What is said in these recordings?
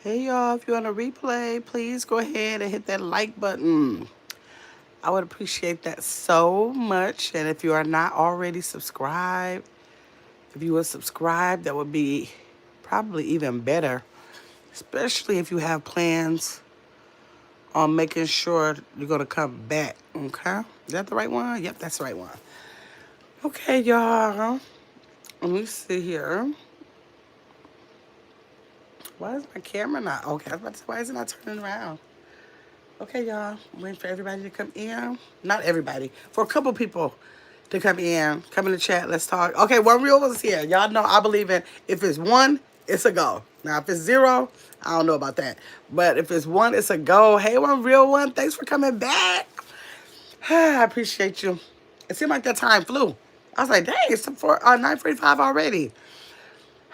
Hey y'all, if you're on a replay, please go ahead and hit that like button. I would appreciate that so much. And if you are not already subscribed, if you would subscribe, that would be probably even better. Especially if you have plans on making sure you're going to come back. Okay? Is that the right one? Yep, that's the right one. Okay, y'all. Let me see here. Why is my camera not? Okay, I was about to say, why is it not turning around? Okay, y'all. I'm waiting for everybody to come in. Not everybody. For a couple people to come in. Come in the chat. Let's talk. Okay, One Real was here. Y'all know I believe in if it's one, it's a go. Now, if it's zero, I don't know about that. But if it's one, it's a go. Hey, One Real One. Thanks for coming back. I appreciate you. It seemed like that time flew. I was like, dang, it's 9:45 already.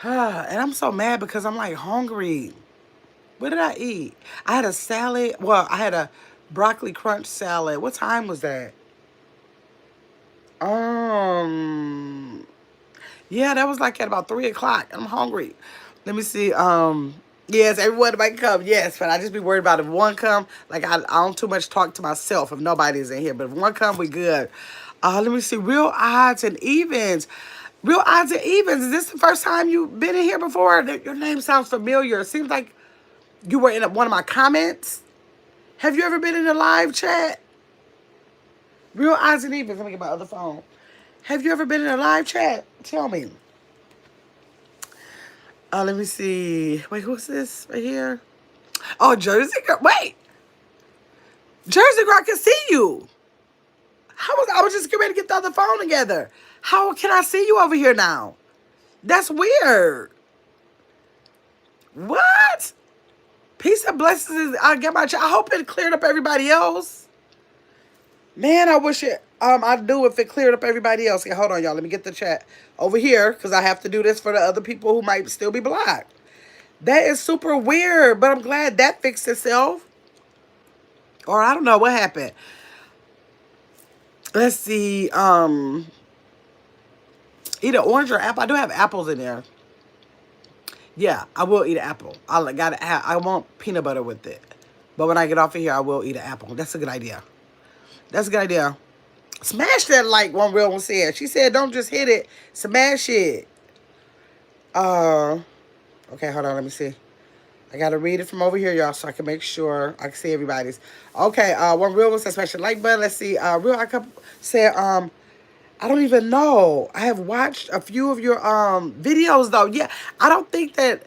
And I'm so mad because I'm like hungry. What did I eat? I had a salad. Well, I had a broccoli crunch salad. What time was that? Um, yeah, that was like at about 3 o'clock. I'm hungry. Let me see. Yes, everyone might come. Yes, but I just be worried about if one come. Like I don't too much talk to myself if nobody's in here. But if one come, we good. Let me see. Real odds and evens. Real odds and evens. Is this the first time you've been in here before? Your name sounds familiar. It seems like you were in one of my comments. Have you ever been in a live chat? Real odds and evens. Let me get my other phone. Have you ever been in a live chat? Tell me. Let me see. Wait, who's this right here? Oh, Jersey girl. Wait, Jersey girl, I can see you. I was just getting ready to get the other phone together. How can I see you over here now? That's weird. What? Peace and blessings. I get my. I hope it cleared up everybody else. Man, I wish it. I do if it cleared up everybody else. Okay, hold on, y'all. Let me get the chat over here because I have to do this for the other people who might still be blocked. That is super weird, but I'm glad that fixed itself. Or I don't know what happened. Let's see. Eat an orange or apple. I do have apples in there. Yeah, I will eat an apple. I want peanut butter with it. But when I get off of here, I will eat an apple. That's a good idea. That's a good idea. Smash that like One Real One said. She said, don't just hit it. Smash it. Uh, okay, hold on. Let me see. I got to read it from over here, y'all, so I can make sure I can see everybody's. Okay, One Real One said, smash the like button. Let's see. Real I said, I don't even know. I have watched a few of your videos though. Yeah, I don't think that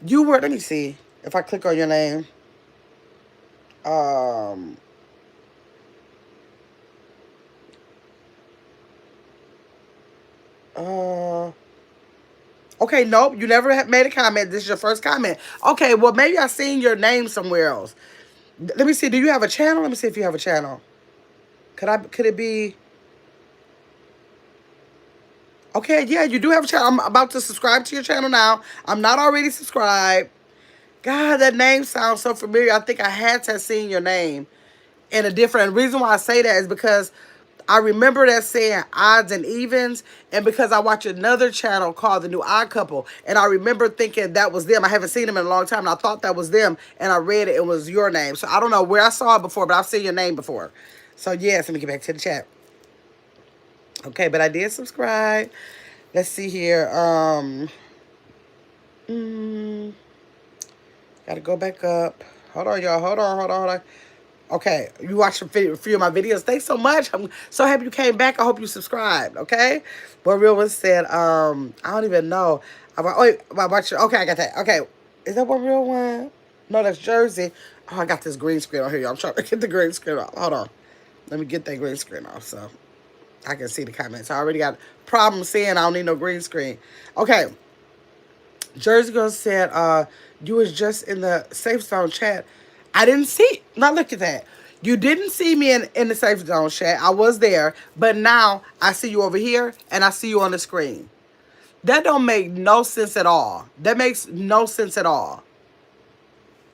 you were. Let me see if I click on your name. Um. Uh. Okay, nope. You never have made a comment. This is your first comment. Okay, well maybe I seen your name somewhere else. Let me see. Do you have a channel? Let me see if you have a channel. Could it be? Okay, yeah, you do have a channel. I'm about to subscribe to your channel now. I'm not already subscribed. God, that name sounds so familiar. I think I had to have seen your name in a different. Reason why I say that is because I remember that saying odds and evens, and because I watch another channel called The New Odd Couple, and I remember thinking that was them. I haven't seen them in a long time, and I thought that was them, and I read it. It was your name. So I don't know where I saw it before, but I've seen your name before. So yes, let me get back to the chat. Okay, but I did subscribe. Let's see here. Mm, Gotta go back up. Hold on, y'all. Hold on. Okay, you watched a few of my videos. Thanks so much. I'm so happy you came back. I hope you subscribed. Okay. What Real One said. I don't even know. I watched. Okay, I got that. Okay, is that What Real One? No, that's Jersey. Oh, I got this green screen on here. Y'all. I'm trying to get the green screen off. Hold on. Let me get that green screen off so I can see the comments. I already got problems seeing. I don't need no green screen. Okay. Jersey Girl said, you was just in the Safe Zone chat. I didn't see. Now look at that. You didn't see me in the Safe Zone chat. I was there. But now I see you over here and I see you on the screen. That don't make no sense at all. That makes no sense at all.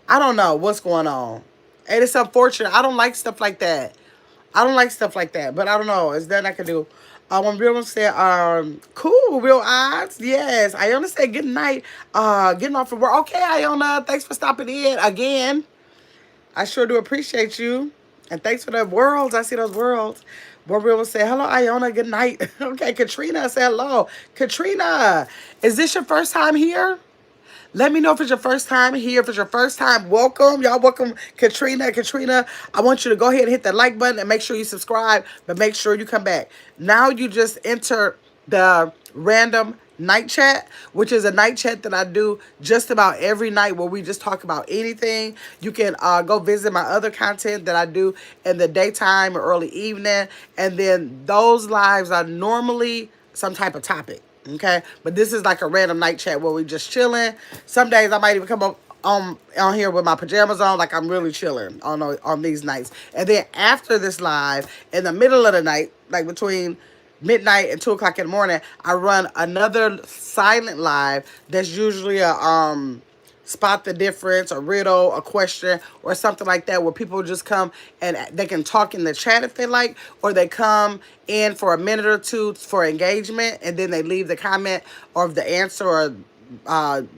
I don't know what's going on. And it's unfortunate. I don't like stuff like that. I don't like stuff like that. But I don't know. Is there nothing I can do? One real one said, cool, real odds. Yes. Iona said good night. Getting off of work. Okay, Iona, thanks for stopping in again. I sure do appreciate you. And thanks for the worlds. I see those worlds. One real one said, hello, Iona, good night. Okay, Katrina said hello. Katrina, is this your first time here? Let me know if it's your first time here. If it's your first time, welcome. Y'all welcome Katrina. Katrina, I want you to go ahead and hit that like button and make sure you subscribe, but make sure you come back. Now you just enter the random night chat, which is a night chat that I do just about every night where we just talk about anything. You can go visit my other content that I do in the daytime or early evening. And then those lives are normally some type of topic. Okay, but this is like a random night chat where we just chilling. Some days I might even come up on here with my pajamas on, like I'm really chilling on these nights. And then after this live, in the middle of the night, like between midnight and 2 o'clock in the morning, I run another silent live that's usually a spot the difference, a riddle, a question, or something like that, where people just come and they can talk in the chat if they like, or they come in for a minute or two for engagement, and then they leave the comment or the answer or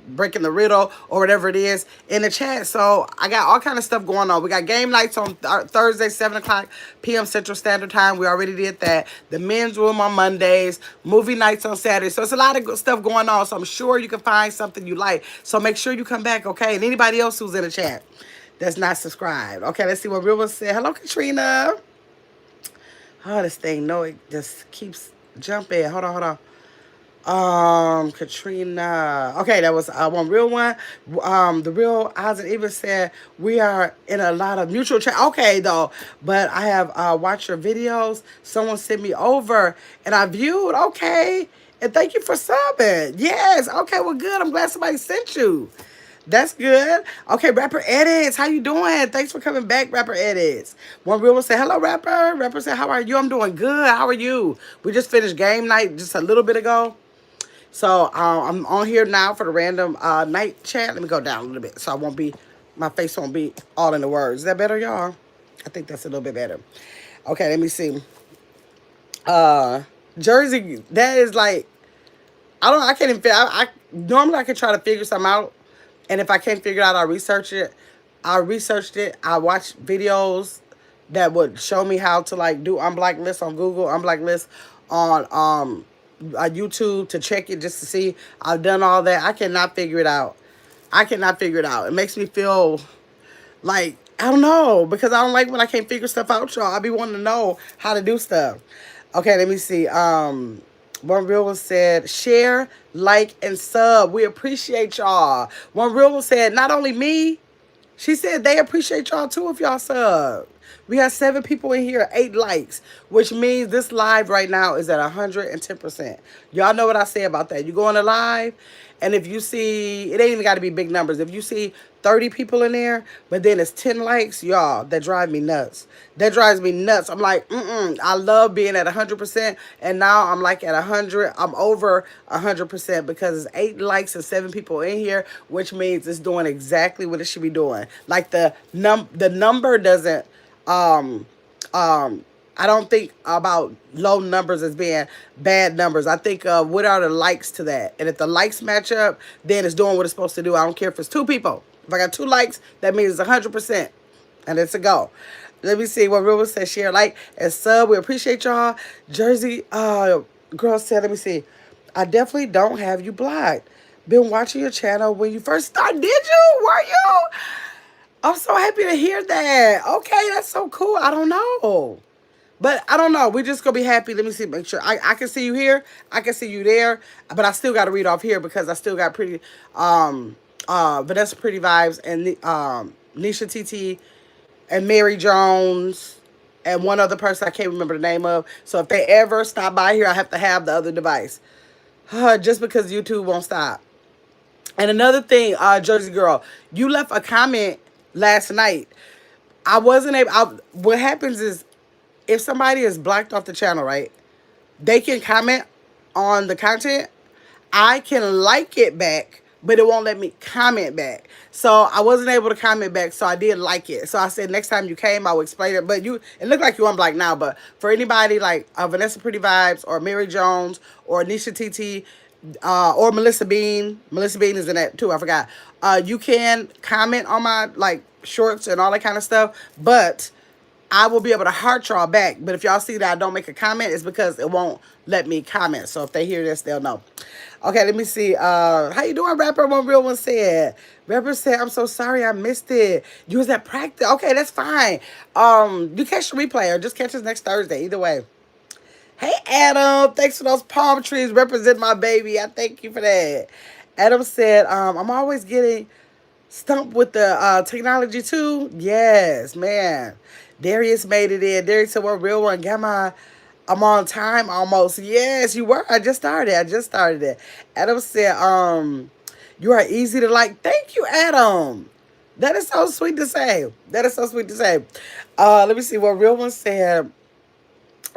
breaking the riddle or whatever it is in the chat. So I got all kind of stuff going on. We got game nights on Thursday, 7 o'clock p.m. Central Standard Time. We already did that. The men's room on Mondays, movie nights on Saturdays. So it's a lot of good stuff going on. So I'm sure you can find something you like. So make sure you come back, okay? And anybody else who's in the chat that's not subscribed. Okay, let's see what River said. Hello, Katrina. Oh, this thing, no, it just keeps jumping. Hold on. Katrina. Okay, that was one real one. The real Isaac even said we are in a lot of mutual chat. Okay, though, but I have watched your videos. Someone sent me over, and I viewed. Okay, and thank you for subbing. Yes. Okay. Well, good. I'm glad somebody sent you. That's good. Okay, Rapper Edits, how you doing? Thanks for coming back, Rapper Edits. One real one say, hello, Rapper. Rapper said, how are you? I'm doing good. How are you? We just finished game night just a little bit ago. So I'm on here now for the random night chat. Let me go down a little bit so I won't be, my face won't be all in the words. Is that better, y'all? I think that's a little bit better. Okay, let me see. Jersey, that is like, I can't even, normally I can try to figure something out. And if I can't figure it out, I research it. I researched it. I watched videos that would show me how to like do unblock lists on Google, unblock lists on YouTube to check it just to see. I've done all that. I cannot figure it out. I cannot figure it out. It makes me feel like, I don't know, because I don't like when I can't figure stuff out, y'all. I be wanting to know how to do stuff. Okay, let me see. One real one said, share, like, and sub. We appreciate y'all. One real one said, not only me, she said they appreciate y'all too if y'all sub. We got 7 people in here, 8 likes, which means this live right now is at 110%. Y'all know what I say about that. You go on a live, and if you see, it ain't even got to be big numbers. If you see 30 people in there, but then it's 10 likes, y'all, that drive me nuts. That drives me nuts. I'm like, I love being at 100%, and now I'm like at 100. I'm over 100% because it's 8 likes and 7 people in here, which means it's doing exactly what it should be doing. Like the number doesn't, I don't think about low numbers as being bad numbers. I think what are the likes to that? And if the likes match up, then it's doing what it's supposed to do. I don't care if it's 2 people. If I got 2 likes, that means it's 100%. And it's a go. Let me see what River said. Share, like, and sub. We appreciate y'all. Jersey girl said, let me see. I definitely don't have you blocked. Been watching your channel when you first started. Did you? Were you? I'm so happy to hear that. Okay, that's so cool. I don't know. But I don't know. We're just going to be happy. Let me see. Make sure. I can see you here. I can see you there. But I still got to read off here because I still got pretty, Vanessa Pretty Vibes and Nisha TT and Mary Jones and one other person I can't remember the name of. So if they ever stop by here, I have to have the other device. Just because YouTube won't stop. And another thing, Jersey Girl, you left a comment last night. I wasn't able, what happens is, if somebody is blocked off the channel, right, they can comment on the content. I can like it back, but it won't let me comment back. So I wasn't able to comment back, so I did like it. So I said next time you came, I would explain it. But it looked like you unblocked now. But for anybody like Vanessa Pretty Vibes or Mary Jones or Nisha TT, or Melissa Bean is in that too. I forgot. You can comment on my like shorts and all that kind of stuff, but I will be able to heart y'all back. But if y'all see that I don't make a comment, it's because it won't let me comment. So if they hear this, they'll know. Okay, let me see. How you doing, rapper? One real one said. Rapper said, I'm so sorry I missed it. You was at practice. Okay, that's fine. You catch the replay or just catch us next Thursday. Either way. Hey, Adam. Thanks for those palm trees. Represent my baby. I thank you for that. Adam said, I'm always getting stumped with the technology too. Yes, man. Darius made it in. Darius said, "What real one? Gamma, I'm on time almost." Yes, you were. I just started. It. Adam said, you are easy to like. Thank you, Adam. That is so sweet to say. Let me see what real one said.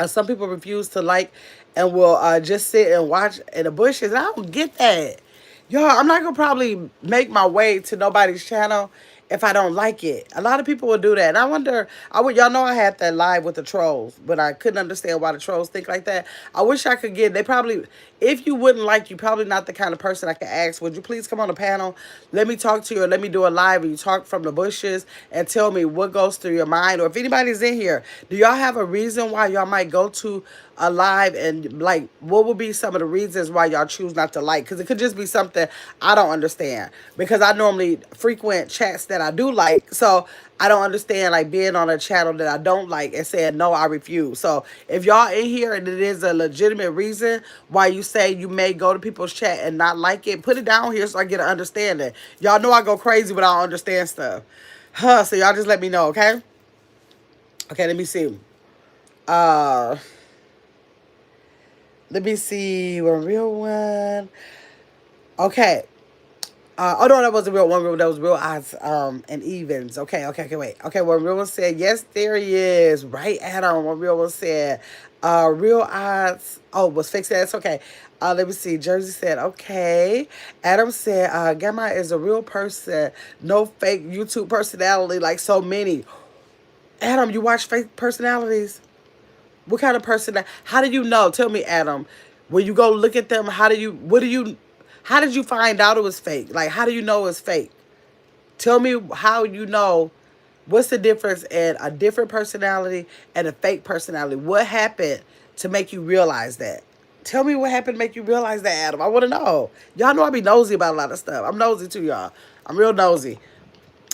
Some people refuse to like and will just sit and watch in the bushes. I don't get that. Y'all, I'm not going to probably make my way to nobody's channel if I don't like it. A lot of people will do that. And I wonder, y'all know I had that live with the trolls, but I couldn't understand why the trolls think like that. I wish I could they probably, if you wouldn't like, you probably not the kind of person I could ask, would you please come on the panel? Let me talk to you or let me do a live and you talk from the bushes and tell me what goes through your mind. Or if anybody's in here, do y'all have a reason why y'all might go to a live and like, what would be some of the reasons why y'all choose not to like? Because it could just be something I don't understand. Because I normally frequent chats that I do like. So I don't understand like being on a channel that I don't like and saying no, I refuse. So if y'all in here and it is a legitimate reason why you say you may go to people's chat and not like it, put it down here so I get an understanding. Y'all know I go crazy when I don't understand stuff. So y'all just let me know, okay? Okay, let me see. Let me see one real one. Okay. Oh no, that was a real one. That was real odds and evens. Okay, wait. Okay, one real one said, yes, there he is. Right, Adam. One real one said, real odds. Oh, was fixed. That's okay. Let me see. Jersey said, okay. Adam said, Gamma is a real person, no fake YouTube personality like so many. Adam, you watch fake personalities? What kind of person? How do you know? Tell me, Adam. When you go look at them, how did you find out it was fake? Like, how do you know it's fake? Tell me how you know. What's the difference in a different personality and a fake personality? What happened to make you realize that? Tell me what happened to make you realize that, Adam. I want to know. Y'all know I be nosy about a lot of stuff. I'm nosy too, y'all. I'm real nosy.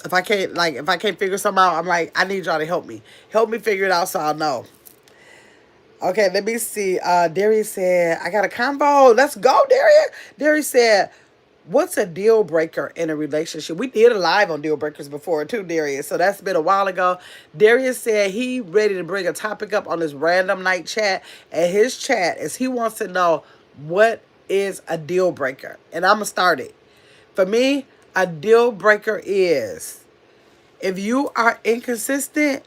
If I can't figure something out, I'm like, I need y'all to help me. Help me figure it out so I'll know. Okay, let me see. Darius said, I got a combo. Let's go, Darius. Darius said, what's a deal breaker in a relationship? We did a live on deal breakers before too, Darius. So that's been a while ago. Darius said he ready to bring a topic up on this random night chat. And his chat is he wants to know what is a deal breaker. And I'm going to start it. For me, a deal breaker is if you are inconsistent.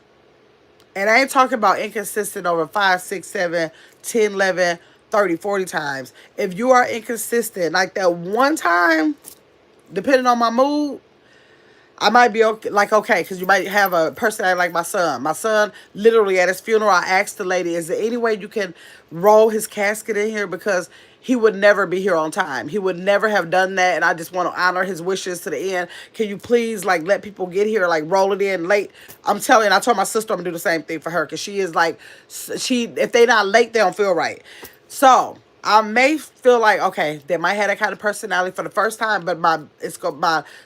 And I ain't talking about inconsistent over 5, 6, 7, 10, 11, 30, 40 times. If you are inconsistent, like that one time, depending on my mood, I might be okay, because you might have a personality like my son. My son, literally at his funeral, I asked the lady, is there any way you can roll his casket in here? Because he would never be here on time. He would never have done that, and I just want to honor his wishes to the end. Can you please, like, let people get here, like, roll it in late? I'm telling you, I told my sister I'm going to do the same thing for her, because she is, like, if they not late, they don't feel right. So I may feel like, okay, they might have that kind of personality for the first time, but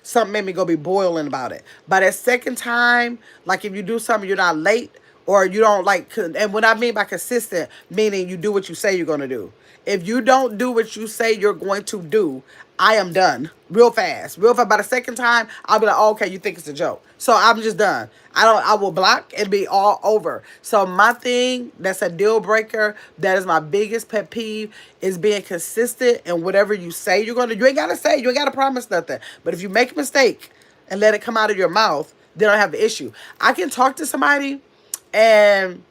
something made me go be boiling about it. By that second time, like if you do something, you're not late, or you don't like, and what I mean by consistent, meaning you do what you say you're going to do. If you don't do what you say you're going to do, I am done real fast. Real fast. By the second time, I'll be like, oh, okay, you think it's a joke. So I'm just done. I will block and be all over. So my thing, that's a deal breaker. That is my biggest pet peeve, is being consistent in whatever you say you're going to do. You ain't got to say, you ain't got to promise nothing. But if you make a mistake and let it come out of your mouth, then I have the issue. I can talk to somebody and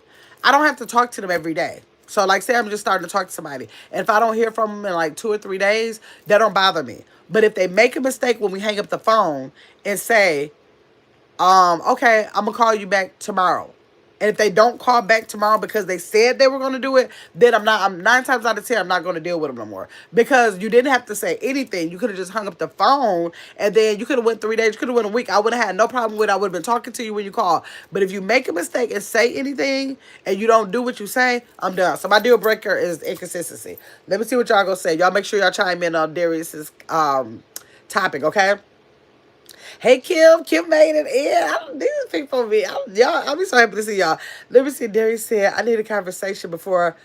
I don't have to talk to them every day. So, like, say I'm just starting to talk to somebody, and if I don't hear from them in like 2 or 3 days, that don't bother me. But if they make a mistake when we hang up the phone and say, okay, I'm gonna call you back tomorrow. And if they don't call back tomorrow because they said they were gonna do it, then I'm 9 times out of 10, I'm not gonna deal with them no more. Because you didn't have to say anything. You could have just hung up the phone, and then you could have went 3 days, you could have went a week. I would have had no problem with it. I would have been talking to you when you call. But if you make a mistake and say anything and you don't do what you say, I'm done. So my deal breaker is inconsistency. Let me see what y'all gonna say. Y'all make sure y'all chime in on Darius's topic, okay? Hey Kim, Kim made it in. These people be, y'all. I'll be so happy to see y'all. Let me see. Darius said, "I need a conversation before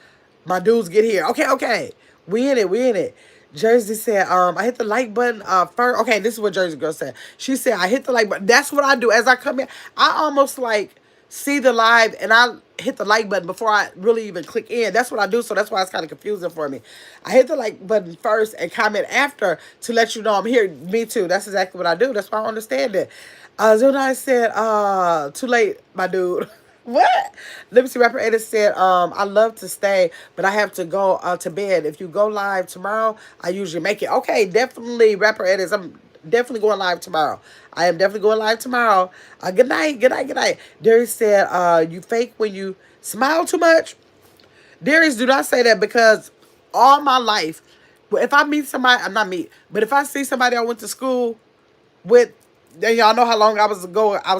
my dudes get here." Okay, okay, we in it, we in it. Jersey said, I hit the like button first. Okay, this is what Jersey girl said. She said, I hit the like button. That's what I do as I come in. I almost like see the live and I hit the like button before I really even click in. That's what I do, so that's why it's kind of confusing for me. I hit the like button first and comment after to let you know I'm here. Me too. That's exactly what I do. That's why I understand it. Zonai said, too late, my dude. What? Let me see. Rapper Edit said, I love to stay, but I have to go to bed. If you go live tomorrow, I usually make it. Okay, definitely, Rapper Edit. I'm definitely going live tomorrow. I am definitely going live tomorrow. Good night, good night, good night. Darius said, you fake when you smile too much. Darius, do not say that because all my life, if I meet somebody, I'm not meet, but if I see somebody I went to school with, then y'all know how long I was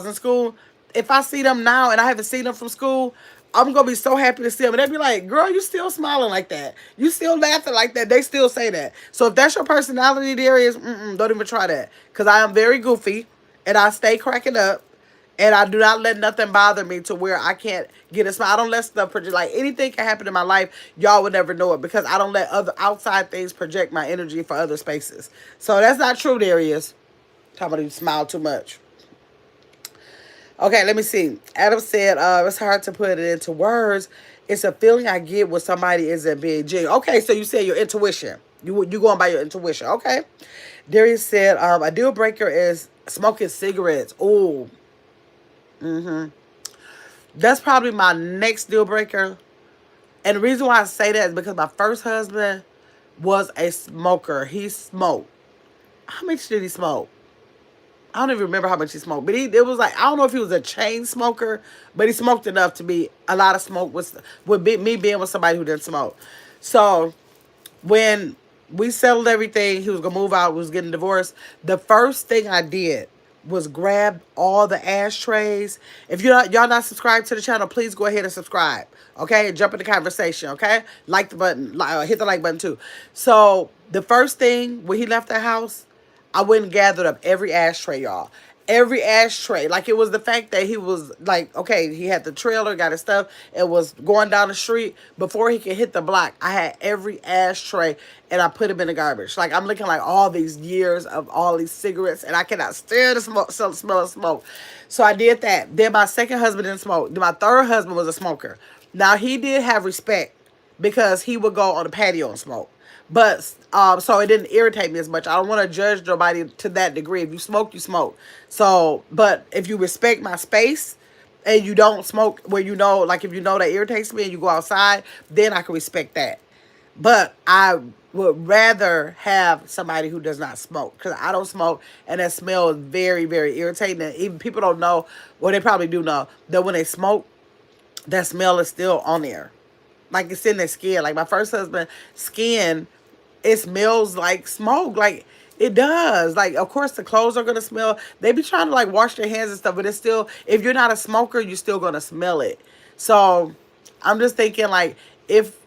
in school. If I see them now and I haven't seen them from school, I'm gonna be so happy to see them. And they be like, girl, you still smiling like that. You still laughing like that. They still say that. So if that's your personality, Darius, don't even try that. Because I am very goofy and I stay cracking up. And I do not let nothing bother me to where I can't get a smile. I don't let stuff project. Like, anything can happen in my life, y'all would never know it because I don't let other outside things project my energy for other spaces. So that's not true, Darius. Talking about you smile too much. Okay, let me see. Adam said, it's hard to put it into words. It's a feeling I get when somebody isn't being genuine. Okay, so you said your intuition. You going by your intuition. Okay. Darius said, a deal breaker is smoking cigarettes. Ooh. That's probably my next deal breaker. And the reason why I say that is because my first husband was a smoker. He smoked. How much did he smoke? I don't even remember how much he smoked, but it was like, I don't know if he was a chain smoker, but he smoked enough to be a lot of smoke with me being with somebody who didn't smoke. So when we settled everything, he was gonna move out, we was getting divorced. The first thing I did was grab all the ashtrays. If y'all not subscribed to the channel, please go ahead and subscribe. Okay, jump in the conversation. Okay, like the button, hit the like button too. So the first thing when he left the house, I went and gathered up every ashtray, y'all. Every ashtray. Like, it was the fact that he was like, okay, he had the trailer, got his stuff, and was going down the street. Before he could hit the block, I had every ashtray and I put him in the garbage. Like, I'm looking like all these years of all these cigarettes and I cannot stand the smell of smoke. So I did that. Then my second husband didn't smoke. Then my third husband was a smoker. Now, he did have respect because he would go on the patio and smoke. But so it didn't irritate me as much. I don't want to judge nobody to that degree. If you smoke, you smoke. So, but if you respect my space and you don't smoke where you know, like, if you know that irritates me and you go outside, then I can respect that. But I would rather have somebody who does not smoke because I don't smoke and that smell is very, very irritating. And even people don't know, well, they probably do know that when they smoke, that smell is still on there. Like, it's in their skin. Like, my first husband's skin, it smells like smoke. Like, it does. Like, of course, the clothes are going to smell. They be trying to, like, wash their hands and stuff, but it's still, if you're not a smoker, you're still going to smell it. So, I'm just thinking, like, if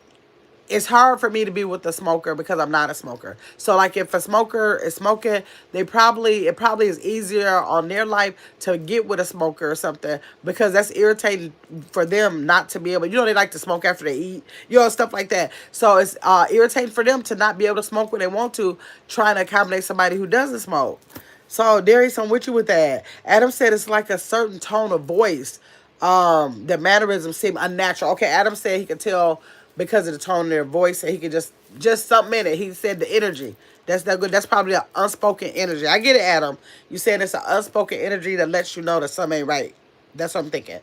it's hard for me to be with a smoker because I'm not a smoker. So, like, if a smoker is smoking, it probably is easier on their life to get with a smoker or something because that's irritating for them not to be able, they like to smoke after they eat, stuff like that. So it's irritating for them to not be able to smoke when they want to, trying to accommodate somebody who doesn't smoke. So, Darius, I'm with you with that. Adam said it's like a certain tone of voice. The mannerisms seem unnatural. Okay, Adam said he could tell because of the tone of their voice, and he could just something in it. He said the energy. That's not good. That's probably an unspoken energy. I get it, Adam. You saying it's an unspoken energy that lets you know that something ain't right. That's what I'm thinking.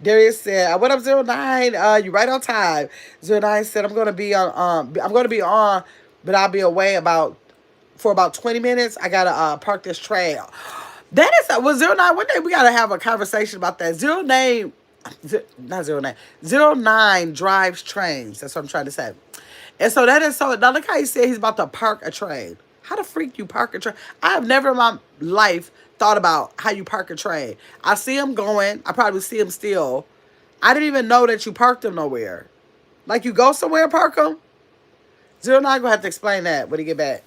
Darius said, "What up, 09? You right on time." 09 said, "I'm gonna be on. I'm gonna be on, but I'll be away for about 20 minutes. I gotta park this trail." That is was 09. One day we gotta have a conversation about that. Not 09. 09 drives trains. That's what I'm trying to say. And so that is so. Now look how he said he's about to park a train. How the freak you park a train? I have never in my life thought about how you park a train. I see him going. I probably see him still. I didn't even know that you parked them nowhere. Like you go somewhere and park them. Zero Nine gonna have to explain that when he get back.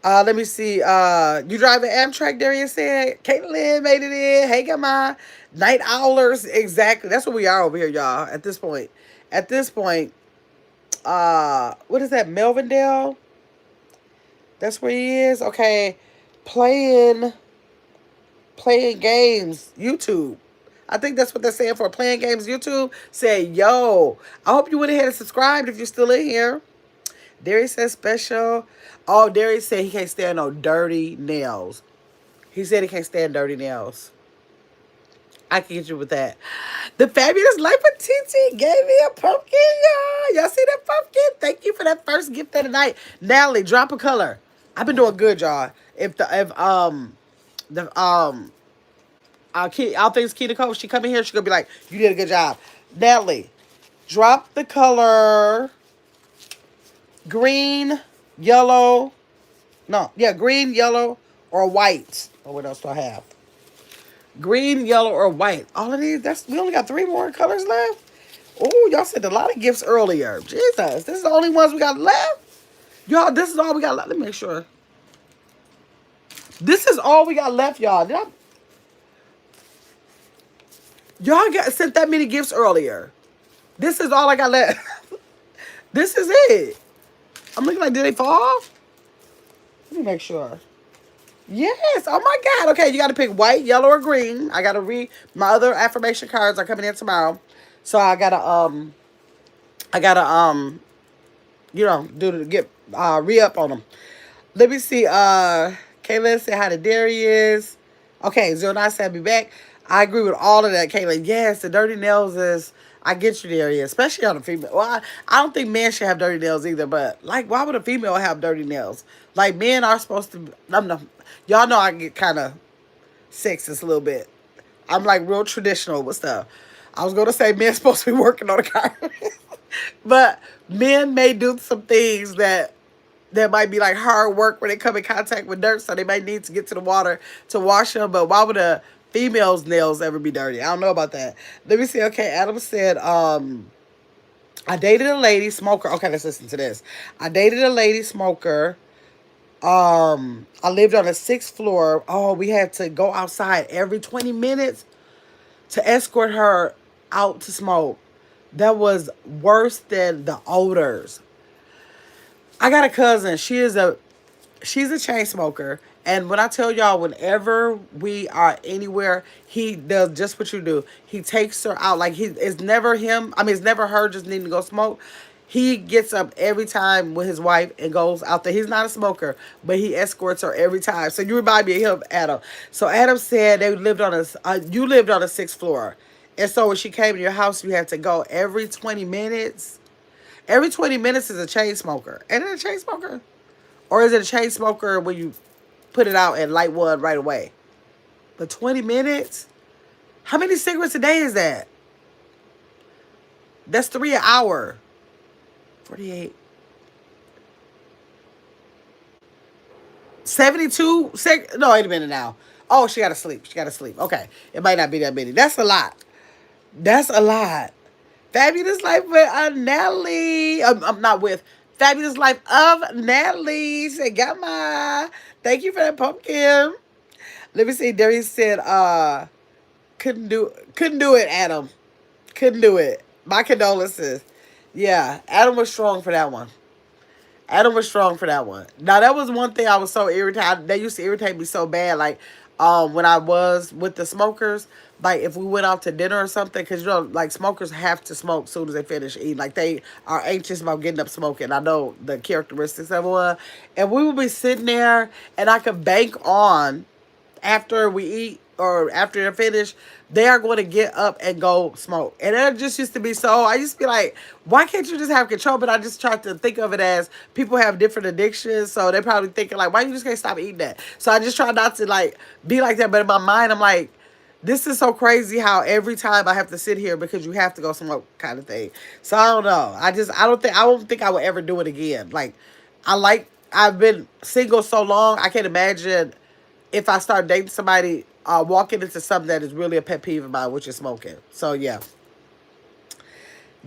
Let me see. You driving Amtrak, Darius said. Caitlin made it in. Hey, got my night owlers. Exactly. That's what we are over here, y'all. At this point. At this point, what is that? Melvindale? That's where he is? Okay. Playing games, YouTube. I think that's what they're saying for playing games, YouTube. Say, yo, I hope you went ahead and subscribed if you're still in here. Darius says special. Oh, Darius said he can't stand no dirty nails. He said he can't stand dirty nails. I can get you with that. The Fabulous Life of TT gave me a pumpkin, y'all. Y'all see that pumpkin? Thank you for that first gift of the night. Natalie, drop a color. I've been doing good, y'all. If all things Key Nicole, she come in here, she gonna be like, you did a good job. Natalie, drop the color green, yellow. No, yeah, green, yellow, or white. Or what else do I have? Green, yellow, or white. All of these, we only got 3 more colors left. Oh, y'all sent a lot of gifts earlier. Jesus, this is the only ones we got left. Y'all, this is all we got left. Let me make sure. This is all we got left, y'all. Y'all got sent that many gifts earlier. This is all I got left. This is it. I'm looking like, did they fall off? Let me make sure. Yes. Oh my God. Okay, you got to pick white, yellow, or green. I got to read my other affirmation cards are coming in tomorrow, so I gotta get re-up on them. Let me see. Kaylin said hi to Darius. Okay, 09 said be back. I agree with all of that, Kaylin. Yes, the dirty nails is. I get you, Darius, especially on a female. Well, I don't think men should have dirty nails either, but like, why would a female have dirty nails? Like, men are supposed to. Y'all know I get kind of sexist a little bit. I'm like real traditional with stuff. I was gonna say men supposed to be working on the car, but men may do some things that might be like hard work when they come in contact with dirt, so they might need to get to the water to wash them. But why would a female's nails ever be dirty? I don't know about that. Let me see. Okay, Adam said, I dated a lady smoker. Okay, let's listen to this. I dated a lady smoker. I lived on the 6th floor. Oh, we had to go outside every 20 minutes to escort her out to smoke. That was worse than the odors. I got a cousin. She's a chain smoker. And when I tell y'all, whenever we are anywhere, he does just what you do. He takes her out. Like, it's never him. I mean, it's never her just needing to go smoke. He gets up every time with his wife and goes out there. He's not a smoker, but he escorts her every time. So you remind me of him, Adam. So Adam said you lived on a 6th floor. And so when she came to your house, you had to go every 20 minutes. Every 20 minutes is a chain smoker. Ain't it a chain smoker? Or is it a chain smoker when you put it out and light one right away? But 20 minutes? How many cigarettes a day is that? That's 3 an hour. 48. 72? No, wait a minute now. Oh, she got to sleep. She got to sleep. Okay. It might not be that many. That's a lot. That's a lot. Fabulous Life with Natalie. I'm not with. Fabulous Life of Natalie. Said, Gamma. Thank you for that pumpkin. Let me see. Darius said, couldn't do it, Adam. Couldn't do it. My condolences. Yeah, Adam was strong for that one. Adam was strong for that one. Now, that was one thing I was so irritated. They used to irritate me so bad. Like, when I was with the smokers, like, if we went out to dinner or something, because, you know, like, smokers have to smoke as soon as they finish eating. Like, they are anxious about getting up smoking. I know the characteristics of one. And we would be sitting there, and I could bank on, after we eat, or after they're finished, they are going to get up and go smoke. And that just used to be so, I used to be like, why can't you just have control? But I just tried to think of it as people have different addictions. So they probably thinking like, why you just can't stop eating that? So I just try not to like be like that. But in my mind, I'm like, this is so crazy how every time I have to sit here because you have to go smoke kind of thing. So I don't know. I don't think I would ever do it again. Like, I've been single so long, I can't imagine if I start dating somebody, walking into something that is really a pet peeve of mine, which is smoking. So yeah.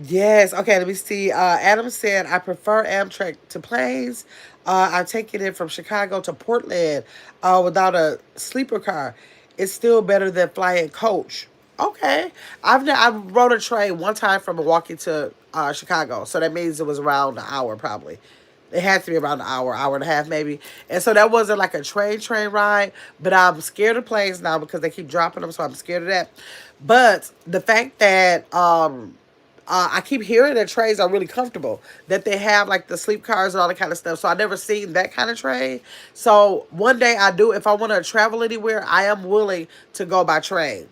Yes. Okay. Let me see. Adam said, I prefer Amtrak to planes. I'm taking it from Chicago to Portland without a sleeper car. It's still better than flying coach. Okay. I rode a train one time from Milwaukee to Chicago. So that means it was around an hour probably. It had to be around an hour, hour and a half maybe. And so that wasn't like a train ride. But I'm scared of planes now because they keep dropping them. So I'm scared of that. But the fact that I keep hearing that trains are really comfortable, that they have like the sleep cars and all that kind of stuff. So I never seen that kind of train. So one day I do, if I want to travel anywhere, I am willing to go by train.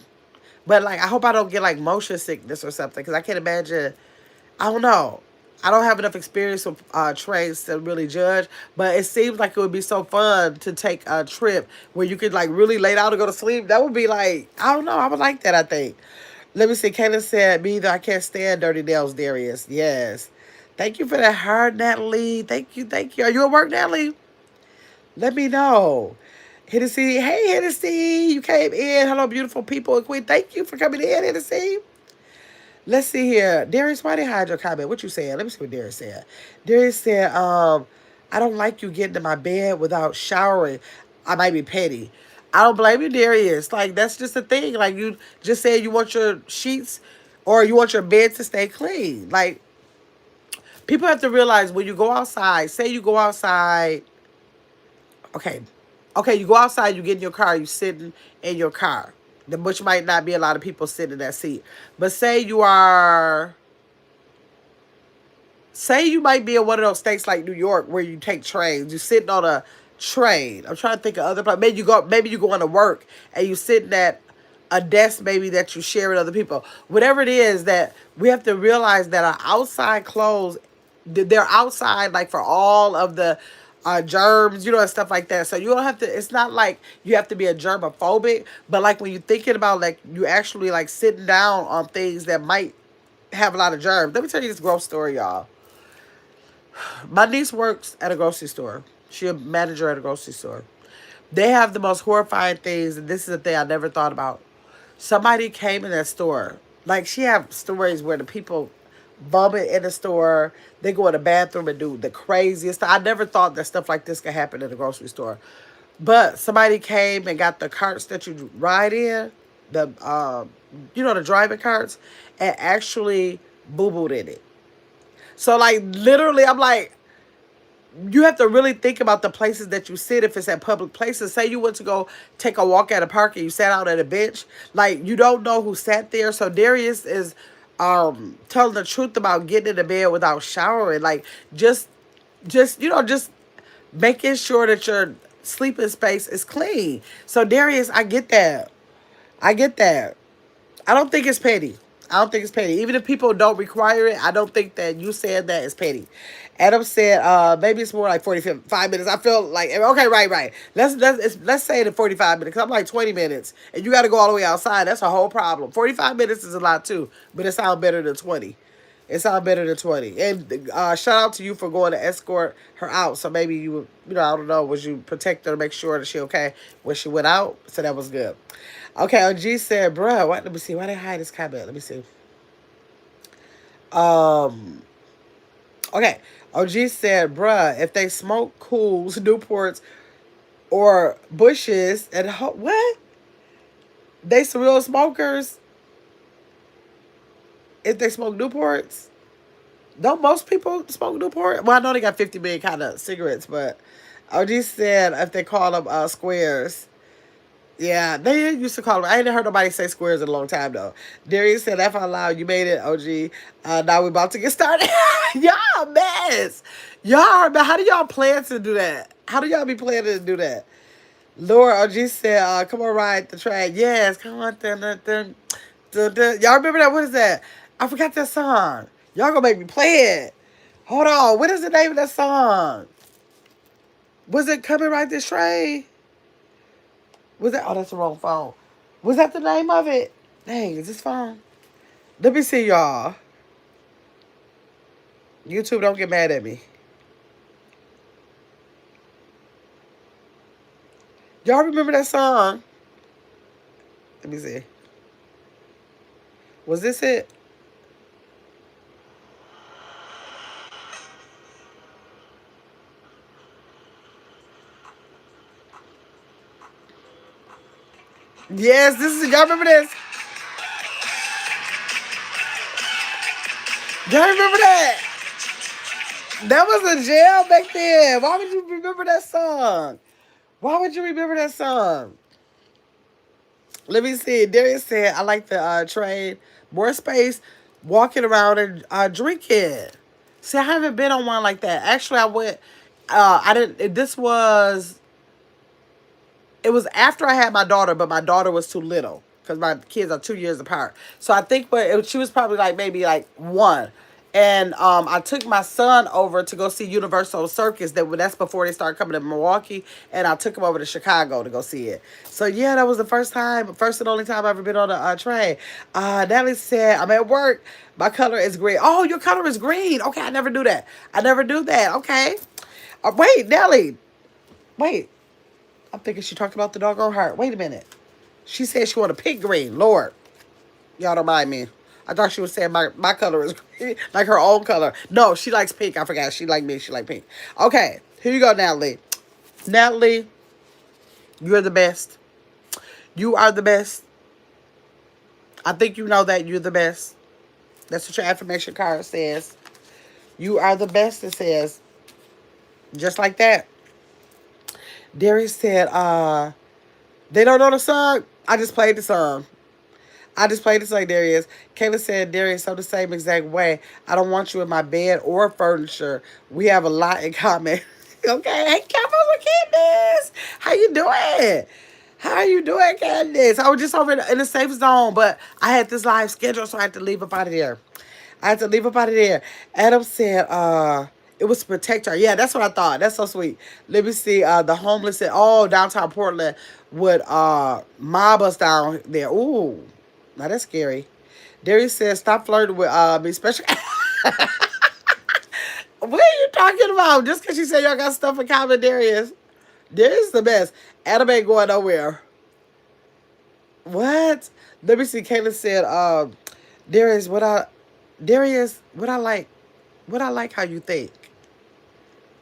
But like, I hope I don't get like motion sickness or something because I can't imagine. I don't know. I don't have enough experience with trains to really judge, but it seems like it would be so fun to take a trip where you could like really lay down and go to sleep. That would be like, I don't know. I would like that, I think. Let me see. Kayla said, me either. I can't stand dirty nails, Darius. Yes. Thank you for that heart, Natalie. Thank you. Thank you. Are you at work, Natalie? Let me know. Hennessy. Hey, Hennessy. You came in. Hello, beautiful people and queen. Thank you for coming in, Hennessy. Let's see here. Darius, why did you hide your comment? What you saying? Let me see what Darius said. Darius said, I don't like you getting in my bed without showering. I might be petty. I don't blame you, Darius. Like, that's just a thing. Like, you just said you want your sheets or you want your bed to stay clean. Like, people have to realize when you go outside, say you go outside, okay, you go outside, you get in your car, you sitting in your car. Which might not be a lot of people sitting in that seat. But say you might be in one of those states like New York where you take trains. You're sitting on a train. I'm trying to think of other places. Maybe you going to work and you sitting at a desk maybe that you share with other people. Whatever it is, that we have to realize that our outside clothes, they're outside like for all of the germs, and stuff like that. So you don't have to, it's not like you have to be a germophobic, but like when you're thinking about like you actually like sitting down on things that might have a lot of germs. Let me tell you this gross story, y'all. My niece works at a grocery store. She's a manager at a grocery store. They have the most horrifying things, and this is a thing I never thought about. Somebody came in that store. Like, she have stories where the people vomit in the store. They go in the bathroom and do the craziest stuff. I never thought that stuff like this could happen in a grocery store. But somebody came and got the carts that you ride in, the driving carts, and actually boo-booed in it. So, like, literally, I'm like, you have to really think about the places that you sit if it's at public places. Say you went to go take a walk at a park and you sat out at a bench. Like, you don't know who sat there. So Darius is telling the truth about getting in the bed without showering. Like, just making sure that your sleeping space is clean. So Darius, I get that. I get that. I don't think it's petty. I don't think it's petty. Even if people don't require it, I don't think that you said that is petty. Adam said, maybe it's more like 45 minutes. I feel like, okay, right. Let's say it in 45 minutes. 'Cause I'm like 20 minutes and you got to go all the way outside. That's a whole problem. 45 minutes is a lot too, but it sounds better than 20. It sounds better than 20. And shout out to you for going to escort her out. So maybe I don't know, was you protect her to make sure that she okay when she went out? So that was good. Okay, OG said, bruh, let me see. Why did I hide this comment? Let me see. Okay. OG said, bruh, if they smoke Cools, Newports, or Bushes, and what? They some real smokers? If they smoke Newports? Don't most people smoke Newport? Well, I know they got 50 million kind of cigarettes, but OG said if they call them squares. Yeah, they used to call them. I ain't heard nobody say squares in a long time, though. Darius said, F out loud, you made it, OG. Now we about to get started. Y'all a mess. Y'all are, how do y'all plan to do that? How do y'all be planning to do that? Lord OG said, come on, ride the track. Yes, come on. Dun, dun, dun, dun, dun. Y'all remember that? What is that? I forgot that song. Y'all gonna make me play it. Hold on. What is the name of that song? Was it Coming Right This Train? Was that? Oh, that's the wrong phone. Was that the name of it? Dang, is this phone? Let me see, y'all. YouTube, don't get mad at me. Y'all remember that song? Let me see. Was this it? Yes, this is. Y'all remember this? Y'all remember that? That was a jail back then. Why would you remember that song? Why would you remember that song? Let me see. Darius said, I like the train. More space, walking around and drinking. See, I haven't been on one like that. Actually, I went. I didn't. This was. It was after I had my daughter, but my daughter was too little because my kids are 2 years apart. So I think she was probably like maybe like one. And I took my son over to go see Universal Circus. That's before they started coming to Milwaukee. And I took him over to Chicago to go see it. So yeah, that was the first and only time I've ever been on a train. Natalie said, I'm at work. My color is green. Oh, your color is green. Okay, I never do that. I never do that. Okay. Wait, Nelly. Wait. I'm thinking she talked about the doggone heart. Wait a minute. She said she want a pink green. Lord. Y'all don't mind me. I thought she was saying my color is green, like her own color. No, she likes pink. I forgot. She like me. She like pink. Okay. Here you go, Natalie. Natalie, you're the best. You are the best. I think you know that you're the best. That's what your affirmation card says. You are the best, it says. Just like that. Darius said, they don't know the song. I just played the song. I just played the song, Darius. Kayla said, Darius, I'm the same exact way. I don't want you in my bed or furniture. We have a lot in common. Okay, hey, Candace. How you doing? How are you doing, Candace? I was just over in the safe zone, but I had this live schedule, so I had to leave up out of there. I had to leave up out of there. Adam said, it was to protect her. Yeah, that's what I thought. That's so sweet. Let me see. The homeless said, oh, downtown Portland would mob us down there. Ooh, now that's scary. Darius says, stop flirting with me, especially. What are you talking about? Just because she said y'all got stuff in common, Darius. Darius is the best. Adam ain't going nowhere. What? Let me see. Kayla said, Darius, what I like how you think.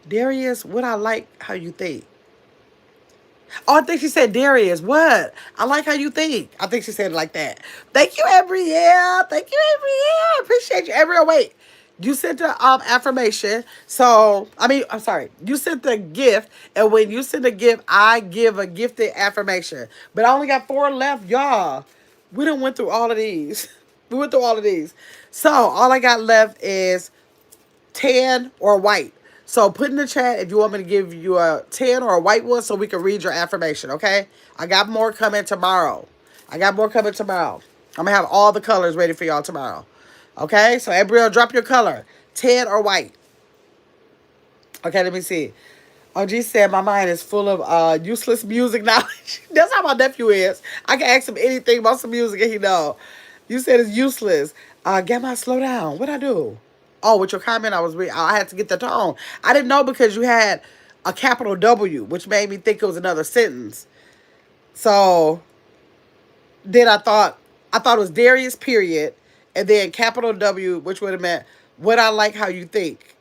Darius, what I like how you think. Oh, I think she said Darius. What? I like how you think. I think she said it like that. Thank you, Abrielle. Thank you, Abrielle. Appreciate you, Abrielle. Wait, you sent the affirmation. So I'm sorry. You sent the gift, and when you send a gift, I give a gifted affirmation. But I only got 4 left, y'all. We done went through all of these. We went through all of these. So all I got left is tan or white. So put in the chat if you want me to give you a tan or a white one so we can read your affirmation, okay? I got more coming tomorrow. I'm going to have all the colors ready for y'all tomorrow. Okay? So, Abrielle, drop your color. Tan or white. Okay, let me see. OG said my mind is full of useless music knowledge. That's how my nephew is. I can ask him anything about some music and he know. You said it's useless. Gamma, slow down. What'd I do? Oh, with your comment, I had to get the tone. I didn't know because you had a capital W, which made me think it was another sentence. So then I thought it was Darius, period, and then capital W, which would have meant what I like how you think,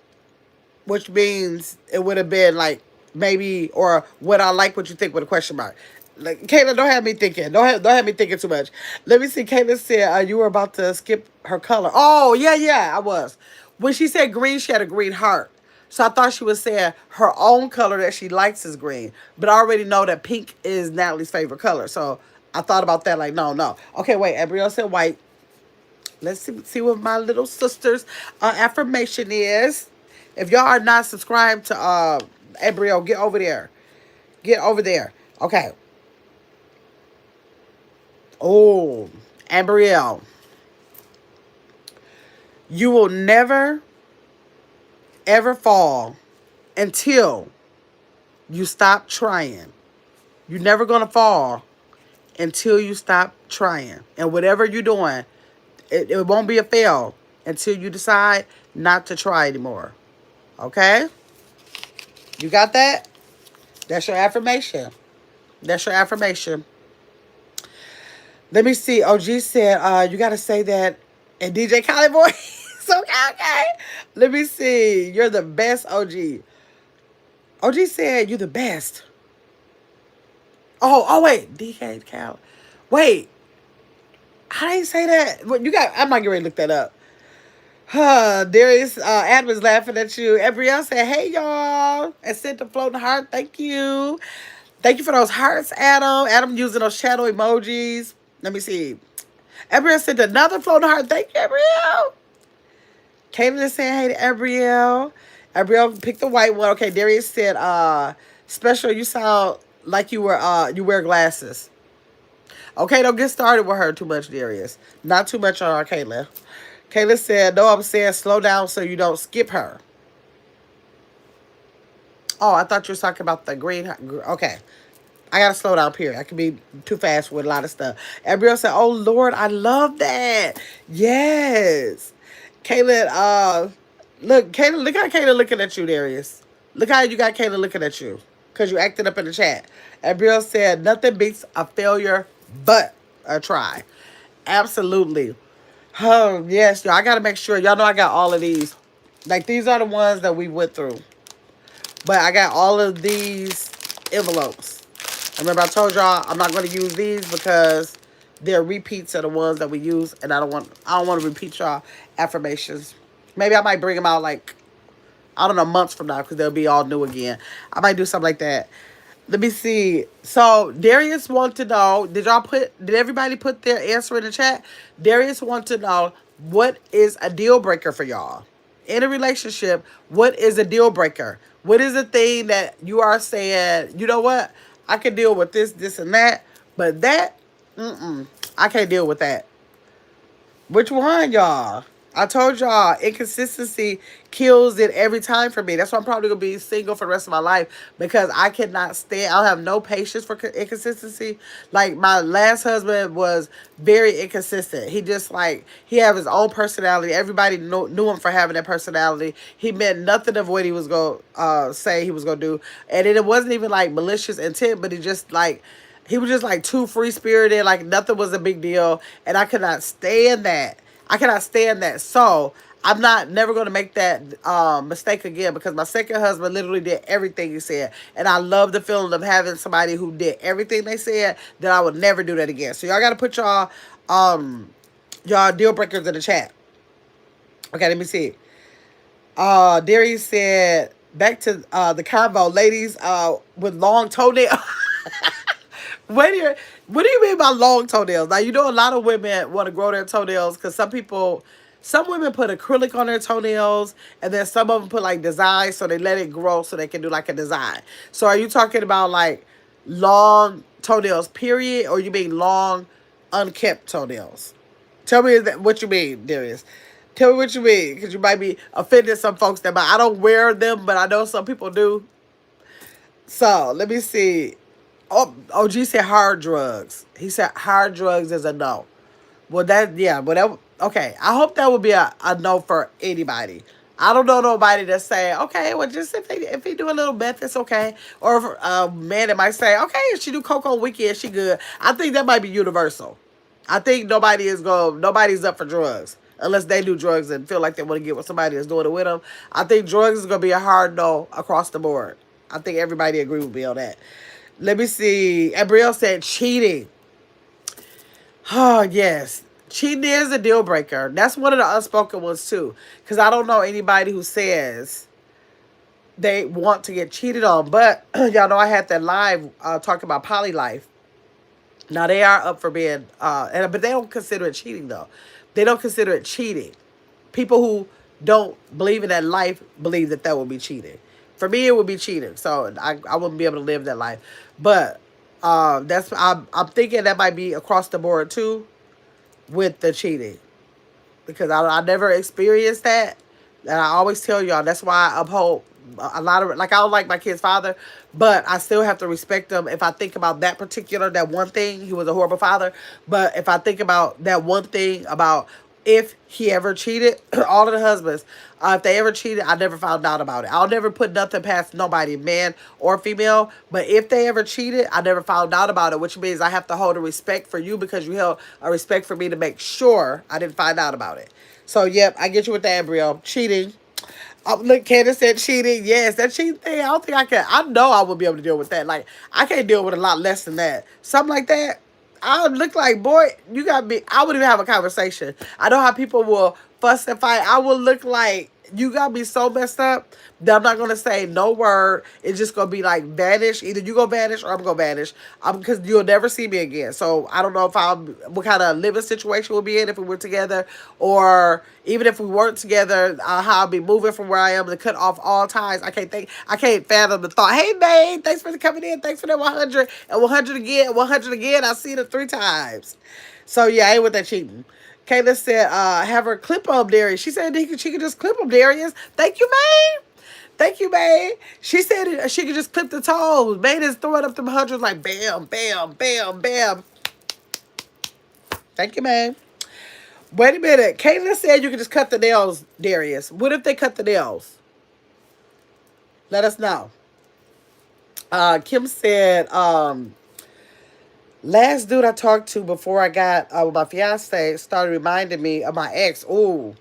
which means it would have been like maybe, or what I like what you think with a question mark. Like, Kayla, don't have me thinking. Don't have me thinking too much. Let me see. Kayla said you were about to skip her color. Oh, yeah, I was. When she said green, she had a green heart. So I thought she was saying her own color that she likes is green. But I already know that pink is Natalie's favorite color. So I thought about that like, no. Okay, wait. Abrielle said white. Let's see what my little sister's affirmation is. If y'all are not subscribed to Abrielle, get over there. Get over there. Okay. Oh, Ambrielle, you will never ever fall until you stop trying. You're never gonna fall until you stop trying. And whatever you're doing, it won't be a fail until you decide not to try anymore. Okay? You got that? That's your affirmation. That's your affirmation. Let me see. OG said, you got to say that in DJ Khaled voice. Okay, okay. Let me see. You're the best, OG. OG said you're the best. Oh, wait. DJ Khaled. Wait. How did he say that? What you got? I'm not getting ready to look that up. Darius Adam is laughing at you. Everyone said, hey, y'all. And sent the floating heart. Thank you. Thank you for those hearts, Adam. Adam using those shadow emojis. Let me see. Abrielle sent another floating heart. Thank you, Abrielle. Caitlin is saying hey to Abrielle. Abrielle picked the white one. Okay, Darius said, special, you sound like you wear glasses. Okay, don't get started with her too much, Darius. Not too much on our Caitlin. Caitlin said, no, I'm saying slow down so you don't skip her. Oh, I thought you were talking about the green. Okay. I gotta slow down, period. I can be too fast with a lot of stuff. Abrielle said, oh, Lord, I love that. Yes. Kaylin, look how Kaylin looking at you, Darius. Look how you got Kaylin looking at you. Because you acted up in the chat. Abrielle said, nothing beats a failure but a try. Absolutely. Oh, yes, y'all. I got to make sure. Y'all know I got all of these. Like, these are the ones that we went through. But I got all of these envelopes. Remember, I told y'all I'm not going to use these because they're repeats of the ones that we use, and I don't want to repeat y'all affirmations. Maybe I might bring them out like, I don't know, months from now because they'll be all new again. I might do something like that. Let me see. So Darius wants to know, did everybody put their answer in the chat? Darius wants to know, what is a deal breaker for y'all? In a relationship, what is a deal breaker? What is the thing that you are saying, you know what? I can deal with this, and that, but that, I can't deal with that. Which one, y'all? I told y'all, inconsistency kills it every time for me. That's why I'm probably going to be single for the rest of my life, because I cannot stand, I'll have no patience for inconsistency. Like, my last husband was very inconsistent. He just, like, he had his own personality. Everybody knew him for having that personality. He meant nothing of what he was going to say he was going to do. And it wasn't even, like, malicious intent, but he just, like, he was just like too free spirited, like nothing was a big deal, and I could not stand that. I cannot stand that. So I'm not never gonna make that mistake again, because my second husband literally did everything he said, and I love the feeling of having somebody who did everything they said. That I would never do that again. So y'all gotta put y'all deal breakers in the chat. Okay, let me see. Darius said, back to the convo, ladies with long toenails. What do you mean by long toenails? Now, you know, a lot of women want to grow their toenails because some women put acrylic on their toenails, and then some of them put like design, so they let it grow so they can do like a design. So are you talking about like long toenails, period, or you mean long, unkept toenails? Tell me what you mean, Darius. Tell me what you mean, because you might be offending some folks that I don't wear them, but I know some people do. So let me see. Oh, OG said hard drugs. He said hard drugs is a no. Well, okay. I hope that would be a no for anybody. I don't know nobody that's saying, okay, well, just if he do a little meth, it's okay. Or if a man that might say, okay, if she do coke on weekend, she good. I think that might be universal. I think nobody's up for drugs unless they do drugs and feel like they want to get with somebody that's doing it with them. I think drugs is going to be a hard no across the board. I think everybody agree with me on that. Let me see. Abrielle said cheating. Oh, yes. Cheating is a deal breaker. That's one of the unspoken ones, too. Because I don't know anybody who says they want to get cheated on. But y'all know I had that live talking about poly life. Now, they are up for being, but they don't consider it cheating, though. They don't consider it cheating. People who don't believe in that life believe that would be cheating. For me, it would be cheating. So I wouldn't be able to live that life. But I'm thinking that might be across the board too with the cheating, because I never experienced that. And I always tell y'all that's why I uphold a lot of, like, I don't like my kid's father, but I still have to respect him. If I think about that one thing, he was a horrible father. But if I think about that one thing about if he ever cheated, all of the husbands, if they ever cheated, I never found out about it. I'll never put nothing past nobody, man or female. But if they ever cheated, I never found out about it, which means I have to hold a respect for you because you held a respect for me to make sure I didn't find out about it. So, yep, I get you with the embryo. Cheating. Look, Candace said cheating. Yes, that cheating thing, I don't think I can. I know I would be able to deal with that. Like, I can't deal with a lot less than that. Something like that, I would look like, boy, you got me. I wouldn't even have a conversation. I know how people will fuss and fight. I will look like you got me so messed up that I'm not gonna say no word. It's just gonna be like vanish. Either you gonna vanish or I'm gonna vanish. Because you'll never see me again. So I don't know if what kind of living situation we'll be in if we were together, or even if we weren't together, how I'll be moving from where I am to cut off all ties. I can't fathom the thought. Hey, man, thanks for coming in. Thanks for that 100 and 100 again, 100 again. I see it 3 times. So yeah, I ain't with that cheating. Kayla said, have her clip up Darius. She said she could just clip up Darius. Thank you, man. Thank you, man. She said she could just clip the toes. Man is throwing up them hundreds like bam, bam, bam, bam. Thank you, man. Wait a minute. Caitlin said you could just cut the nails, Darius. What if they cut the nails? Let us know. Kim said, last dude I talked to before I got with my fiance started reminding me of my ex. Ooh,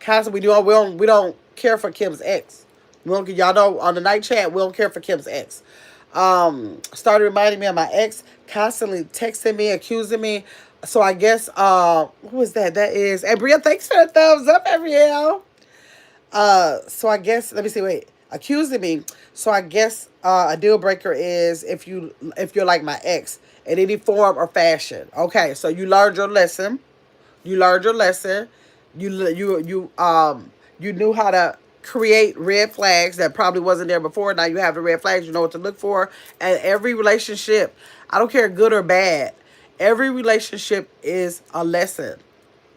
constantly we don't care for Kim's ex. We don't, y'all know on the night chat we don't care for Kim's ex. Started reminding me of my ex, constantly texting me, accusing me. So I guess who is that? That is Abria. Thanks for the thumbs up, Abrielle. So I guess let me see. Wait, accusing me. So I guess a deal breaker is if you're like my ex in any form or fashion. Okay, so you learned your lesson. You learned your lesson. You knew how to create red flags that probably wasn't there before. Now you have the red flags. You know what to look for. And every relationship, I don't care good or bad. Every relationship is a lesson.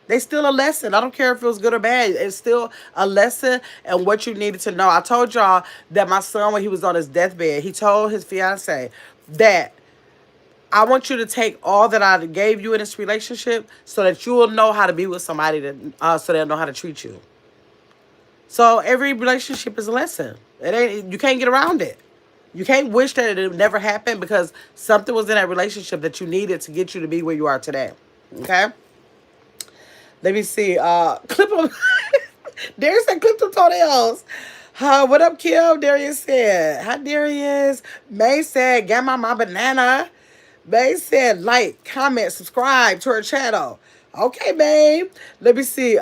They still a lesson. I don't care if it was good or bad. It's still a lesson and what you needed to know. I told y'all that my son, when he was on his deathbed, he told his fiance that I want you to take all that I gave you in this relationship so that you will know how to be with somebody that so they'll know how to treat you. So every relationship is a lesson. You can't get around it. You can't wish that it never happened because something was in that relationship that you needed to get you to be where you are today. Okay? Let me see. Clip them. Darius said clip them toenails. What up, Kim? Darius said. Hi, Darius. May said, get my banana. May said, like, comment, subscribe to her channel. Okay, babe. Let me see.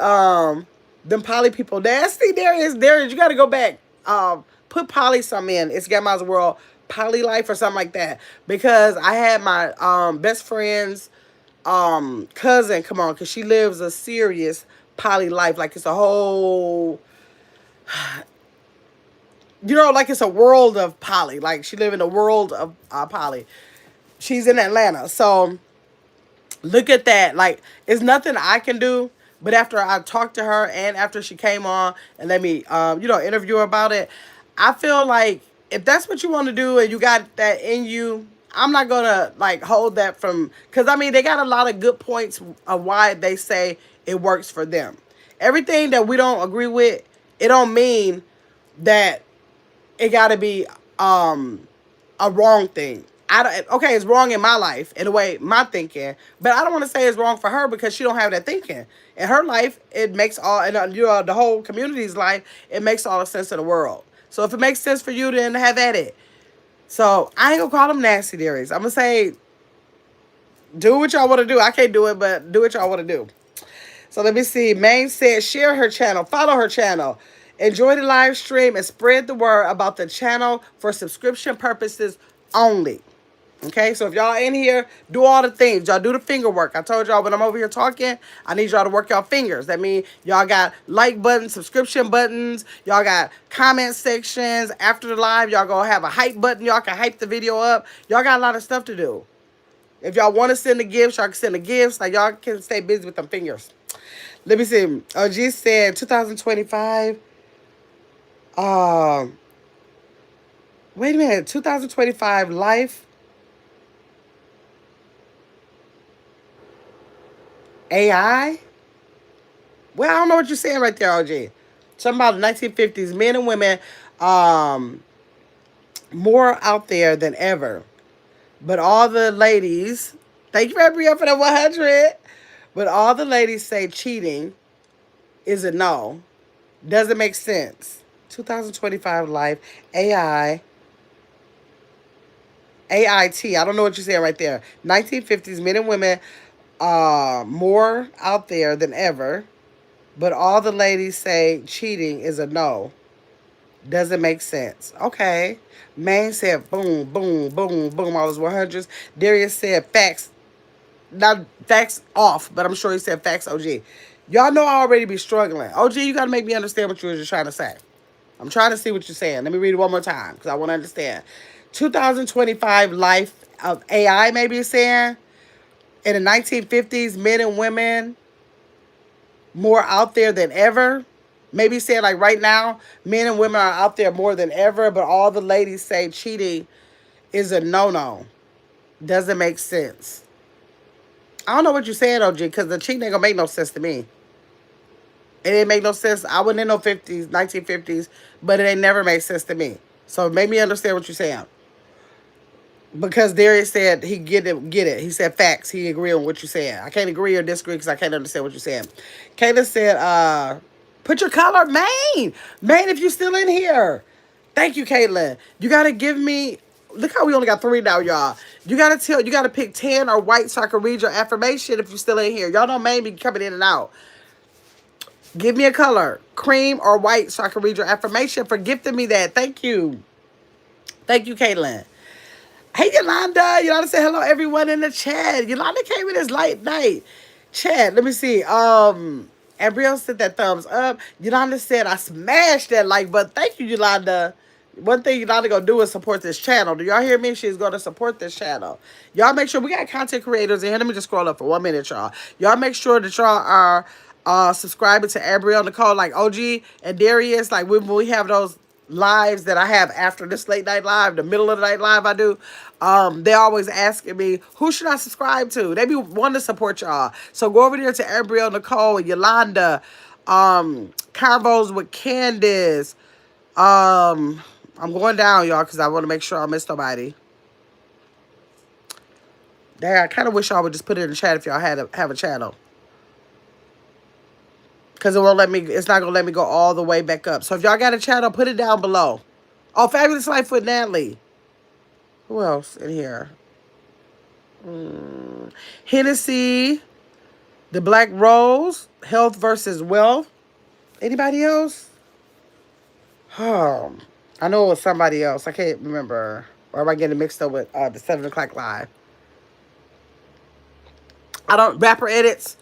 Them poly people nasty. Darius, you gotta go back. Put poly some in. It's Grandma's World Poly Life or something like that. Because I had my best friend's cousin come on, because she lives a serious poly life. Like it's a whole, like it's a world of poly. Like she live in a world of poly. She's in Atlanta. So look at that. Like it's nothing I can do. But after I talked to her and after she came on and let me, interview her about it, I feel like if that's what you want to do and you got that in you, I'm not going to like hold that from, because I mean, they got a lot of good points of why they say it works for them. Everything that we don't agree with, it don't mean that it got to be a wrong thing. Okay, it's wrong in my life, in a way, my thinking, but I don't want to say it's wrong for her because she don't have that thinking. In her life, it makes all, and the whole community's life, it makes all the sense in the world. So if it makes sense for you, then have at it. So I ain't gonna call them nasty dairies. I'm gonna say, do what y'all want to do. I can't do it, but do what y'all want to do. So let me see. Maine said, share her channel, follow her channel, enjoy the live stream, and spread the word about the channel for subscription purposes only. Okay, so if y'all in here, do all the things. Y'all do the finger work. I told y'all when I'm over here talking, I need y'all to work y'all fingers. That means y'all got like buttons, subscription buttons. Y'all got comment sections. After the live, y'all gonna have a hype button. Y'all can hype the video up. Y'all got a lot of stuff to do. If y'all want to send the gifts, y'all can send the gifts. Like, y'all can stay busy with them fingers. Let me see. OG said 2025. Wait a minute. 2025 life AI? Well, I don't know what you're saying right there, OG. Something about the 1950s, men and women, um, more out there than ever. But all the ladies, thank you, Gabrielle, for the 100. But all the ladies say cheating is a no. Doesn't make sense. 2025 life, AI, AIT. I don't know what you're saying right there. 1950s, men and women, more out there than ever. But all the ladies say cheating is a no. Doesn't make sense. Okay. Maine said boom, boom, boom, boom, all those 100s. Darius said facts. Not facts off, but I'm sure he said facts OG. Y'all know I already be struggling. OG, you got to make me understand what you were just trying to say. I'm trying to see what you're saying. Let me read it one more time because I want to understand. 2025 life of AI, maybe it's saying. In the 1950s, men and women more out there than ever. Maybe saying like right now, men and women are out there more than ever, but all the ladies say cheating is a no-no. Doesn't make sense. I don't know what you're saying, OG, because the cheating ain't gonna make no sense to me. It didn't make no sense. I wasn't in no 50s, 1950s, but it ain't never made sense to me. So make me understand what you're saying. Because Darius said he get it. He said facts. He agree on what you're saying. I can't agree or disagree because I can't understand what you're saying. Kayla said, put your color, Maine. Maine, if you're still in here. Thank you, Caitlin. You gotta give me. Look how we only got 3 now, y'all. You gotta pick 10 or white so I can read your affirmation if you're still in here. Y'all know Maine be coming in and out. Give me a color, cream or white, so I can read your affirmation for gifting me that. Thank you. Thank you, Caitlin. Hey, Yolanda. Yolanda said hello, everyone in the chat. Yolanda came in this late night. Chat, let me see. Abrielle said that thumbs up. Yolanda said I smashed that like button. Thank you, Yolanda. One thing Yolanda gonna do is support this channel. Do y'all hear me? She's gonna support this channel. Y'all make sure we got content creators in here. Let me just scroll up for 1 minute, y'all. Y'all make sure that y'all are subscribing to Abrielle Nicole, like OG and Darius. Like when we have those lives that I have after this late night live, the middle of the night live I do, they always asking me, who should I subscribe to? They be wanting to support y'all. So go over there to Abrielle Nicole, Yolanda, Convos with Candace. I'm going down, y'all, because I want to make sure I miss nobody. Dang, I kind of wish y'all would just put it in the chat if y'all have a channel. Because it won't let me, it's not going to let me go all the way back up. So if y'all got a channel, put it down below. Oh, Fabulous Life with Natalie. Who else in here? Hennessy, The Black Rose, Health versus Wealth. Anybody else? I know it was somebody else. I can't remember. Or am I getting mixed up with the 7 o'clock live? I don't, rapper edits.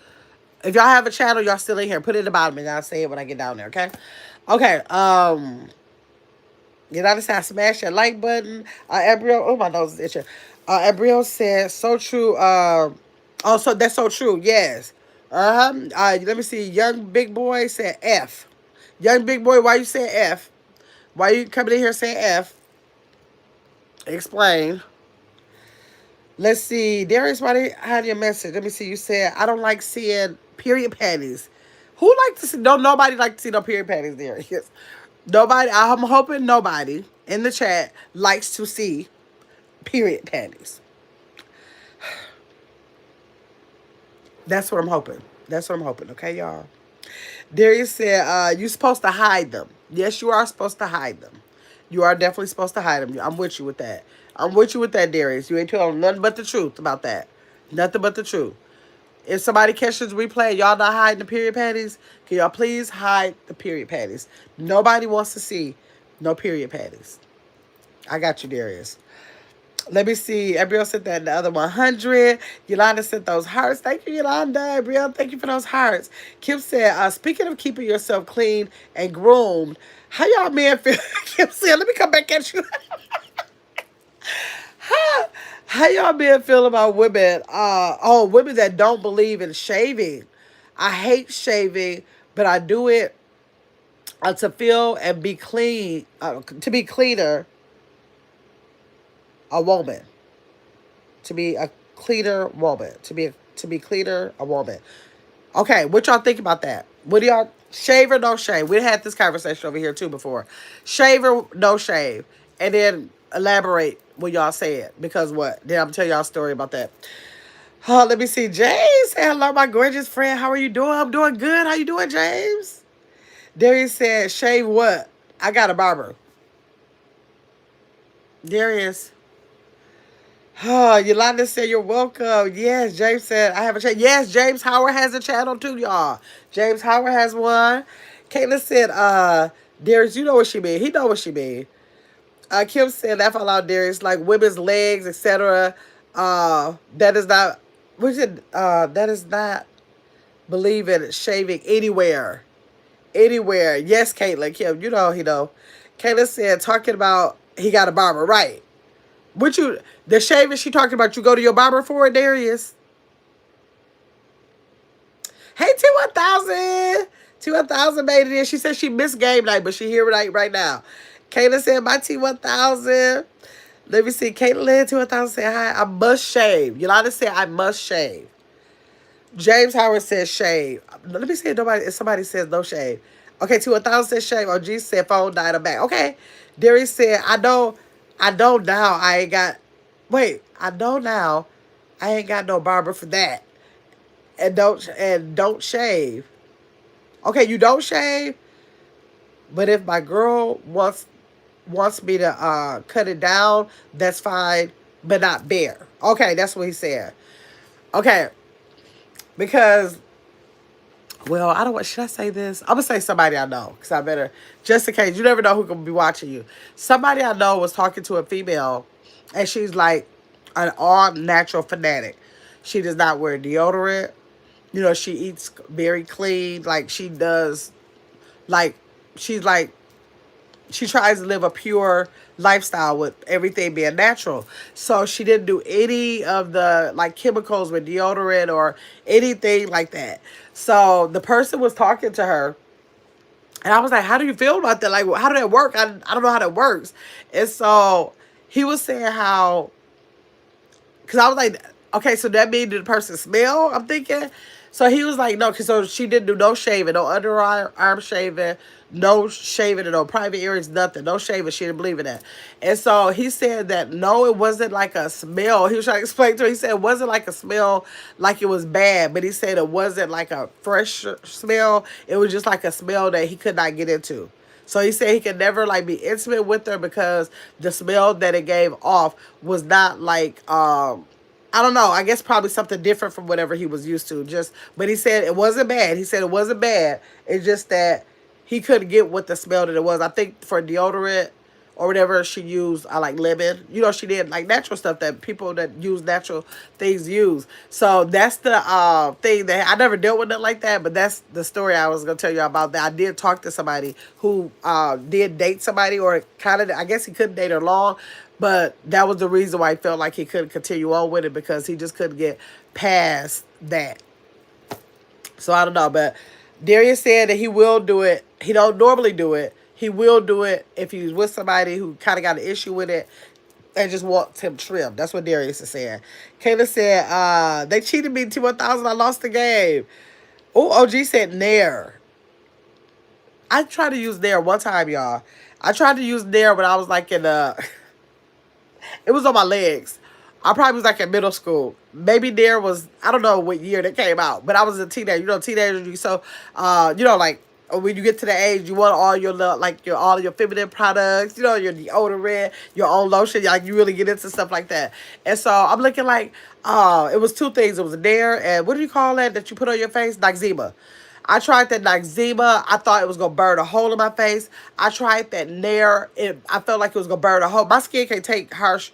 If y'all have a channel, y'all still in here. Put it at the bottom and I'll say it when I get down there, okay? Okay, you know, I smash that like button. Abrielle, oh, my nose is itching. Abrielle said, so true. Oh, so that's so true. Yes. Let me see. Young Big Boy said F. Young Big Boy, why you saying F? Why you coming in here saying F? Explain. Let's see. Darius, why did you have your message? Let me see. You said, I don't like seeing period panties. Who like to see? No, nobody like to see no period panties, Darius. Nobody. I'm hoping nobody in the chat likes to see period panties. That's what I'm hoping. That's what I'm hoping. Okay, y'all. Darius said, you're supposed to hide them. Yes, you are supposed to hide them. You are definitely supposed to hide them. I'm with you with that. I'm with you with that, Darius. You ain't telling nothing but the truth about that. Nothing but the truth. If somebody catches replay, y'all not hiding the period panties, can y'all please hide the period panties? Nobody wants to see no period panties. I got you, Darius. Let me see. Abriel sent that the other 100. Yolanda sent those hearts. Thank you, Yolanda. Abriel, thank you for those hearts. Kim said, speaking of keeping yourself clean and groomed, how y'all men feel? Kim said, let me come back at you. How y'all men feel about women? Women that don't believe in shaving. I hate shaving, but I do it to feel and be clean, to be cleaner, a woman. To be a cleaner woman. To be cleaner, a woman. Okay, what y'all think about that? What do y'all shave or no shave? We had this conversation over here too before. Shave or no shave, and then elaborate what y'all said because what? Then I'm gonna tell y'all a story about that. Oh, let me see. James, say hello, my gorgeous friend. How are you doing? I'm doing good. How you doing, James? Darius said, shave what? I got a barber. Darius. Oh, Yolanda said you're welcome. Yes, James said I have a channel. Yes, James Howard has a channel too, y'all. James Howard has one. Caitlin said, Darius, you know what she mean. He know what she mean. Kim said, laugh out loud, Darius, like women's legs, etc. That is not, that is not believe in shaving anywhere. Anywhere. Yes, Caitlin, Kim, you know he know. Caitlin said, talking about he got a barber, right? What you the shaving she talking about? You go to your barber for it, Darius? Hey, T1000, T1000 made it in. She said she missed game night, but she here right now. Kayla said my T1000. Let me see. Caitlin T1000 said hi. I must shave. Yolanda said I must shave. James Howard says shave. Let me see if somebody says no shave. Okay, T1000 says shave. Oh, G said phone died. I'm back. Okay. Darius said I know now. I ain't got. Wait, I know now. I ain't got no barber for that. And don't shave. Okay, you don't shave, but if my girl wants me to cut it down, that's fine, but not bare. Okay, that's what he said. Okay, because well, I don't want. Should I say this? I'm gonna say somebody I know because I better just in case. You never know who gonna be watching you. Somebody I know was talking to a female, and she's like an all natural fanatic. She does not wear deodorant. You know, she eats very clean. Like she does. Like she's like she tries to live a pure lifestyle with everything being natural. So she didn't do any of the like chemicals with deodorant or anything like that. So the person was talking to her and I was like, how do you feel about that? Like, how did that work? I don't know how that works. And so he was saying how, because I was like, okay, so that means the person smell? I'm thinking. So he was like, no, because so she didn't do no shaving, no underarm shaving, no shaving and no private areas, nothing, no shaving. She didn't believe in that. And so he said that no, it wasn't like a smell. He was trying to explain to her. He said it wasn't like a smell like it was bad, but he said it wasn't like a fresh smell. It was just like a smell that he could not get into. So he said he could never like be intimate with her because the smell that it gave off was not like I don't know. I guess probably something different from whatever he was used to. Just, but he said it wasn't bad. He said it wasn't bad. It's just that he couldn't get what the smell that it was. I think for deodorant or whatever she used, I like lemon. You know, she did like natural stuff that people that use natural things use. So that's the thing that I never dealt with it like that. But that's the story I was gonna tell you about. That I did talk to somebody who did date somebody, or kind of. I guess he couldn't date her long. But that was the reason why he felt like he couldn't continue on with it because he just couldn't get past that. So I don't know, but Darius said that he will do it. He don't normally do it. He will do it if he's with somebody who kind of got an issue with it and just wants him trimmed. That's what Darius is saying. Kayla said, they cheated me T1000. I lost the game. Oh, OG said Nair. I tried to use Nair one time, y'all. I tried to use Nair when I was like in it was on my legs. I probably was like in middle school. Maybe there was, I don't know what year that came out, but I was a teenager. You know, teenagers, so, like when you get to the age, you want all your like all of your feminine products, you know, your deodorant, your own lotion, like you really get into stuff like that. And so I'm looking like, it was two things. It was a Nair and what do you call that you put on your face? Noxzema. I tried that Noxzema. I thought it was going to burn a hole in my face. I tried that Nair. I felt like it was going to burn a hole. My skin can't take harsh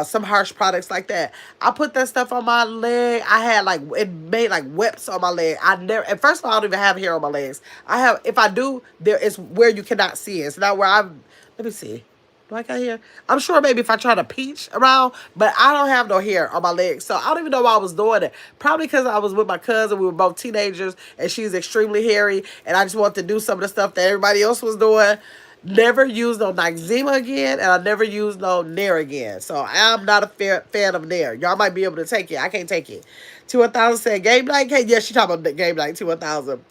some harsh products like that. I put that stuff on my leg. I had like, it made like whips on my leg. I never, and first of all, I don't even have hair on my legs. I have, if I do, there is where you cannot see it. It's not where I'm, let me see. Do I got hair? I'm sure maybe if I try to peach around, but I don't have no hair on my legs. So I don't even know why I was doing it. Probably because I was with my cousin. We were both teenagers and she's extremely hairy. And I just wanted to do some of the stuff that everybody else was doing. Never used no Noxzema again, and I never used no Nair again. So I'm not a fan of Nair. Y'all might be able to take it. I can't take it. T1000 said, game night? Hey, yeah, she talking about game night, T1000.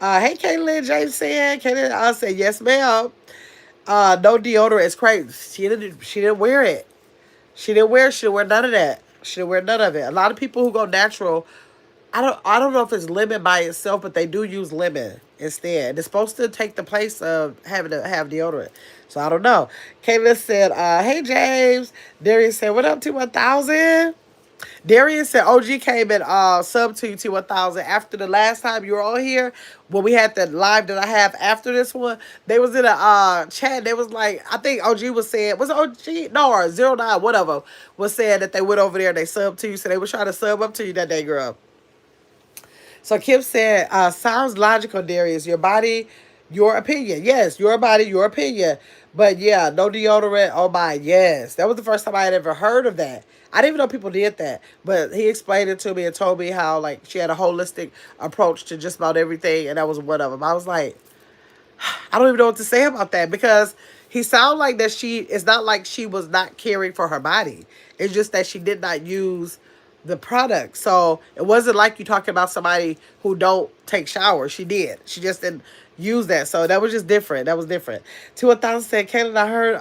Hey, Caitlin, James said. Caitlin, I said, yes, ma'am. No deodorant is crazy. She didn't wear it. She didn't wear none of that. She didn't wear none of it. A lot of people who go natural, I don't know if it's lemon by itself, but they do use lemon instead. It's supposed to take the place of having to have deodorant. So I don't know. Caitlin said, hey James. Darius said, what up to 1000? Darius said OG came and sub to you T1000 after the last time you were on here. When we had the live that I have after this one, they was in a chat. They was like, I think OG was saying, was it OG? No, or 09, whatever, was saying that they went over there and they subbed to you. So they were trying to sub up to you that day, girl. So Kim said, sounds logical, Darius. Your body, your opinion. Yes, your body, your opinion. But yeah, no deodorant. Oh my, yes. That was the first time I had ever heard of that. I didn't even know people did that. But he explained it to me and told me how like she had a holistic approach to just about everything. And that was one of them. I was like, I don't even know what to say about that because he sounded like that it's not like she was not caring for her body. It's just that she did not use the product. So it wasn't like you talking about somebody who don't take showers. She did. She just didn't use that. So that was just different. That was different. T1000 said, Caitlin, I heard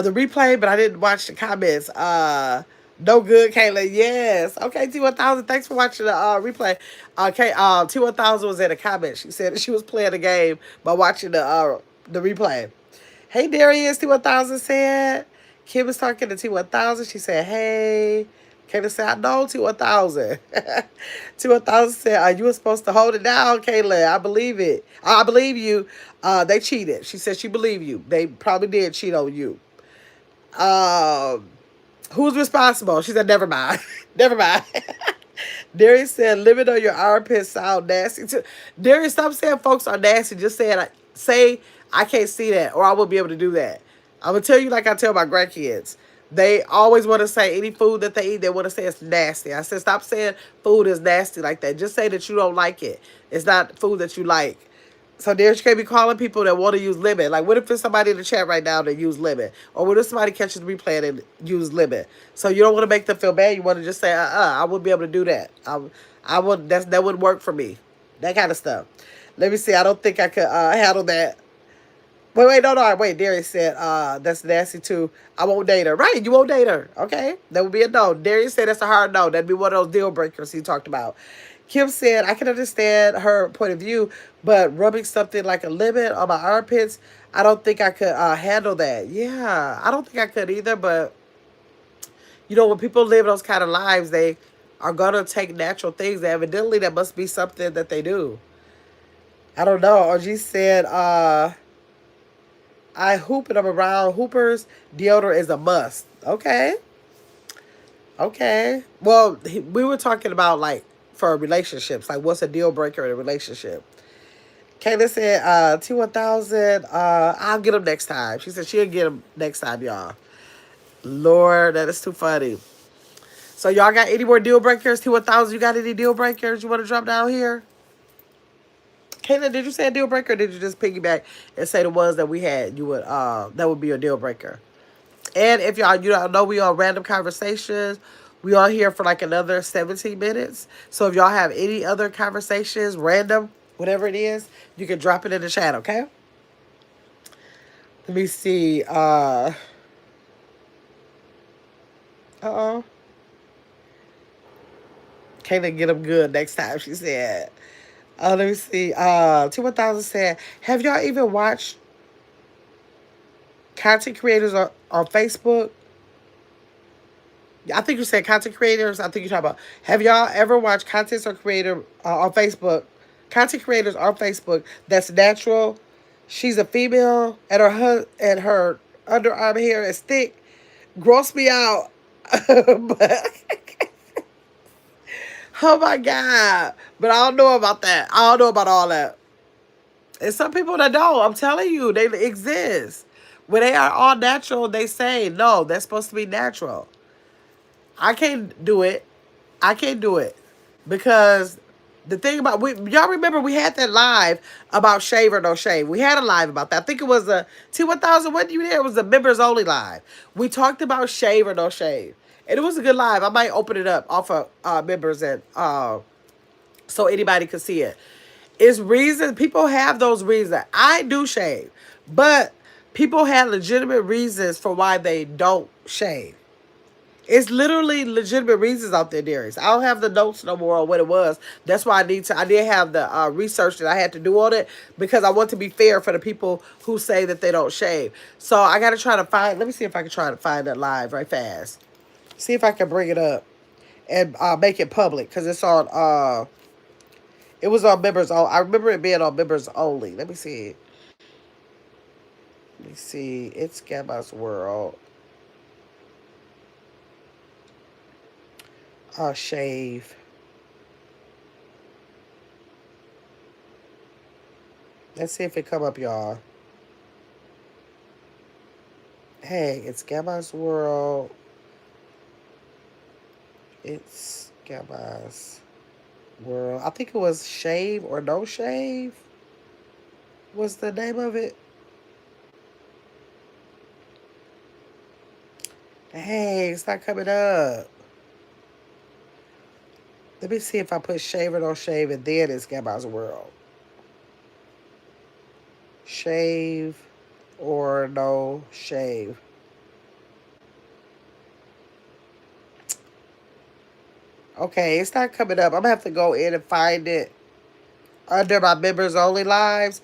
the replay, but I didn't watch the comments. No good, Caitlin. Yes. Okay, T1000, thanks for watching the replay. Okay, T1000 was in the comments. She said that she was playing the game by watching the replay. Hey, Darius, T1000 said. Kim was talking to T1000. She said, hey. Kayla said, I know T1000. T1000 said, you were supposed to hold it down, Kayla. I believe it. I believe you. They cheated. She said she believed you. They probably did cheat on you. Who's responsible? She said, never mind. Never mind. Darius said, living on your armpits sound nasty too. Darius, stop saying folks are nasty. Just say I can't see that or I won't be able to do that. I'm going to tell you like I tell my grandkids. They always want to say any food that they eat, they want to say it's nasty. I said, stop saying food is nasty like that. Just say that you don't like it. It's not food that you like. So there's can't be calling people that want to use lemon. Like, what if there's somebody in the chat right now that use lemon? Or what if somebody catches the replay and use lemon? So you don't want to make them feel bad. You want to just say, I wouldn't be able to do that. I would. That wouldn't work for me. That kind of stuff. Let me see. I don't think I could handle that. Wait, no, wait. Darius said, that's nasty too. I won't date her. Right, you won't date her. Okay, that would be a no. Darius said that's a hard no. That'd be one of those deal breakers he talked about. Kim said, I can understand her point of view, but rubbing something like a lemon on my armpits, I don't think I could handle that. Yeah, I don't think I could either, but, you know, when people live those kind of lives, they are going to take natural things. Evidently, that must be something that they do. I don't know. OG said, I hoop and I'm around hoopers. Deodorant is a must. Okay. Okay. Well, we were talking about, like, for relationships. Like, what's a deal breaker in a relationship? Kayla said, T1000, I'll get them next time. She said she'll get them next time, y'all. Lord, that is too funny. So, y'all got any more deal breakers? T1000, you got any deal breakers you want to drop down here? Kayla, did you say a deal breaker or did you just piggyback and say the ones that we had? You would that would be a deal breaker. And if y'all, you don't know, we on Random Conversations. We are here for like another 17 minutes. So if y'all have any other conversations, random, whatever it is, you can drop it in the chat, okay? Let me see. Uh-oh. Kayla get them good next time, she said. Let me see. T1000 said, have y'all even watched content creators on Facebook? I think you said content creators. I think you're talking about. Have y'all ever watched content or creator on Facebook? Content creators on Facebook that's natural. She's a female and her underarm hair is thick. Gross me out. But oh my God. But I don't know about that. I don't know about all that. And some people that don't, I'm telling you, they exist. When they are all natural, they say, no, that's supposed to be natural. I can't do it. I can't do it. Because the thing about, y'all remember we had that live about shave or no shave. We had a live about that. I think it was a T1000. What you there? It was a members only live. We talked about shave or no shave. And it was a good live. I might open it up off of members and so anybody could see it. It's reasons people have those reasons. I do shave, but people have legitimate reasons for why they don't shave. It's literally legitimate reasons out there, Darius. I don't have the notes no more on what it was. That's why I need to. I did have the research that I had to do on it because I want to be fair for the people who say that they don't shave. So I got to try to find. Let me see if I can try to find that live right fast. See if I can bring it up and make it public because it's on. It was on members. I remember it being on members only. Let me see. Let me see. It's Gamma's World. Shave. Let's see if it come up, y'all. Hey, it's Gamma's World. It's Gamma's World. I think it was Shave or No Shave was the name of it. Hey, it's not coming up. Let me see if I put Shave or No Shave and then it's Gamma's World. Shave or No Shave. Okay, it's not coming up. I'm gonna have to go in and find it under my members only lives.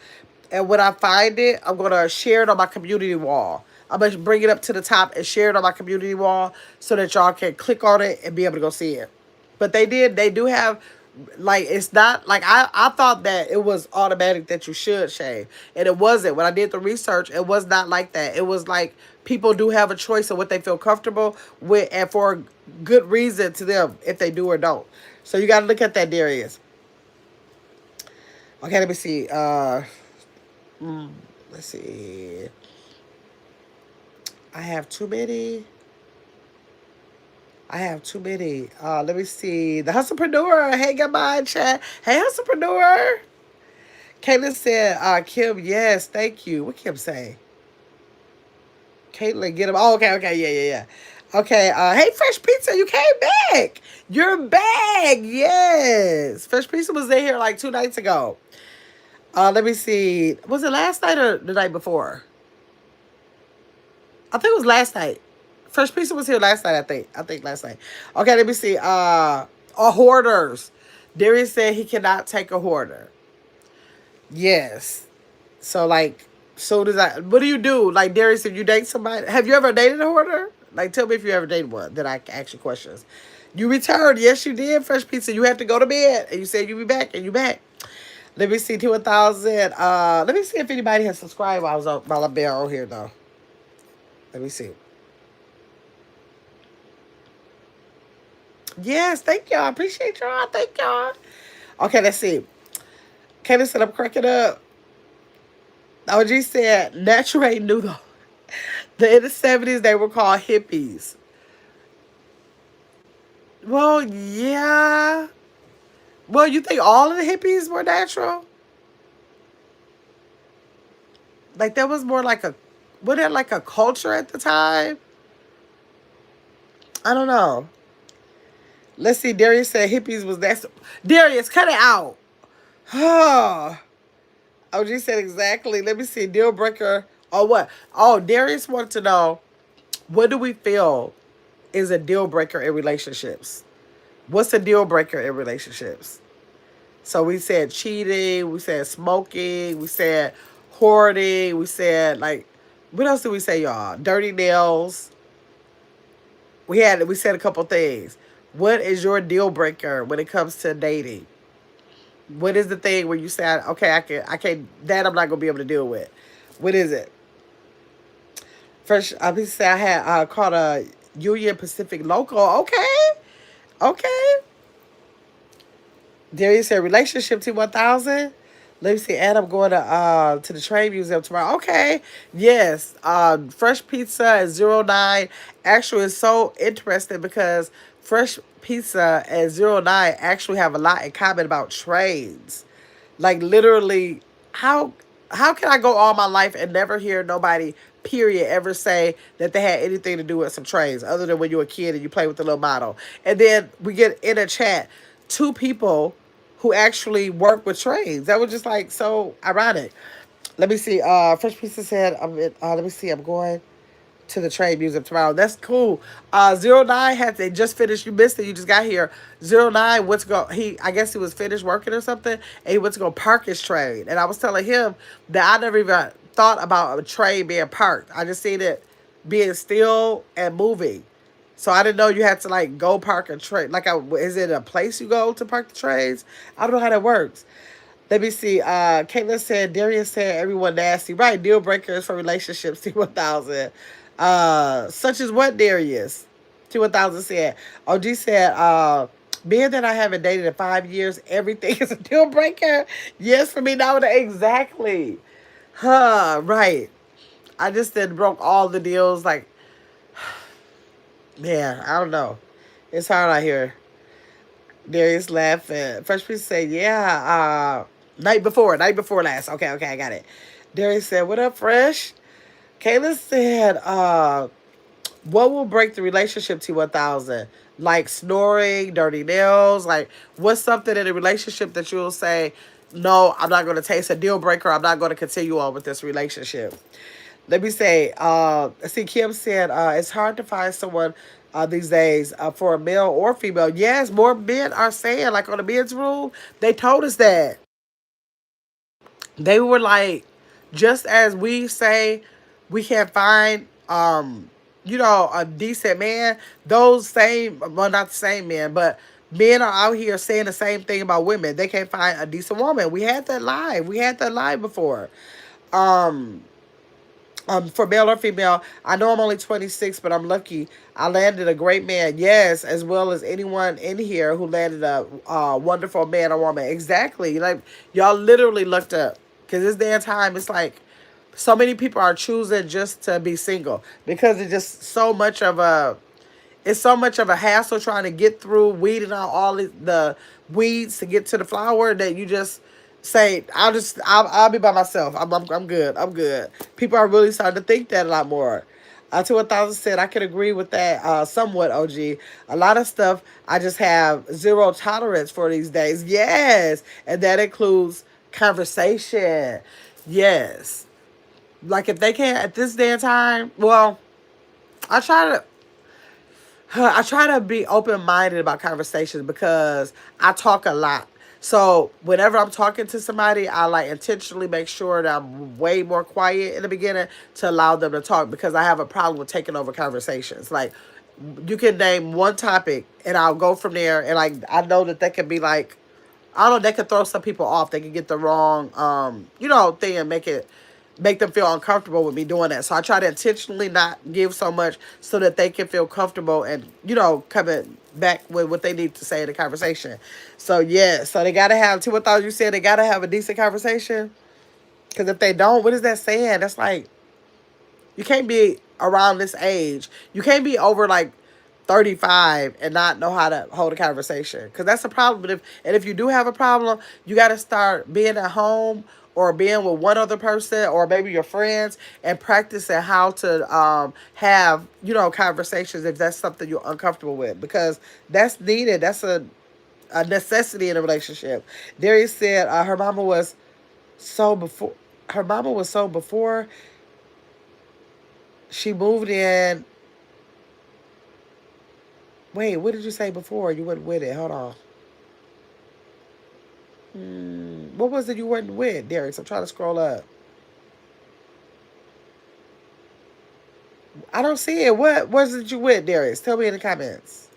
And when I find it, I'm gonna share it on my community wall. I'm gonna bring it up to the top and share it on my community wall so that y'all can click on it and be able to go see it. But they do have, like, it's not like I thought that it was automatic that you should shave, and it wasn't. When I did the research, it was not like that. It was like people do have a choice of what they feel comfortable with, and for a good reason to them if they do or don't. So you got to look at that, Darius. Okay, let me see. Let's see. I have too many. I have too many. Let me see. The Hustlepreneur. Hey, goodbye, chat. Hey, Hustlepreneur. Caitlin said, Kim, yes, thank you. What Kim say? Caitlin, get him. Oh, okay, yeah. Okay, hey, Fresh Pizza, you came back. You're back. Yes. Fresh Pizza was in here like 2 nights ago. Let me see. Was it last night or the night before? I think it was last night. Fresh Pizza was here last night, I think. I think last night. Okay, let me see. Hoarders. Darius said he cannot take a hoarder. Yes. So, like, soon as what do you do? Like, Darius, if you date somebody, have you ever dated a hoarder? Like, tell me if you ever dated one. Then I can ask you questions. You returned. Yes, you did, Fresh Pizza. You have to go to bed. And you said you'd be back, and you back. Let me see, 2,000. Let me see if anybody has subscribed while I've been on here, though. Let me see. Yes, thank y'all. I appreciate y'all. Thank y'all. Okay, let's see. Kenny said I'm cracking up. OG said natural noodle. In the 70s, they were called hippies. Well, yeah. Well, you think all of the hippies were natural? Like, that was more like was that like a culture at the time? I don't know. Let's see. Darius said hippies was that. Darius, cut it out. Oh. OG said exactly. Let me see. Deal breaker. Oh, what? Oh, Darius wanted to know, what do we feel is a deal breaker in relationships? What's a deal breaker in relationships? So we said cheating. We said smoking. We said hoarding. We said, like, what else did we say, y'all? Dirty nails. We said a couple things. What is your deal breaker when it comes to dating? What is the thing where you say, okay, I can't, that I'm not gonna be able to deal with? What is it? First, I be say I had caught a Union Pacific local. Okay, okay. There you said relationship T1000. Let me see. And I'm going to the train museum tomorrow. Okay. Yes. Fresh pizza at 09. Actually, it's so interesting because fresh pizza at 09 actually have a lot in common about trains. Like literally, how how can I go all my life and never hear nobody, period, ever say that they had anything to do with some trains, other than when you were a kid and you play with the little model. And then we get in a chat two people who actually work with trains. That was just like so ironic. Let me see. Fresh Pizza said, let me see. I'm going to the trade museum tomorrow. That's cool. 09 had they just finished. You missed it. You just got here. 09 went to go. I guess he was finished working or something, and he went to go park his train. And I was telling him that I never even thought about a train being parked. I just seen it being still and moving. So I didn't know you had to like go park a train. Like, is it a place you go to park the trains? I don't know how that works. Let me see. Caitlin said, Darius said, everyone nasty. Right, deal breakers for relationships, T1000. Such as what, Darius? T1000 said. OG said, being that I haven't dated in 5 years, everything is a deal breaker. Yes, for me now. Exactly. Huh, right. I just then broke all the deals. Like, man, I don't know. It's hard out here. Darius laughing. Fresh Prince said, yeah, night before last. Okay, okay, I got it. Darius said, what up, Fresh? Kayla said, what will break the relationship T1000? Like snoring, dirty nails, like what's something in a relationship that you'll say, no, I'm not going to taste a deal breaker. I'm not going to continue on with this relationship. Let me say, see, Kim said, it's hard to find someone these days for a male or female. Yes, more men are saying, like on the men's rule, they told us that. They were like, just as we say we can't find, a decent man, those same, well, not the same men, but men are out here saying the same thing about women. They can't find a decent woman. We had that live. We had that live before. Um, for male or female, I know I'm only 26, but I'm lucky. I landed a great man, yes, as well as anyone in here who landed a wonderful man or woman. Exactly, like y'all literally looked up, because this day and time, it's like so many people are choosing just to be single because it's just so much of a it's so much of a hassle trying to get through weeding out all the weeds to get to the flower that you just say, I'll be by myself. I'm good. I'm good. People are really starting to think that a lot more. To 1000 said, I can agree with that somewhat, OG. A lot of stuff I just have zero tolerance for these days. Yes. And that includes conversation. Yes. Like if they can't at this day and time, well, I try to I try to be open minded about conversations because I talk a lot. So whenever I'm talking to somebody, I like intentionally make sure that I'm way more quiet in the beginning to allow them to talk because I have a problem with taking over conversations. Like you can name one topic and I'll go from there and like I know that can be like I don't know, they could throw some people off. They could get the wrong thing and make them feel uncomfortable with me doing that. So I try to intentionally not give so much so that they can feel comfortable and, coming back with what they need to say in the conversation. So yeah, so they gotta have to what thought you said, they gotta have a decent conversation. Cause if they don't, what is that saying? That's like you can't be around this age. You can't be over like 35 and not know how to hold a conversation. Because that's a problem. But if you do have a problem, you got to start being at home or being with one other person or maybe your friends and practicing how to have, conversations if that's something you're uncomfortable with. Because that's needed. That's a necessity in a relationship. Darius said so before her mama was so before she moved in. Wait, what did you say before? You went with it. Hold on. What was it you went with, Darius? I'm trying to scroll up. I don't see it. What was it you with, Darius? Tell me in the comments.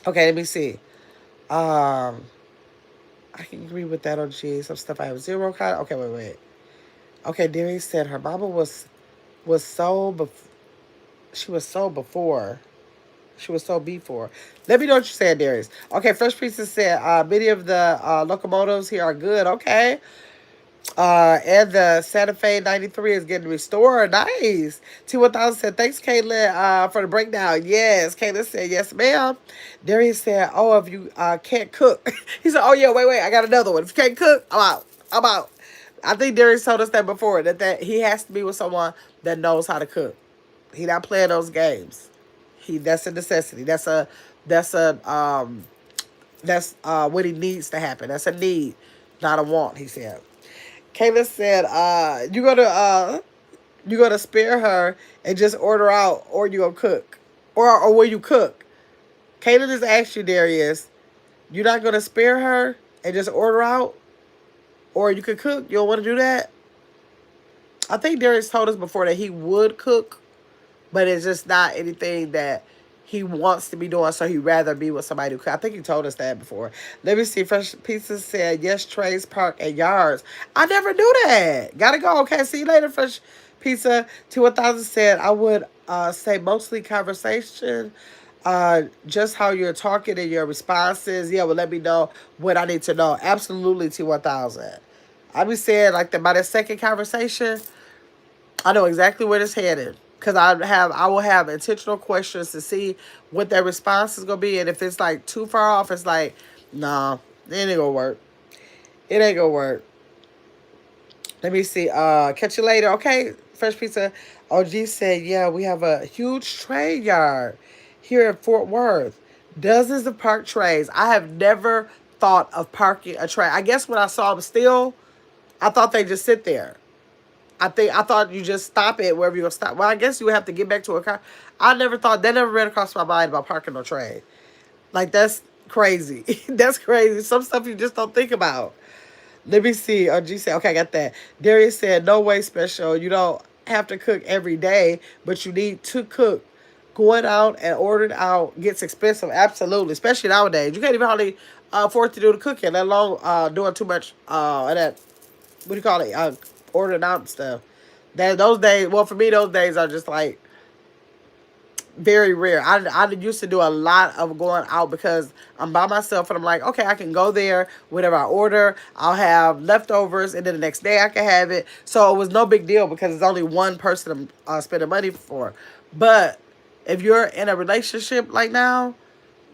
Okay, let me see. I can agree with that on G. Some stuff I have zero kind. Okay, wait. Okay, Darius said her mama was sold, she was sold before. She was sold before. Let me know what you said, Darius. Okay, Fresh Priestess said many of the locomotives here are good. Okay. And the Santa Fe 93 is getting restored. Nice. T1000 said, thanks, Caitlin, for the breakdown. Yes. Caitlin said, yes, ma'am. Darius said, oh, if you can't cook. He said, oh, yeah, wait. I got another one. If you can't cook, I'm out. I'm out. I think Darius told us that before, that he has to be with someone that knows how to cook. He not playing those games. That's a necessity. That's a that's what he needs to happen. That's a need, not a want, he said. Kayla said, you gonna spare her and just order out, or you gonna cook, or will you cook? Kayla just asked you, Darius, you're not gonna spare her and just order out, or you could cook. You don't want to do that. I think Darius told us before that he would cook, but it's just not anything that he wants to be doing, so he'd rather be with somebody who could. I think he told us that before. Let me see. Fresh Pizza said, yes, trays, park, and yards. I never knew that. Gotta go. Okay, see you later, Fresh Pizza. T1000 said, I would say mostly conversation. Just how you're talking and your responses. Yeah, well, let me know what I need to know. Absolutely, T1000. I be saying, like, by the second conversation, I know exactly where it's headed, because I will have intentional questions to see what their response is gonna be, and if it's like too far off, it's like, nah, it ain't gonna work. It ain't gonna work. Let me see. Catch you later. Okay, Fresh Pizza. OG said, yeah, we have a huge trade yard here in Fort Worth. Dozens of parked trays. I have never thought of parking a tray. I guess when I saw them still, I thought they just sit there. I thought you just stop it wherever you're gonna stop. Well, I guess you would have to get back to a car. I never thought that never ran across my mind about parking on train. Like, that's crazy. That's crazy. Some stuff you just don't think about. Let me see. Oh, G said, okay, I got that. Darius said, no way special. You don't have to cook every day, but you need to cook. Going out and ordering out gets expensive. Absolutely. Especially nowadays. You can't even hardly afford to do the cooking, let alone doing too much of that, what do you call it? Ordering out and stuff. That those days, well, for me, those days are just like very rare. I used to do a lot of going out because I'm by myself and I'm like, okay, I can go there, whatever I order, I'll have leftovers, and then the next day I can have it. So it was no big deal because it's only one person I'm spending money for. But if you're in a relationship like now,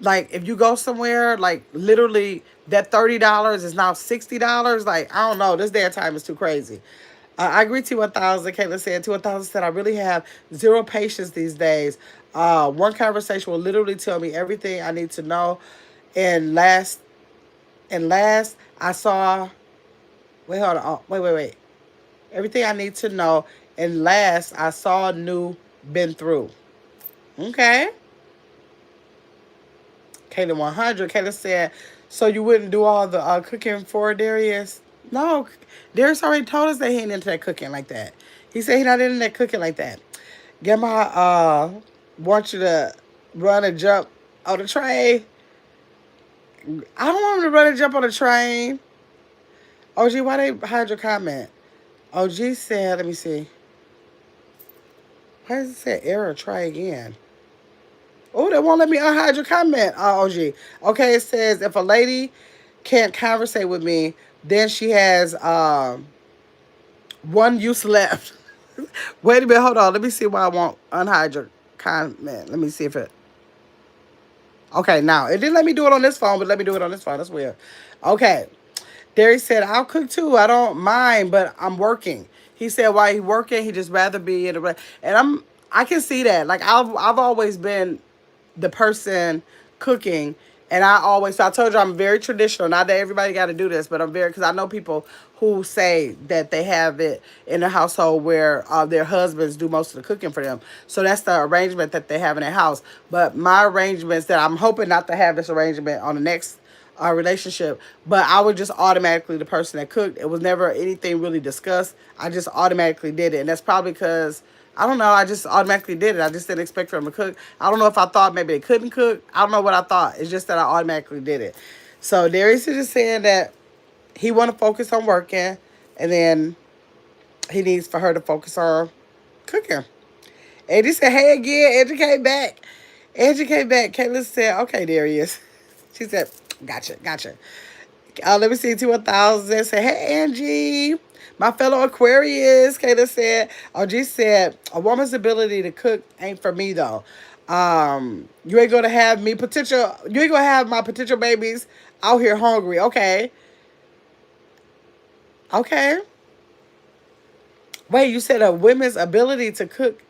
like if you go somewhere, like literally that $30 is now $60. Like, I don't know, this day and time is too crazy. I agree to 1,000. Caitlin said to 1,000 said I really have zero patience these days. One conversation will literally tell me everything I need to know. And last I saw, wait, hold on, wait. Everything I need to know. And last I saw, knew, been through. Okay. Kaden 100. Kaden said, so you wouldn't do all the cooking for Darius? No, Darius already told us that he ain't into that cooking like that. He said he not into that cooking like that. Grandma wants you to run and jump on the train. I don't want him to run and jump on the train. OG, why they hide your comment? OG said, let me see. Why does it say error? Try again. Oh, they won't let me unhide your comment, OG. Okay, it says if a lady can't conversate with me, then she has one use left. Wait a minute, hold on. Let me see why I won't unhide your comment. Let me see if it. Okay, now it didn't let me do it on this phone, but let me do it on this phone. That's weird. Okay, Derry said I'll cook too. I don't mind, but I'm working. He said while he working, he just rather be in the, and I can see that. Like I've always been the person cooking, and so I told you I'm very traditional. Not that everybody got to do this, but I'm very, because I know people who say that they have it in a household where their husbands do most of the cooking for them. So that's the arrangement that they have in their house. But my arrangements, that I'm hoping not to have this arrangement on the next relationship, but I was just automatically the person that cooked. It was never anything really discussed. I just automatically did it, and that's probably because I don't know. I just automatically did it. I just didn't expect for them to cook. I don't know if I thought maybe they couldn't cook. I don't know what I thought. It's just that I automatically did it. So Darius is just saying that he want to focus on working, and then He needs for her to focus on cooking. Angie said, hey again. Angie came back. Angie came back. Caitlin said, okay, there he is. She said, gotcha, gotcha. Let me see, 1000 say, hey, Angie. My fellow Aquarius, Kayla said. OG said, a woman's ability to cook ain't for me, though. You ain't gonna have me potential. You ain't gonna have my potential babies out here hungry. Okay, okay. Wait, you said a woman's ability to cook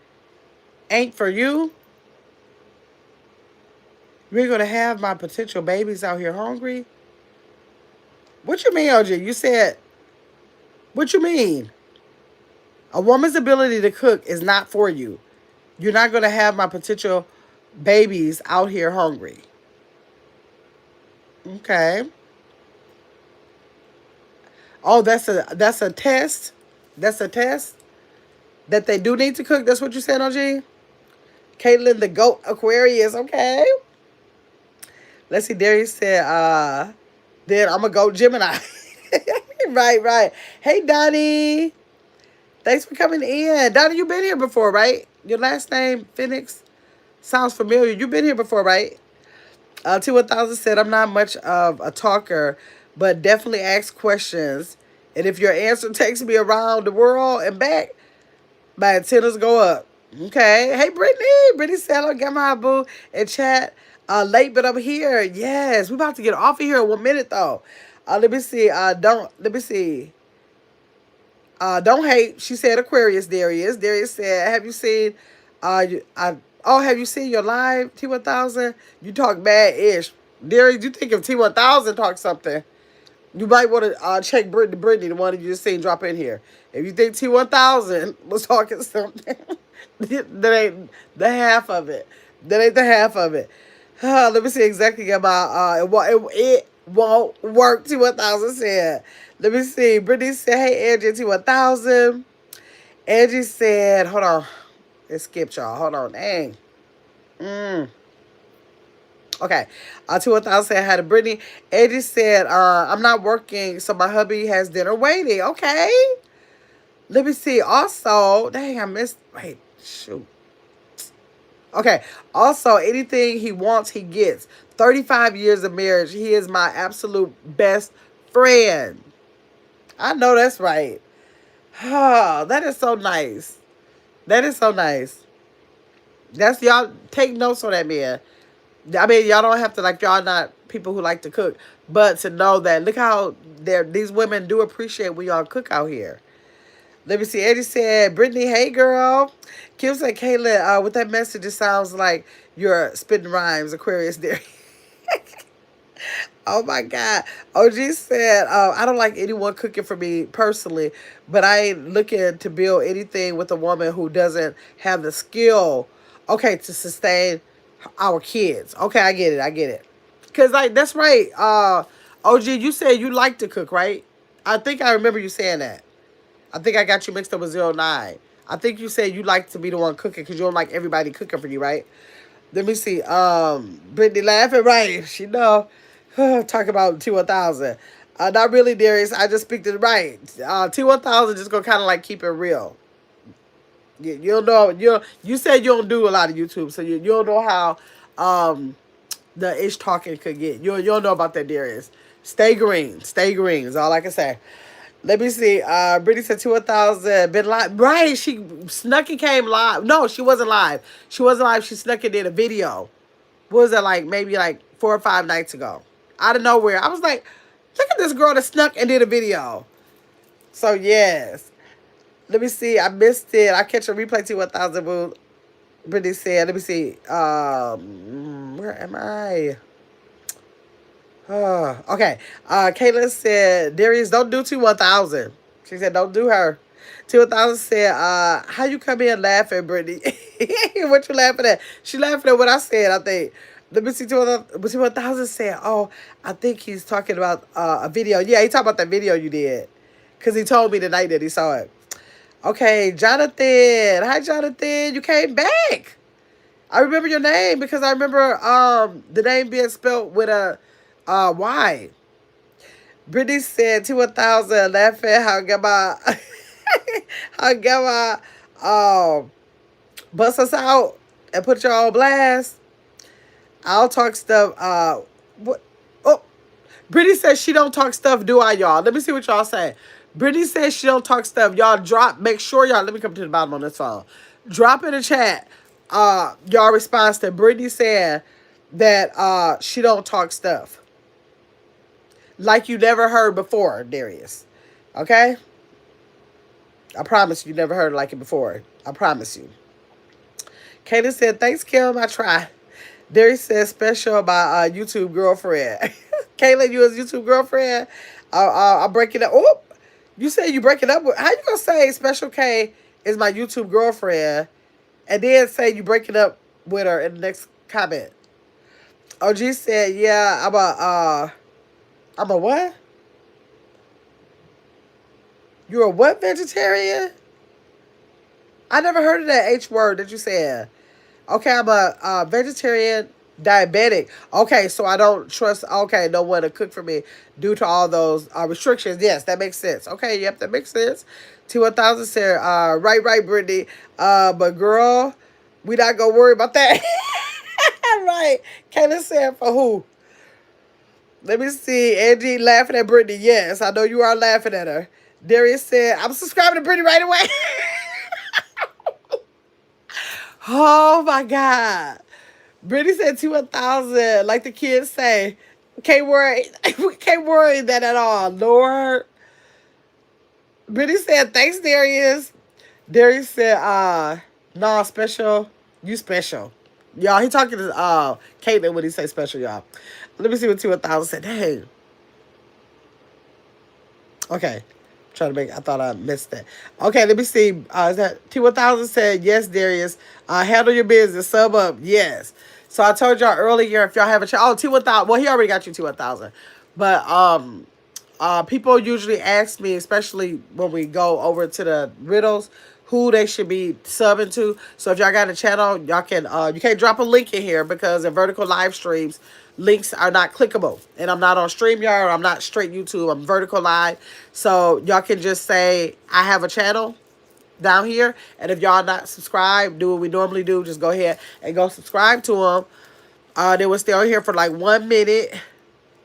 ain't for you? You ain't gonna have my potential babies out here hungry? What you mean, OG? You said, what you mean? A woman's ability to cook is not for you. You're not gonna have my potential babies out here hungry. Okay. Oh, that's a test. That's a test that they do need to cook. That's what you said, OG. Caitlin, the goat Aquarius. Okay. Let's see. Darius said, then I'm a goat Gemini. Right, right. Hey, Donnie. Thanks for coming in. Donnie, you've been here before, right? Your last name, Phoenix, sounds familiar. You've been here before, right? T1000 said, I'm not much of a talker, but definitely ask questions. And if your answer takes me around the world and back, my antennas go up. Okay. Hey, Brittany. Brittany said, hello, get my boo and chat. Late, but I'm here. Yes. We about to get off of here in 1 minute, though. Let me see. Let me see. Don't hate. She said Aquarius, Darius. Darius said, have you seen, have you seen your live, T1000? You talk bad-ish. Darius, you think if T1000 talks something, you might want to check Brittany, the one you just seen drop in here. If you think T1000 was talking something, that ain't the half of it. That ain't the half of it. Let me see exactly about it won't work. T1000 said. Let me see. Brittany said, "Hey Angie, T1000." Angie said, "Hold on, it skipped y'all. Hold on, dang." Okay. T1000 said, "Hi to Brittany." Angie said, "I'm not working, so my hubby has dinner waiting." Okay. Let me see. Also, dang, I missed. Wait, shoot. Okay. Also, anything he wants, he gets. 35 years of marriage. He is my absolute best friend. I know that's right. Oh, that is so nice. That is so nice. That's y'all take notes on that, man. I mean, y'all don't have to, like, y'all not people who like to cook, but to know that look how these women do appreciate when y'all cook out here. Let me see. Eddie said, Brittany, hey girl. Kim said, Kayla, with that message, it sounds like you're spitting rhymes, Aquarius there. Oh my God. OG said, I don't like anyone cooking for me personally, but I ain't looking to build anything with a woman who doesn't have the skill, okay, to sustain our kids. Okay, I get it. I get it. Because, like, that's right. OG, you said you like to cook, right? I think I remember you saying that. I think I got you mixed up with 09. I think you said you like to be the one cooking because you don't like everybody cooking for you, right? Let me see. Brittany laughing, right? She know. Talk about T1000. Not really, Darius. I just speak to the right. T1000 just gonna kind of like keep it real. You don't know. You said you don't do a lot of YouTube, so you don't know how the ish talking could get. You don't know about that, Darius. Stay green. Stay green is all I can say. Let me see. Brittany said 2000 been live. Right, she snuck and came live. No, she wasn't live. She wasn't live. She snuck and did a video. What was that, like maybe like 4 or 5 nights ago? Out of nowhere. I was like, look at this girl that snuck and did a video. So yes. Let me see. I missed it. I catch a replay T1000 boo. Brittany said, let me see. Where am I? Okay. Caitlin said, Darius, don't do T1000. She said, don't do her. T1000 said, how you come in laughing, Brittany? What you laughing at? She laughing at what I said, I think. Let me see. T1000 said, oh, I think he's talking about a video. Yeah, he talking about that video you did. Because he told me the night that he saw it. Okay, Jonathan. Hi, Jonathan. You came back. I remember your name because I remember the name being spelled with a Y. Brittany said T1000 laughing how Gaba. I'll get my bust us out and put y'all on blast. I'll talk stuff. What? Oh, Brittany says she don't talk stuff. Do I, y'all? Let me see what y'all say. Brittany says she don't talk stuff. Y'all drop. Make sure y'all. Let me come to the bottom on this phone. Drop in the chat. Y'all response to Brittany saying that she don't talk stuff like you never heard before, Darius. Okay. I promise you never heard like it before. I promise you. Kaden said, thanks, Kim. I try. Darius said, special about YouTube girlfriend. Kaylin, you as YouTube girlfriend? I'll break it up. Oh, you said you break it up with. How you going to say Special K is my YouTube girlfriend and then say you break it up with her in the next comment? OG said, yeah, I'm a what? You're a what vegetarian? I never heard of that H word that you said. Okay, I'm a vegetarian diabetic. Okay, so I don't trust, okay, no one to cook for me due to all those restrictions. Yes, that makes sense. Okay, yep, that makes sense. T1000 said, right, Brittany. But girl, we not gonna worry about that. Right. Kayla said for who? Let me see. Angie laughing at Brittany. Yes, I know you are laughing at her. Darius said, I'm subscribing to Brittany right away. Oh my God. Brittany said T1000, like the kids say. Can't worry. Can't worry that at all. Lord. Brittany said, thanks, Darius. Darius said, nah, special. You special. Y'all, he talking to Caitlin when he say special, y'all. Let me see what T1000 said. Dang. Okay. Trying to make, I thought I missed that. Okay, let me see. Is that T1000 said, yes, Darius. Handle your business. Sub up. Yes. So I told y'all earlier, if y'all have a chat. Oh, T1000. Well, he already got you T1000. But people usually ask me, especially when we go over to the riddles, who they should be subbing to. So if y'all got a channel, y'all can you can't drop a link in here because in vertical live streams, links are not clickable. And I'm not on StreamYard, I'm not straight YouTube, I'm vertical live. So y'all can just say I have a channel down here, and if y'all not subscribed, do what we normally do, just go ahead and go subscribe to them. They will stay on here for like 1 minute.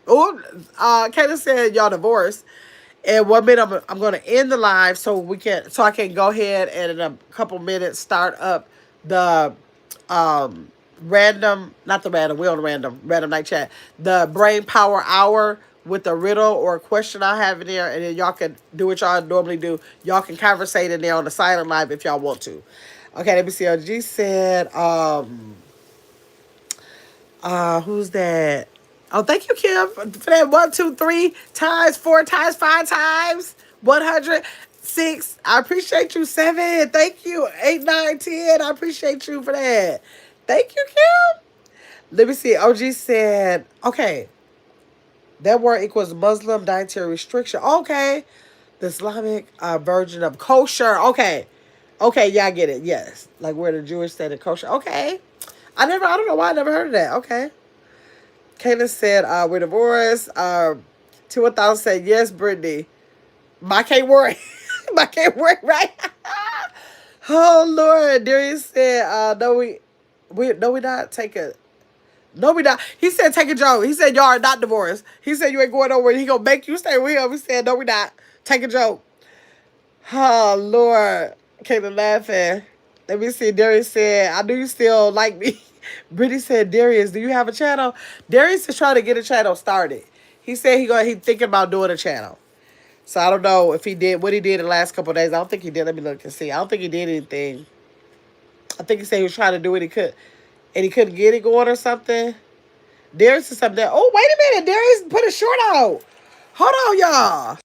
Oh, Kayla said y'all divorced. In 1 minute, I'm going to end the live so I can go ahead and in a couple minutes start up the random, not the random, we're on random night chat, the brain power hour with a riddle or a question I have in there, and then y'all can do what y'all normally do. Y'all can conversate in there on the silent live if y'all want to. Okay, let me see. OG said, who's that? Oh, thank you, Kim, for that 1, 2, 3 times, 4 times, 5 times, 106. I appreciate you. 7. Thank you. 8, 9, 10. I appreciate you for that. Thank you, Kim. Let me see. OG said, okay, that word equals Muslim dietary restriction. Okay. The Islamic version of kosher. Okay. Okay, yeah, I get it. Yes. Like where the Jewish said it kosher. Okay. I don't know why I never heard of that. Okay. Kayla said, we're divorced. T1000 said, yes, Brittany. My can't worry. My can't worry, right? Oh, Lord. Darius said, no, we not take a, no, we not. He said, take a joke. He said, y'all are not divorced. He said, you ain't going nowhere. He gonna make you stay with him. He said, no, we not. Take a joke. Oh, Lord. Kayla laughing. Let me see. Darius said, I knew you still like me. Brittany said, Darius, do you have a channel? Darius is trying to get a channel started. He said he thinking about doing a channel. So I don't know if he did what he did in the last couple of days. I don't think he did. Let me look and see. I don't think he did anything. I think he said he was trying to do what he could, and he couldn't get it going or something. Darius is something. Oh, wait a minute. Darius put a short out. Hold on, y'all.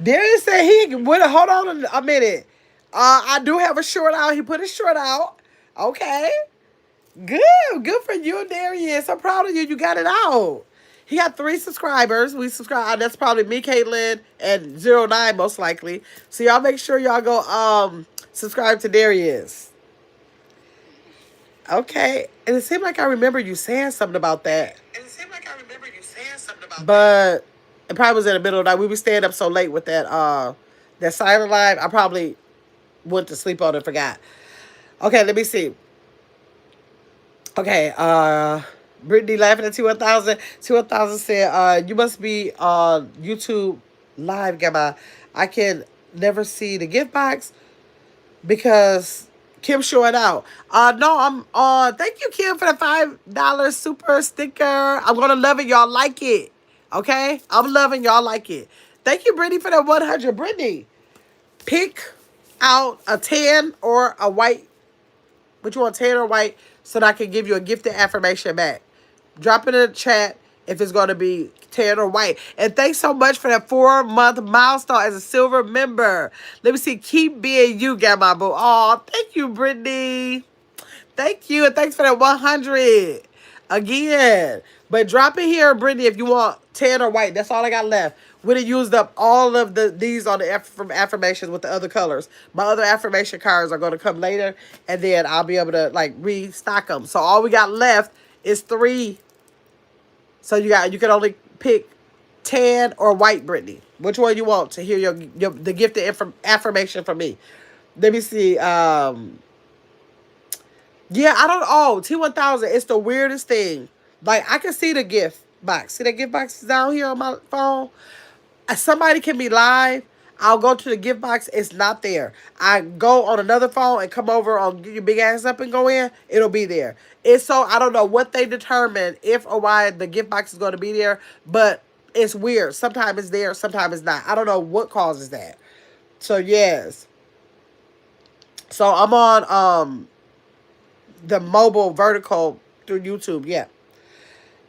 Darius said he would hold on a minute. I do have a short out. He put a short out. Okay. Good for you, Darius. I'm proud of you. You got it out. He got 3 subscribers. We subscribe. That's probably me, Caitlin, and 09 most likely. So y'all make sure y'all go subscribe to Darius. Okay. And it seemed like I remember you saying something about that. But it probably was in the middle of the night. We were staying up so late with that silent live. I probably went to sleep on it and forgot. Okay, let me see. Okay, Brittany laughing at T1000. T1000 said, you must be on YouTube live, Gamma. I can never see the gift box because Kim's showing out. No, I'm thank you, Kim, for the $5 super sticker. I'm gonna love it. Y'all like it. Okay? I'm loving y'all like it. Thank you, Brittany, for that 100. Brittany, pick out a tan or a white. Which you want, tan or white, so that I can give you a gifted affirmation back. Drop it in the chat if it's going to be tan or white. And thanks so much for that 4-month milestone as a silver member. Let me see. Keep being you, Gamma Boo. Oh, thank you, Brittany. Thank you. And thanks for that 100 again. But drop it here, Brittany, if you want tan or white. That's all I got left. We done used up all of these on the from affirmations with the other colors. My other affirmation cards are going to come later, and then I'll be able to like restock them. So all we got left is 3. So you can only pick tan or white, Brittany. Which one you want to hear the gifted affirmation from me? Let me see. Yeah, I don't. Oh, T1000. It's the weirdest thing. Like I can see the gift box. See that gift box down here on my phone? Somebody can be live. I'll go to the gift box. It's not there. I go on another phone and come over on get your big ass up and go in. It'll be there. It's so I don't know what they determine if or why the gift box is going to be there, but it's weird. Sometimes it's there, sometimes it's not. I don't know what causes that. So yes. So I'm on the mobile vertical through YouTube. Yeah.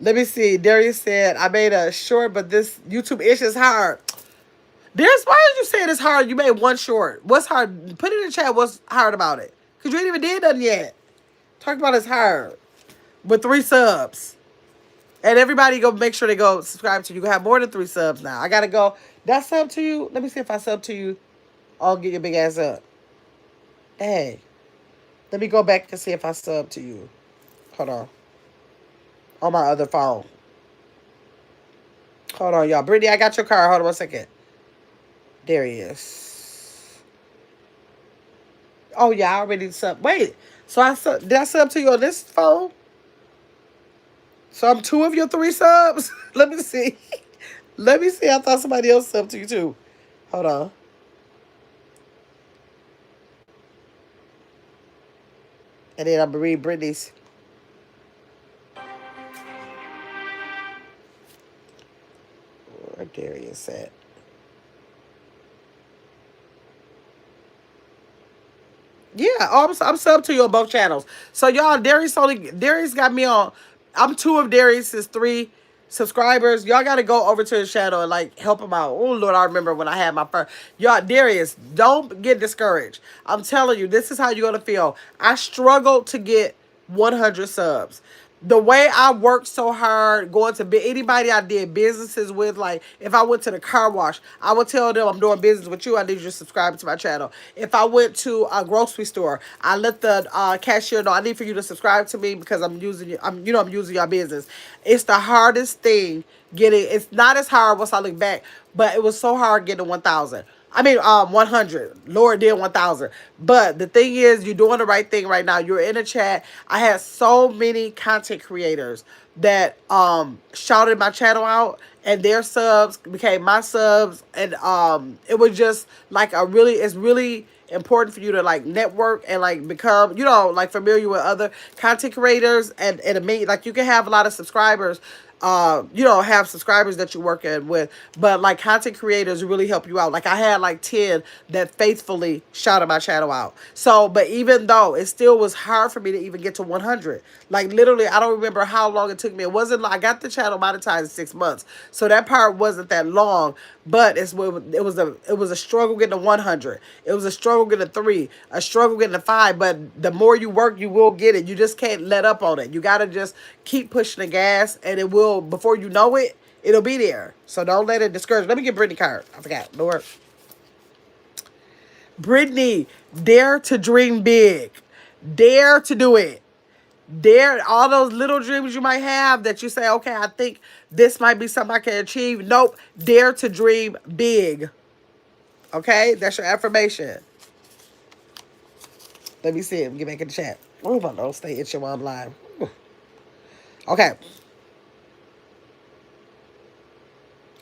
Let me see. Darius said, I made a short, but this YouTube ish is hard. Darius, why did you say it's hard? You made one short. What's hard? Put it in the chat. What's hard about it? Because you ain't even did nothing yet. Talk about it's hard. With 3 subs. And everybody go make sure they go subscribe to you. You have more than 3 subs now. I got to go. Did I sub to you? Let me see if I sub to you. I'll get your big ass up. Hey. Let me go back and see if I sub to you. Hold on. On my other phone. Hold on, y'all. Brittany, I got your card. Hold on 1 second. There he is. Oh, yeah, I already sub. Wait. So did I sub to you on this phone? So I'm 2 of your 3 subs? Let me see. Let me see. I thought somebody else subbed to you too. Hold on. And then I'm going to read Brittany's. Where Darius at? Yeah, oh, I'm sub to you on both channels. So y'all, Darius got me on. I'm 2 of Darius's 3 subscribers. Y'all got to go over to his channel and like help him out. Oh Lord, I remember when I had my first. Y'all, Darius, don't get discouraged. I'm telling you, this is how you're gonna feel. I struggled to get 100 subs. The way I worked so hard going to anybody I did businesses with, like if I went to the car wash, I would tell them I'm doing business with you. I need you to subscribe to my channel. If I went to a grocery store, I let the cashier know I need for you to subscribe to me because I'm using I'm using your business. It's the hardest thing getting. It's not as hard once I look back, but it was so hard getting 1,000. I mean, 100. Lord did 1,000. But the thing is, you're doing the right thing right now. You're in a chat. I had so many content creators that shouted my channel out, and their subs became my subs, and it was just like it's really important for you to like network and like become like familiar with other content creators and like you can have a lot of subscribers you know, have subscribers that you're working with, but like content creators really help you out. Like I had like 10 that faithfully shouted my channel out. So, but even though it still was hard for me to even get to 100, like literally, I don't remember how long it took me. It wasn't like I got the channel monetized in 6 months, so that part wasn't that long. But it was a struggle getting to 100. It was a struggle getting to 3, a struggle getting to 5. But the more you work, you will get it. You just can't let up on it. You gotta just keep pushing the gas, and it will. Before you know it, it'll be there. So don't let it discourage. Let me get Brittany card. I forgot. Lord. Brittany, dare to dream big. Dare to do it. Dare all those little dreams you might have that you say, okay, I think this might be something I can achieve. Nope. Dare to dream big. Okay? That's your affirmation. Let me see it. Get back in the chat. Oh, my don't stay itching while I'm live. Okay.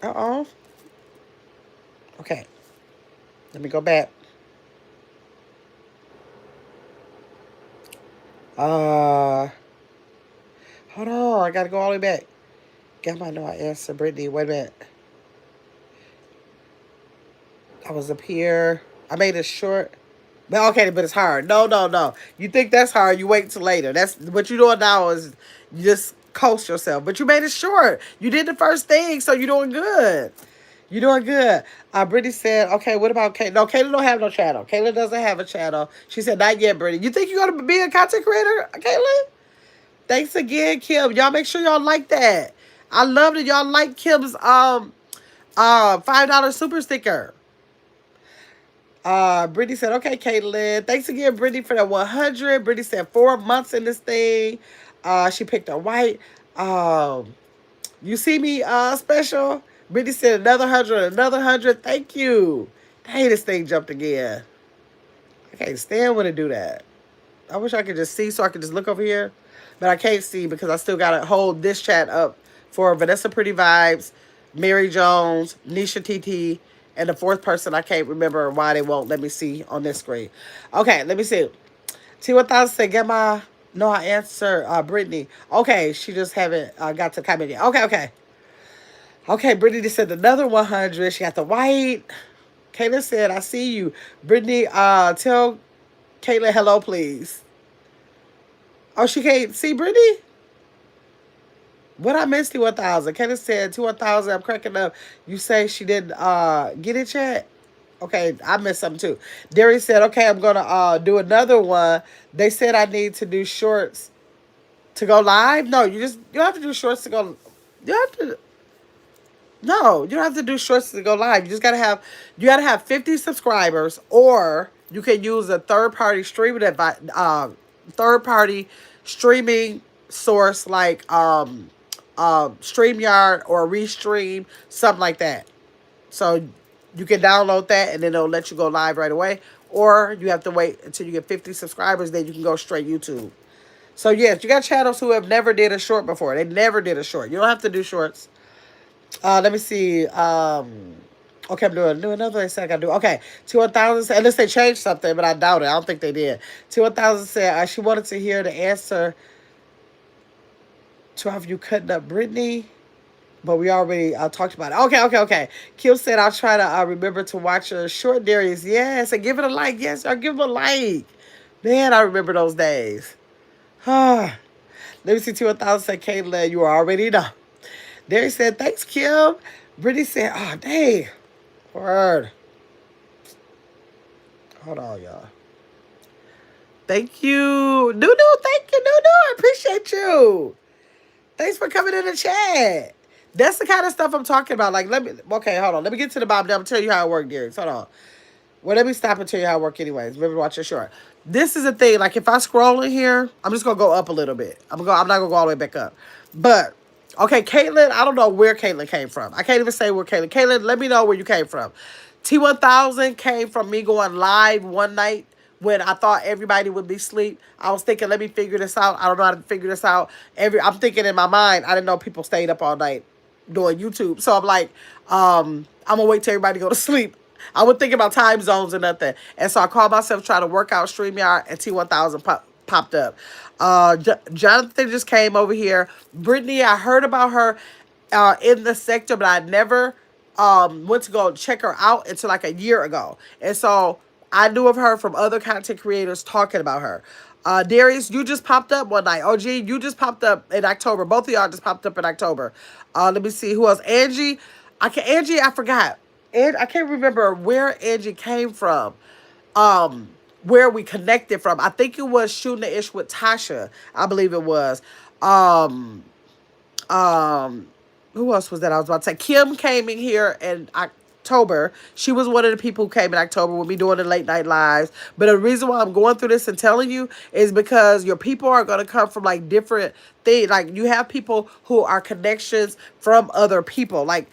Uh-oh. Okay. Let me go back. Hold on. I gotta go all the way back. Got my no answer, Brittany. Wait a minute. I was up here. I made it short. But okay, but it's hard. No, no, no. You think that's hard, you wait till later. That's what you're doing now is you just coast yourself. But you made it short. You did the first thing, so you're doing good. You're doing good. Brittany said, okay, what about Kayla? No, Kayla don't have no channel. Kayla doesn't have a channel. She said, not yet, Brittany. You think you're going to be a content creator, Kayla? Thanks again, Kim. Y'all make sure y'all like that. I love that y'all like Kim's $5 super sticker. Brittany said, okay, Caitlin. Thanks again, Brittany, for that 100. Brittany said 4 months in this thing. She picked a white. You see me special? Brittany said another 100, another 100. Thank you. Dang, this thing jumped again. I can't stand when it do that. I wish I could just see so I could just look over here. But I can't see because I still got to hold this chat up for Vanessa Pretty Vibes, Mary Jones, Nisha TT, and the fourth person I can't remember why they won't let me see on this screen. Okay, let me see. T1000 said, get my... No, I answer Brittany. Okay, she just haven't got to comment yet. Okay, okay. Okay, Brittany just said another 100. She got the white. Kayla said, I see you. Brittany, tell Kayla hello, please. Oh, she can't see Brittany? What I missed, T1000. Kayla said, T1000, I'm cracking up. You say she didn't get it yet? Okay, I missed something too. Darius said, okay, I'm going to do another one. They said I need to do shorts to go live. No, you don't have to do shorts to go. You have to. No, you don't have to do shorts to go live. You gotta have 50 subscribers, or you can use a third-party streaming source like StreamYard or Restream, something like that. So you can download that and then it'll let you go live right away. Or you have to wait until you get 50 subscribers, then you can go straight YouTube. So yes, you got channels who have never did a short before. They never did a short. You don't have to do shorts. Let me see. Okay, I'm doing another. They said I gotta do. Okay, T1000 said, unless they changed something, but I doubt it. I don't think they did. T1000 said she wanted to hear the answer to have you cutting up Brittany, but we already talked about it. Okay. Kim said I'll try to remember to watch your short, Darius. Yes, and give it a like. Yes, I'll give it a like. Man, I remember those days. Let me see. T1000 said, Kayla, you already know. Darius said, thanks, Kim. Brittany said, oh, dang. Word. Hold on, y'all. Thank you. Nunu, thank you, Nunu. I appreciate you. Thanks for coming in the chat. That's the kind of stuff I'm talking about. Like, okay, hold on. Let me get to the bottom. I'm going to tell you how it works, Darius. Hold on. Well, let me stop and tell you how it works anyways. Remember to watch your short. This is the thing. Like, if I scroll in here, I'm just going to go up a little bit. I'm not going to go all the way back up. But... okay, Caitlin, I don't know where Caitlin came from. I can't even say where Caitlin. Caitlin, let me know where you came from. T1000 came from me going live one night when I thought everybody would be asleep. I was thinking, let me figure this out. I don't know how to figure this out. I'm thinking in my mind, I didn't know people stayed up all night doing YouTube. So I'm like, I'm going to wait till everybody go to sleep. I would think about time zones and nothing. And so I called myself trying to work out StreamYard, and T1000 popped up. Jonathan just came over here. Brittany, I heard about her in the sector, but I never went to go check her out until like a year ago. And so I knew of her from other content creators talking about her. Darius, you just popped up one night. OG, you just popped up in October. Both of y'all just popped up in October. Let me see who else. Angie, Angie, I forgot. And I can't remember where Angie came from. Where we connected from. I think it was shooting the ish with Tasha. I believe it was. Um, um, who else was that I was about to say? Kim came in here in October. She was one of the people who came in October with me doing the late night lives. But the reason why I'm going through this and telling you is because your people are going to come from like different things. Like you have people who are connections from other people. Like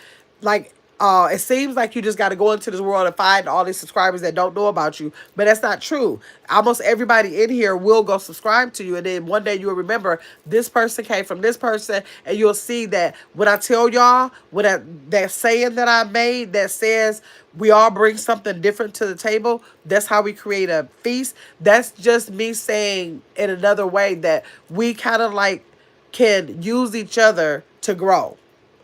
it seems like you just got to go into this world and find all these subscribers that don't know about you, but that's not true. Almost everybody in here will go subscribe to you, and then one day you'll remember this person came from this person, and you'll see that when I tell y'all, that saying that I made that says we all bring something different to the table, that's how we create a feast. That's just me saying in another way that we kind of like can use each other to grow.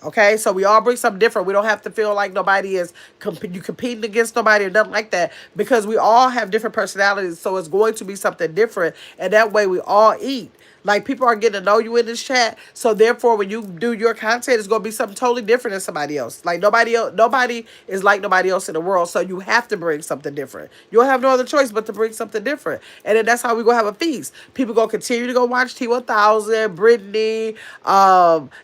Okay, so we all bring something different. We don't have to feel like nobody is you competing against nobody or nothing like that, because we all have different personalities. So it's going to be something different, and that way we all eat. Like people are getting to know you in this chat, so therefore when you do your content, it's gonna be something totally different than somebody else. Like nobody is like nobody else in the world. So you have to bring something different. You don't have no other choice but to bring something different, and then that's how we gonna have a feast. People gonna continue to go watch T1000, Brittany,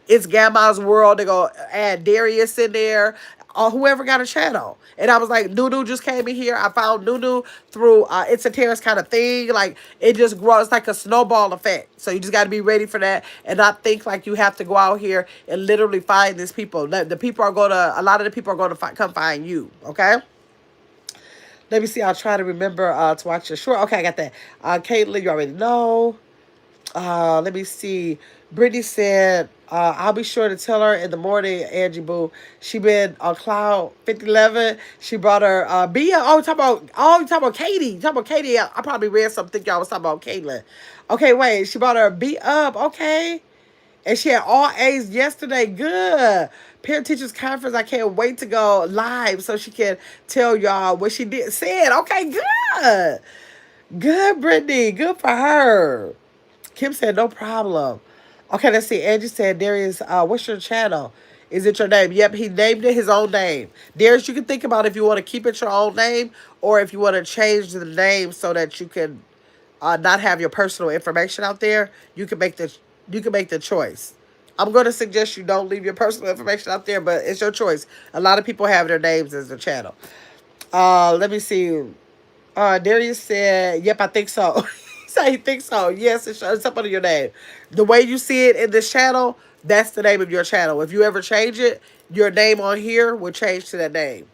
it's Gamma's World. They go add Darius in there, or whoever got a channel. And I was like, Nunu just came in here. I found Nunu through It's a Terrace kind of thing. Like it just grows. It's like a snowball effect. So you just got to be ready for that and not think like you have to go out here and literally find these people. The people are going to, a lot of the people are going to come find you. Okay. Let me see. I'll try to remember to watch the short. Okay, I got that. Caitlin, you already know. Let me see. Brittany said, I'll be sure to tell her in the morning, Angie Boo. She been on Cloud 5011. She brought her Bia. You talking about Katie. You talking about Katie. I probably read something y'all was talking about Caitlin. Okay, wait. She brought her B up. Okay. And she had all A's yesterday. Good. Parent Teachers Conference. I can't wait to go live so she can tell y'all what she said. Okay, good. Good, Brittany. Good for her. Kim said, no problem. Okay, let's see. Angie said, Darius, what's your channel? Is it your name? Yep, he named it his own name. Darius, you can think about if you want to keep it your own name or if you want to change the name so that you can not have your personal information out there. You can make the choice. I'm going to suggest you don't leave your personal information out there, but it's your choice. A lot of people have their names as their channel. Let me see. Darius said, yep, I think so. He said he thinks so. Yes, it's up under your name. The way you see it in this channel, that's the name of your channel. If you ever change it, your name on here will change to that name.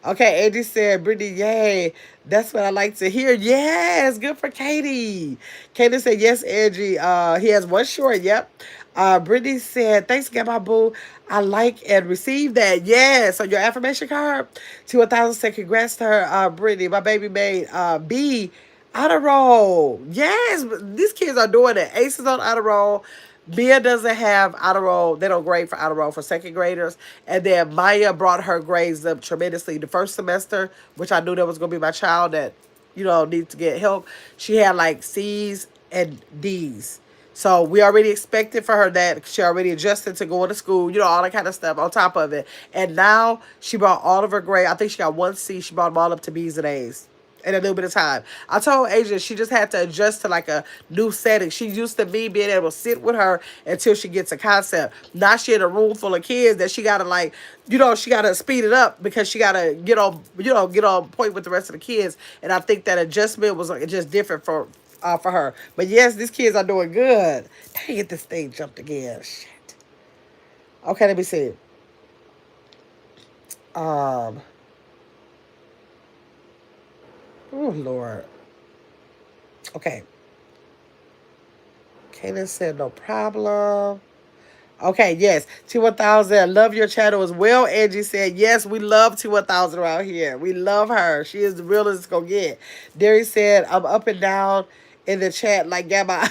Okay, Angie said, Brittany, yay. That's what I like to hear. Yes, good for Katie. Katie said, yes, Angie. He has one short, yep. Brittany said, thanks, Gamma Boo. I like and receive that. Yes, so your affirmation card. To 1,000 said, congrats to her, Brittany. My baby made B honor roll. Yes, these kids are doing it. Ace is on honor roll. Mia doesn't have honor roll. They don't grade for honor roll for second graders. And then Maya brought her grades up tremendously the first semester, which I knew that was going to be my child that, needs to get help. She had like C's and D's. So we already expected for her that she already adjusted to going to school, all that kind of stuff on top of it. And now she brought all of her grades. I think she got one C. She brought them all up to B's and A's in a little bit of time. I told Asia she just had to adjust to like a new setting. She's used to me being able to sit with her until she gets a concept. Now she in a room full of kids that she gotta she gotta speed it up because she gotta get on point with the rest of the kids. And I think that adjustment was just different for her. But yes, these kids are doing good. Dang it, this thing jumped again. Shit. Okay, let me see. Oh, Lord. Okay. Kaden said no problem. Okay, yes. T1000, love your channel as well. Angie said, yes, we love T1000 around here. We love her. She is the realest it's going to get. Derry said, I'm up and down in the chat like Gamma.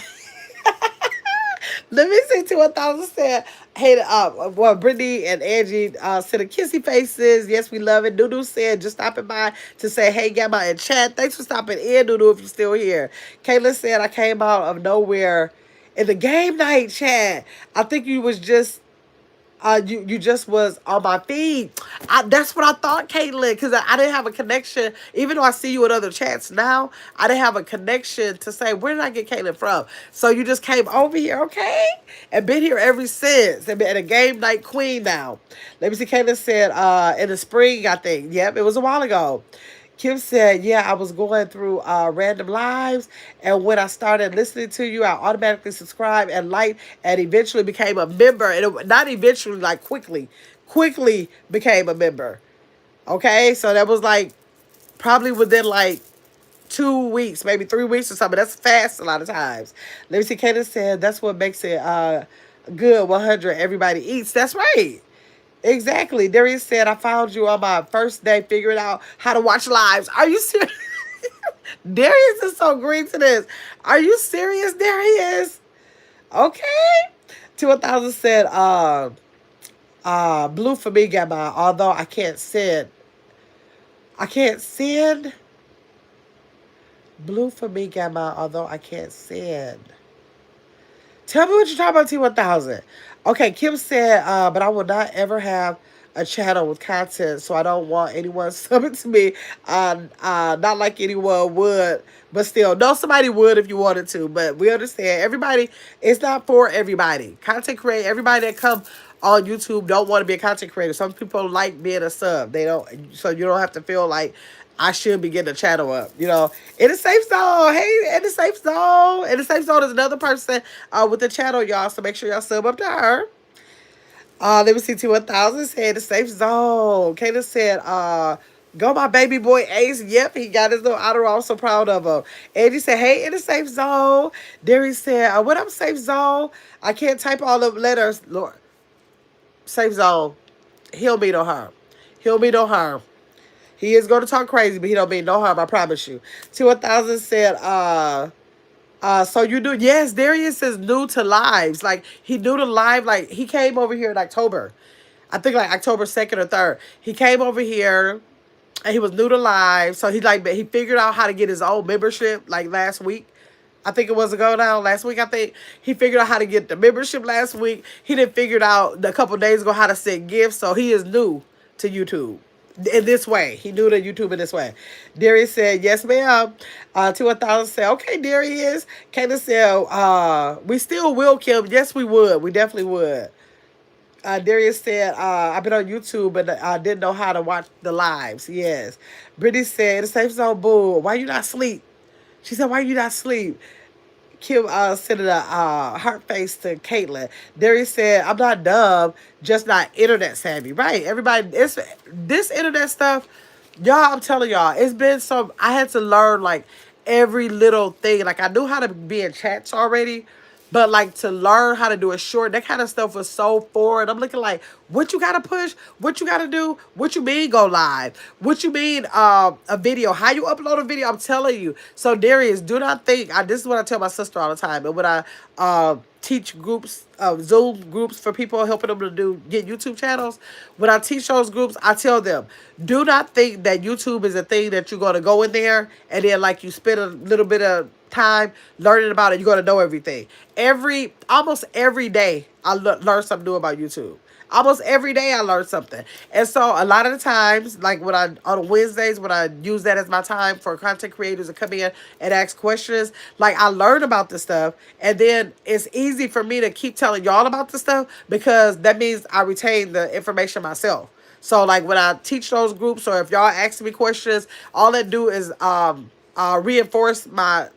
Let me see to 1,000 said, hey, well, Brittany and Angie said kissy faces. Yes, we love it. Doodoo said, just stopping by to say, hey, Gamma in chat. Thanks for stopping in, Doodoo, if you're still here. Kayla said, I came out of nowhere in the game night chat. I think you was just you just was on my feed. That's what I thought, Caitlin, because I didn't have a connection. Even though I see you in other chats now, I didn't have a connection to say, where did I get Caitlin from? So you just came over here, okay? And been here ever since. And been a game night queen now. Let me see, Caitlin said, in the spring, I think. Yep, it was a while ago. Kim said, yeah, I was going through random lives, and when I started listening to you, I automatically subscribed and liked, and eventually became a member. And not eventually, like quickly became a member. Okay, so that was like probably within like 2 weeks, maybe 3 weeks or something. That's fast a lot of times. Let me see, Candace said, that's what makes it good, 100, everybody eats. That's right. Exactly. Darius said, I found you on my first day figuring out how to watch lives. Are you serious? Darius is so green to this. Are you serious, Darius? Okay. To 1,000 said, blue for me, Gamma, although I can't send. I can't send. Blue for me, Gamma, although I can't send. Tell me what you're talking about, T1000. Okay, Kim said, but I will not ever have a channel with content, so I don't want anyone subbing to me. Not like anyone would, but still, no, somebody would if you wanted to. But we understand everybody. It's not for everybody. Content creator, everybody that come on YouTube don't want to be a content creator. Some people like being a sub. They don't, so you don't have to feel like I should be getting a channel up, In the safe zone. Hey, in the safe zone. In the safe zone is another person with the channel, y'all. So make sure y'all sub up to her. Let me see, T1000 said the safe zone. Kayla said, go my baby boy Ace. Yep, he got his little honor. I'm so proud of him. Angie said, hey, in the safe zone. Derry said, what up, safe zone? I can't type all the letters. Lord. Safe zone. He'll be no harm. He'll be no harm. He is going to talk crazy, but he don't mean no harm, I promise you. T1000 said, so you do, yes, Darius is new to lives. Like, he new to live, like, he came over here in October. I think, like, October 2nd or 3rd. He came over here, and he was new to live. So, he figured out how to get his own membership, like, last week. I think it was ago now, last week, I think. He figured out how to get the membership last week. He didn't figure out a couple days ago how to send gifts, so he is new to YouTube in this way. He knew the YouTube in this way. Darius said, yes, ma'am. To 1,000 said, okay, Darius. Kayla said, we still will, Kim. Yes, we would. We definitely would. Darius said, I've been on YouTube, but I didn't know how to watch the lives. Yes. Brittany said, the safe zone, boo. Why you not sleep? She said, why you not sleep? Kim sent a heart face to Caitlin. Darius said, I'm not dumb, just not internet savvy. Right. Everybody, it's this internet stuff, y'all, I'm telling y'all, it's been so, I had to learn like every little thing. Like I knew how to be in chats already, but like to learn how to do a short, that kind of stuff was so foreign. I'm looking like, what you gotta push? What you gotta do? What you mean go live? What you mean a video? How you upload a video? I'm telling you. So Darius, do not think, this is what I tell my sister all the time. And when I teach groups, Zoom groups for people, helping them to get YouTube channels, when I teach those groups, I tell them, do not think that YouTube is a thing that you're gonna go in there and then like you spend a little bit of time learning about it, you're gonna know everything. Almost every day I learn something new about YouTube. Almost every day I learn something. And so a lot of the times, like on Wednesdays when I use that as my time for content creators to come in and ask questions, like I learn about this stuff, and then it's easy for me to keep telling y'all about the stuff because that means I retain the information myself. So like when I teach those groups, or if y'all ask me questions, all that do is reinforce my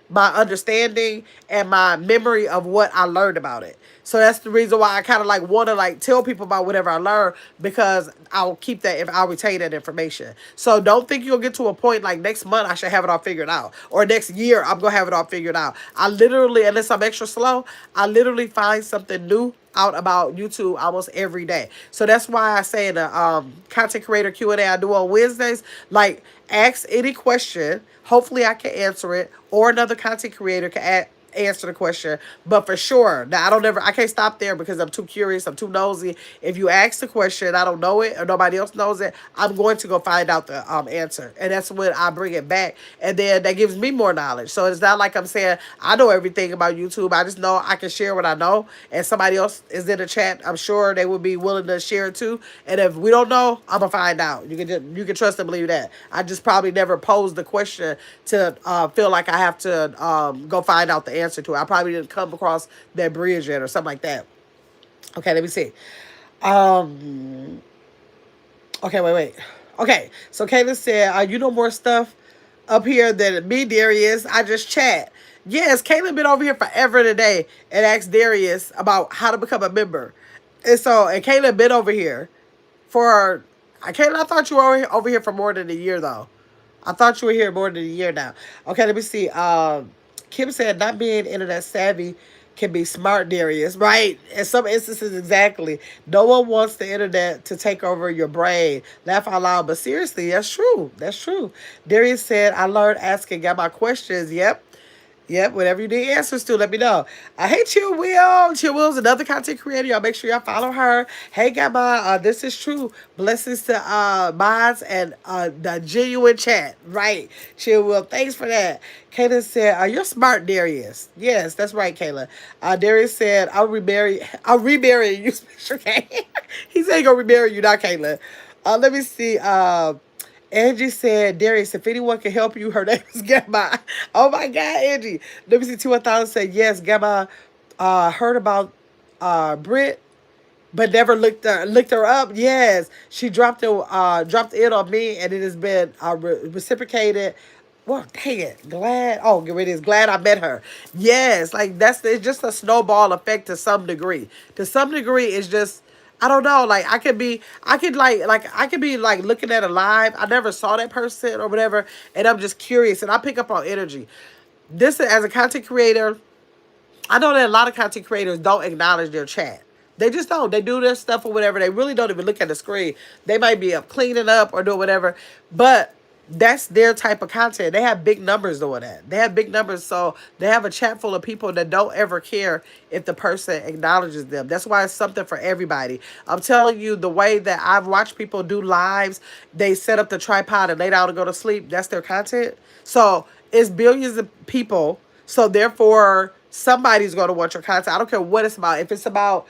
my understanding and my memory of what I learned about it. So that's the reason why I kind of like want to like tell people about whatever I learn, because I'll keep that, if I'll retain that information. So don't think you'll get to a point like next month I should have it all figured out, or next year I'm gonna have it all figured out. I literally, unless I'm extra slow, I literally find something new out about YouTube almost every day. So that's why I say the content creator Q&A I do on Wednesdays, like, ask any question. Hopefully I can answer it, or another content creator can answer the question. But for sure, now I can't stop there because I'm too curious, I'm too nosy. If you ask the question, I don't know it, or nobody else knows it, I'm going to go find out the answer, and that's when I bring it back, and then that gives me more knowledge. So it's not like I'm saying I know everything about YouTube. I just know I can share what I know, and somebody else is in the chat, I'm sure they would be willing to share it too. And if we don't know, I'm gonna find out. You can trust and believe that. I just probably never posed the question to feel like I have to go find out the answer to it. I probably didn't come across that bridge yet or something like that. Okay, let me see. Okay, wait. Okay, so Kayla said, you know more stuff up here than me, Darius. I just chat. Yes, Kayla been over here forever today and asked Darius about how to become a member. And Kayla been over here for, Kayla, I thought you were over here for more than a year, though. I thought you were here more than a year now. Okay, let me see. Kim said, not being internet savvy can be smart, Darius. Right? In some instances, exactly. No one wants the internet to take over your brain. Laugh out loud, but seriously, that's true. That's true. Darius said, I learned asking, got my questions. Yep. Yep, whatever you need answers to, let me know. Hey, Chill Will. Chill Will's another content creator. Y'all make sure y'all follow her. Hey, Gamma. This is true. Blessings to mods and the genuine chat. Right, Chill Will. Thanks for that. Kayla said, you're smart, Darius. Yes, that's right, Kayla. Darius said, I'll remarry you, Special K. He said he's going to remarry you, not Kayla. Let me see. Angie said, Darius, if anyone can help you, her name is Gamma. Oh my God, Angie. Let me see, 2,000 said, yes, Gamma heard about Brit, but never looked her up. Yes, she dropped it on me, and it has been reciprocated. Well, dang it, glad. Oh, it is glad I met her. Yes, like it's just a snowball effect to some degree. To some degree, it's just, I don't know. Like I could be like looking at a live. I never saw that person or whatever, and I'm just curious, and I pick up on energy. This, as a content creator, I know that a lot of content creators don't acknowledge their chat. They just don't. They do their stuff or whatever. They really don't even look at the screen. They might be up cleaning up or doing whatever, but that's their type of content. They have big numbers doing that. They have big numbers, so they have a chat full of people that don't ever care if the person acknowledges them. That's why it's something for everybody. I'm telling you, the way that I've watched people do lives, they set up the tripod and lay down and go to sleep. That's their content. So it's billions of people. So therefore, somebody's going to want your content. I don't care what it's about. If it's about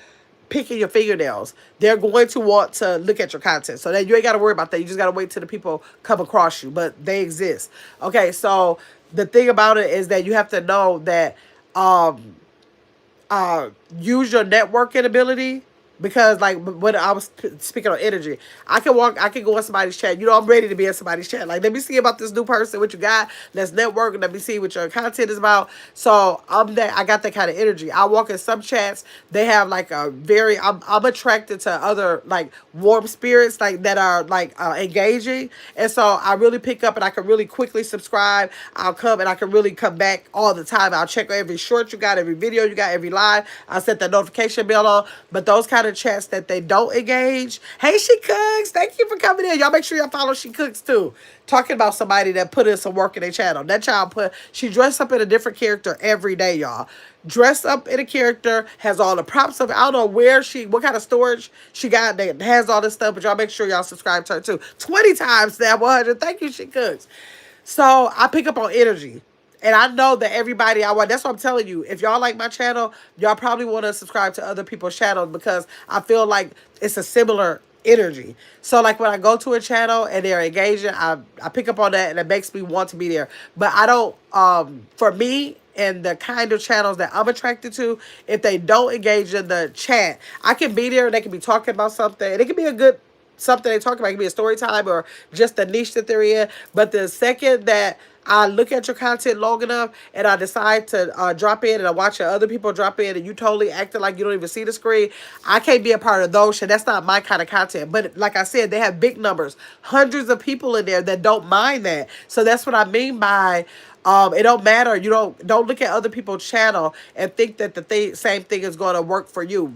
picking your fingernails, they're going to want to look at your content. So that you ain't got to worry about that. You just got to wait till the people come across you, but they exist. Okay, so the thing about it is that you have to know that use your networking ability. Because like when I was speaking on energy, I can go in somebody's chat. You know, I'm ready to be in somebody's chat. Like, let me see about this new person, what you got. Let's network. Let me see what your content is about. So I got that kind of energy. I walk in some chats. They have like I'm attracted to other like warm spirits like that are like engaging. And so I really pick up, and I can really quickly subscribe. I'll come and I can really come back all the time. I'll check every short you got, every video you got, every live. I'll set the notification bell on. But those kind of chats that they don't engage. Hey, She Cooks, thank you for coming in. Y'all make sure y'all follow She Cooks too. Talking about somebody that put in some work in their channel. That child she dressed up in a different character every day, y'all. Dressed up in a character, has all the props of, I don't know what kind of storage she got that has all this stuff, but y'all make sure y'all subscribe to her too. 20 times that 100. Thank you, She Cooks. So I pick up on energy. And I know that everybody I want, that's what I'm telling you. If y'all like my channel, y'all probably want to subscribe to other people's channels, because I feel like it's a similar energy. So like when I go to a channel and they're engaging, I pick up on that, and it makes me want to be there. But I don't, for me and the kind of channels that I'm attracted to, if they don't engage in the chat, I can be there and they can be talking about something, and it can be a good something they talk about. It can be a story time or just the niche that they're in. But the second that I look at your content long enough and I decide to drop in and I watch other people drop in and you totally acting like you don't even see the screen, I can't be a part of those shit. That's not my kind of content. But like I said, they have big numbers, hundreds of people in there that don't mind that. So that's what I mean by it don't matter. You don't look at other people's channel and think that same thing is going to work for you.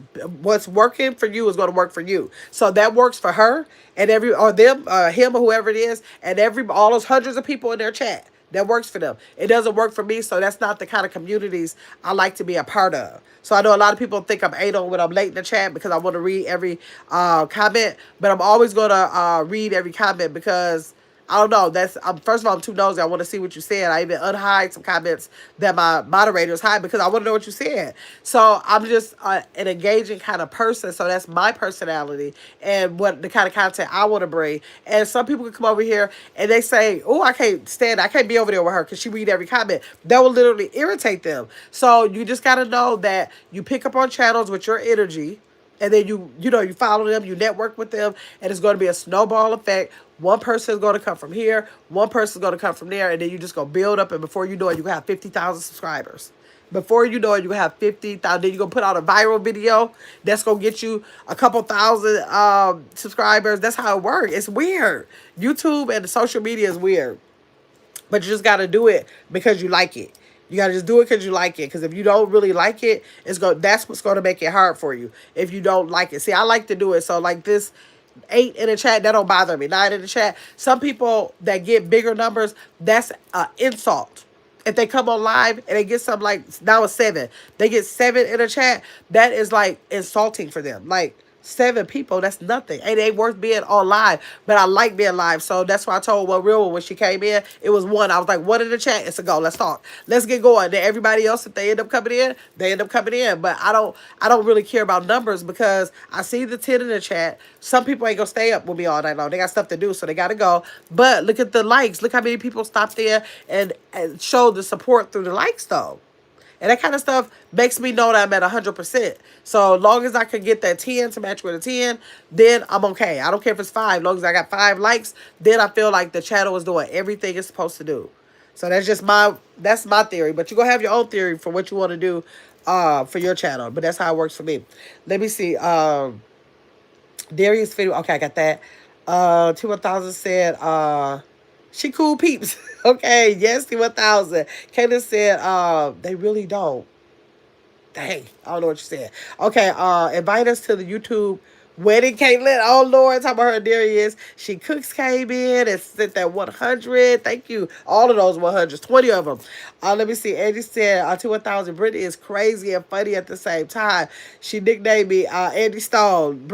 What's working for you is going to work for you. So that works for her and every or them, him or whoever it is, and all those hundreds of people in their chat. That works for them. It doesn't work for me, so that's not the kind of communities I like to be a part of. So I know a lot of people think I'm anal when I'm late in the chat because I want to read every comment, but I'm always going to read every comment because I don't know. That's first of all, I'm too nosy. I want to see what you said. I even unhide some comments that my moderators hide because I want to know what you said. So I'm just an engaging kind of person. So that's my personality and what the kind of content I want to bring. And some people can come over here and they say, "Oh, I can't stand. I can't be over there with her because she read every comment." That will literally irritate them. So you just got to know that you pick up on channels with your energy, and then you follow them, you network with them, and it's going to be a snowball effect. One person is going to come from here, one person is going to come from there, and then you just go build up, and before you know it, you have 50,000 subscribers. Before you know it, you have 50,000. Then you're going to put out a viral video that's going to get you a couple thousand subscribers. That's how it works. It's weird. YouTube and the social media is weird. But you just got to do it because you like it. You got to just do it because you like it. Because if you don't really like it, that's what's going to make it hard for you. If you don't like it. See, I like to do it. So like this 8 in the chat, that don't bother me. 9 in the chat. Some people that get bigger numbers, that's an insult. If they come on live and they get some, like now it's 7. They get 7 in the chat. That is like insulting for them. Like 7 people, that's nothing. It ain't worth being on live. But I like being live. So that's why I told What Real when she came in, it was 1. I was like, 1 in the chat. It's a go. Let's talk. Let's get going. Then everybody else, if they end up coming in, they end up coming in. But I don't really care about numbers because I see the 10 in the chat. Some people ain't gonna stay up with me all night long. They got stuff to do, so they gotta go. But look at the likes. Look how many people stopped there and showed the support through the likes though. And that kind of stuff makes me know that I'm at 100%. So long as I can get that 10 to match with a 10, then I'm okay. I don't care if it's 5. As long as I got 5 likes, then I feel like the channel is doing everything it's supposed to do. So that's my theory. But you're going to have your own theory for what you want to do for your channel. But that's how it works for me. Let me see. Darius video. Okay, I got that. T1000 said, she cool peeps. Okay, yes, T1000. Kaylin said, they really don't. Dang, I don't know what you said. Okay, invite us to the YouTube wedding, Caitlin. Oh, Lord, talking about her Darius. She cooks came in and sent that 100. Thank you. All of those 100s, 20 of them. Let me see. Angie said, T1000, Brittany is crazy and funny at the same time. She nicknamed me Andy Stone.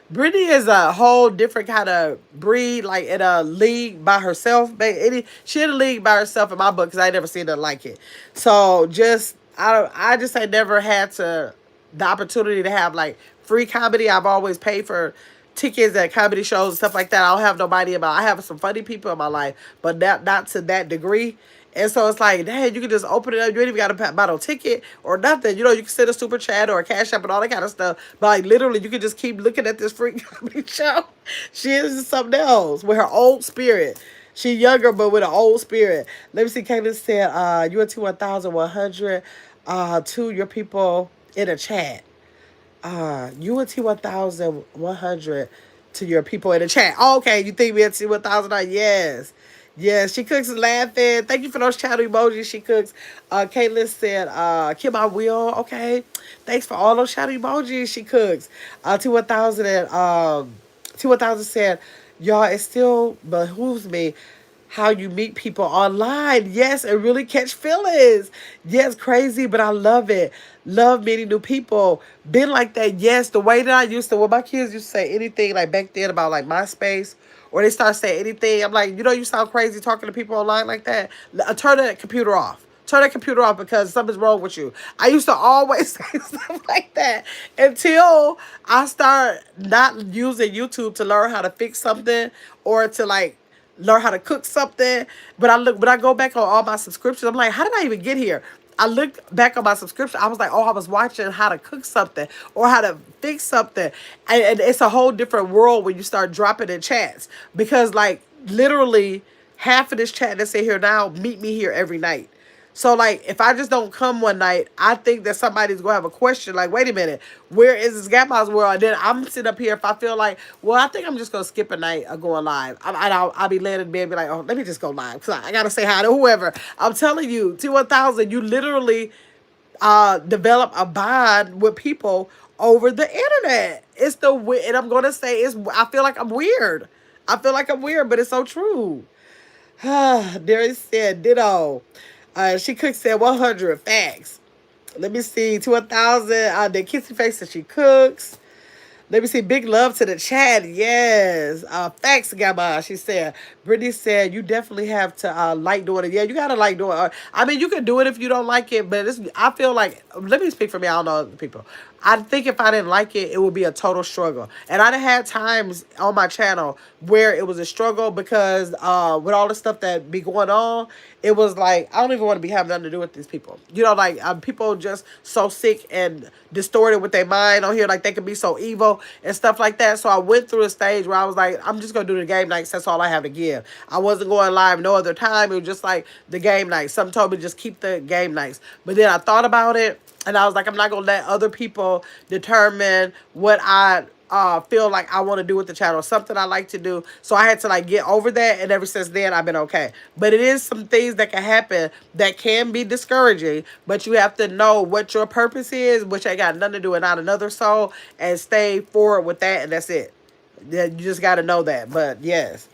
Brittany is a whole different kind of breed, like in a league by herself. She in a league by herself in my book because I ain't never seen her like it. So I just ain't never had the opportunity to have like free comedy. I've always paid for tickets at comedy shows and stuff like that. I don't have nobody I have some funny people in my life, but not to that degree. And so it's like, dang, you can just open it up. You ain't even got to buy no ticket or nothing. You know, you can send a super chat or a cash app and all that kind of stuff. But like literally, you can just keep looking at this free comedy show. She is something else with her old spirit. She younger, but with an old spirit. Let me see. Caitlin said, you are T1100 to your people in a chat. You and T1100 to your people in the chat. Oh, okay, you think we at T1000? Yes. Yes, she cooks and laughing. Thank you for those chat emojis. She cooks. Caitlin said, Kim, I will. Okay. Thanks for all those chat emojis. She cooks. T1000 and T1000 said, y'all, it still behooves me how you meet people online. Yes, and really catch feelings. Yes, crazy, but I love it. Love meeting new people. Been like that. Yes, the way that I used to, when my kids used to say anything like back then about like MySpace, or they start saying anything, I'm like, you sound crazy talking to people online like that. Turn that computer off. Turn that computer off because something's wrong with you. I used to always say stuff like that until I start not using YouTube to learn how to fix something or to like learn how to cook something. But I go back on all my subscriptions. I'm like, how did I even get here? I looked back on my subscription. I was like, oh, I was watching how to cook something or how to fix something. And it's a whole different world when you start dropping in chats. Because, like, literally half of this chat that's in here now meet me here every night. So, like, if I just don't come one night, I think that somebody's going to have a question. Like, wait a minute, where is this Grandma's world? And then I'm sitting up here, if I feel like, well, I think I'm just going to skip a night of going live. I'll be laying in bed and be like, oh, let me just go live. Because I got to say hi to whoever. I'm telling you, T1000, you literally develop a bond with people over the internet. It's the, and I'm going to say, I feel like I'm weird. I feel like I'm weird, but it's so true. Darius said, ditto. She cooks said 100 facts. Let me see, to 1,000. The kissy face that she cooks. Let me see. Big love to the chat. Yes. Facts, Gabba. She said. Brittany said, you definitely have to like doing it. Yeah, you got to like doing it. I mean, you can do it if you don't like it, but I feel like, let me speak for me. I don't know other people. I think if I didn't like it, it would be a total struggle. And I done had times on my channel where it was a struggle because with all the stuff that be going on, it was like, I don't even want to be having nothing to do with these people. You know, like people just so sick and distorted with their mind on here. Like they can be so evil and stuff like that. So I went through a stage where I was like, I'm just going to do the game nights. That's all I have to give. I wasn't going live no other time. It was just like the game nights. Some told me just keep the game nights. But then I thought about it. And I was like, I'm not going to let other people determine what I feel like I want to do with the channel. Something I like to do. So I had to like get over that. And ever since then, I've been okay. But it is some things that can happen that can be discouraging. But you have to know what your purpose is, which ain't got nothing to do with not another soul. And stay forward with that. And that's it. You just got to know that. But yes.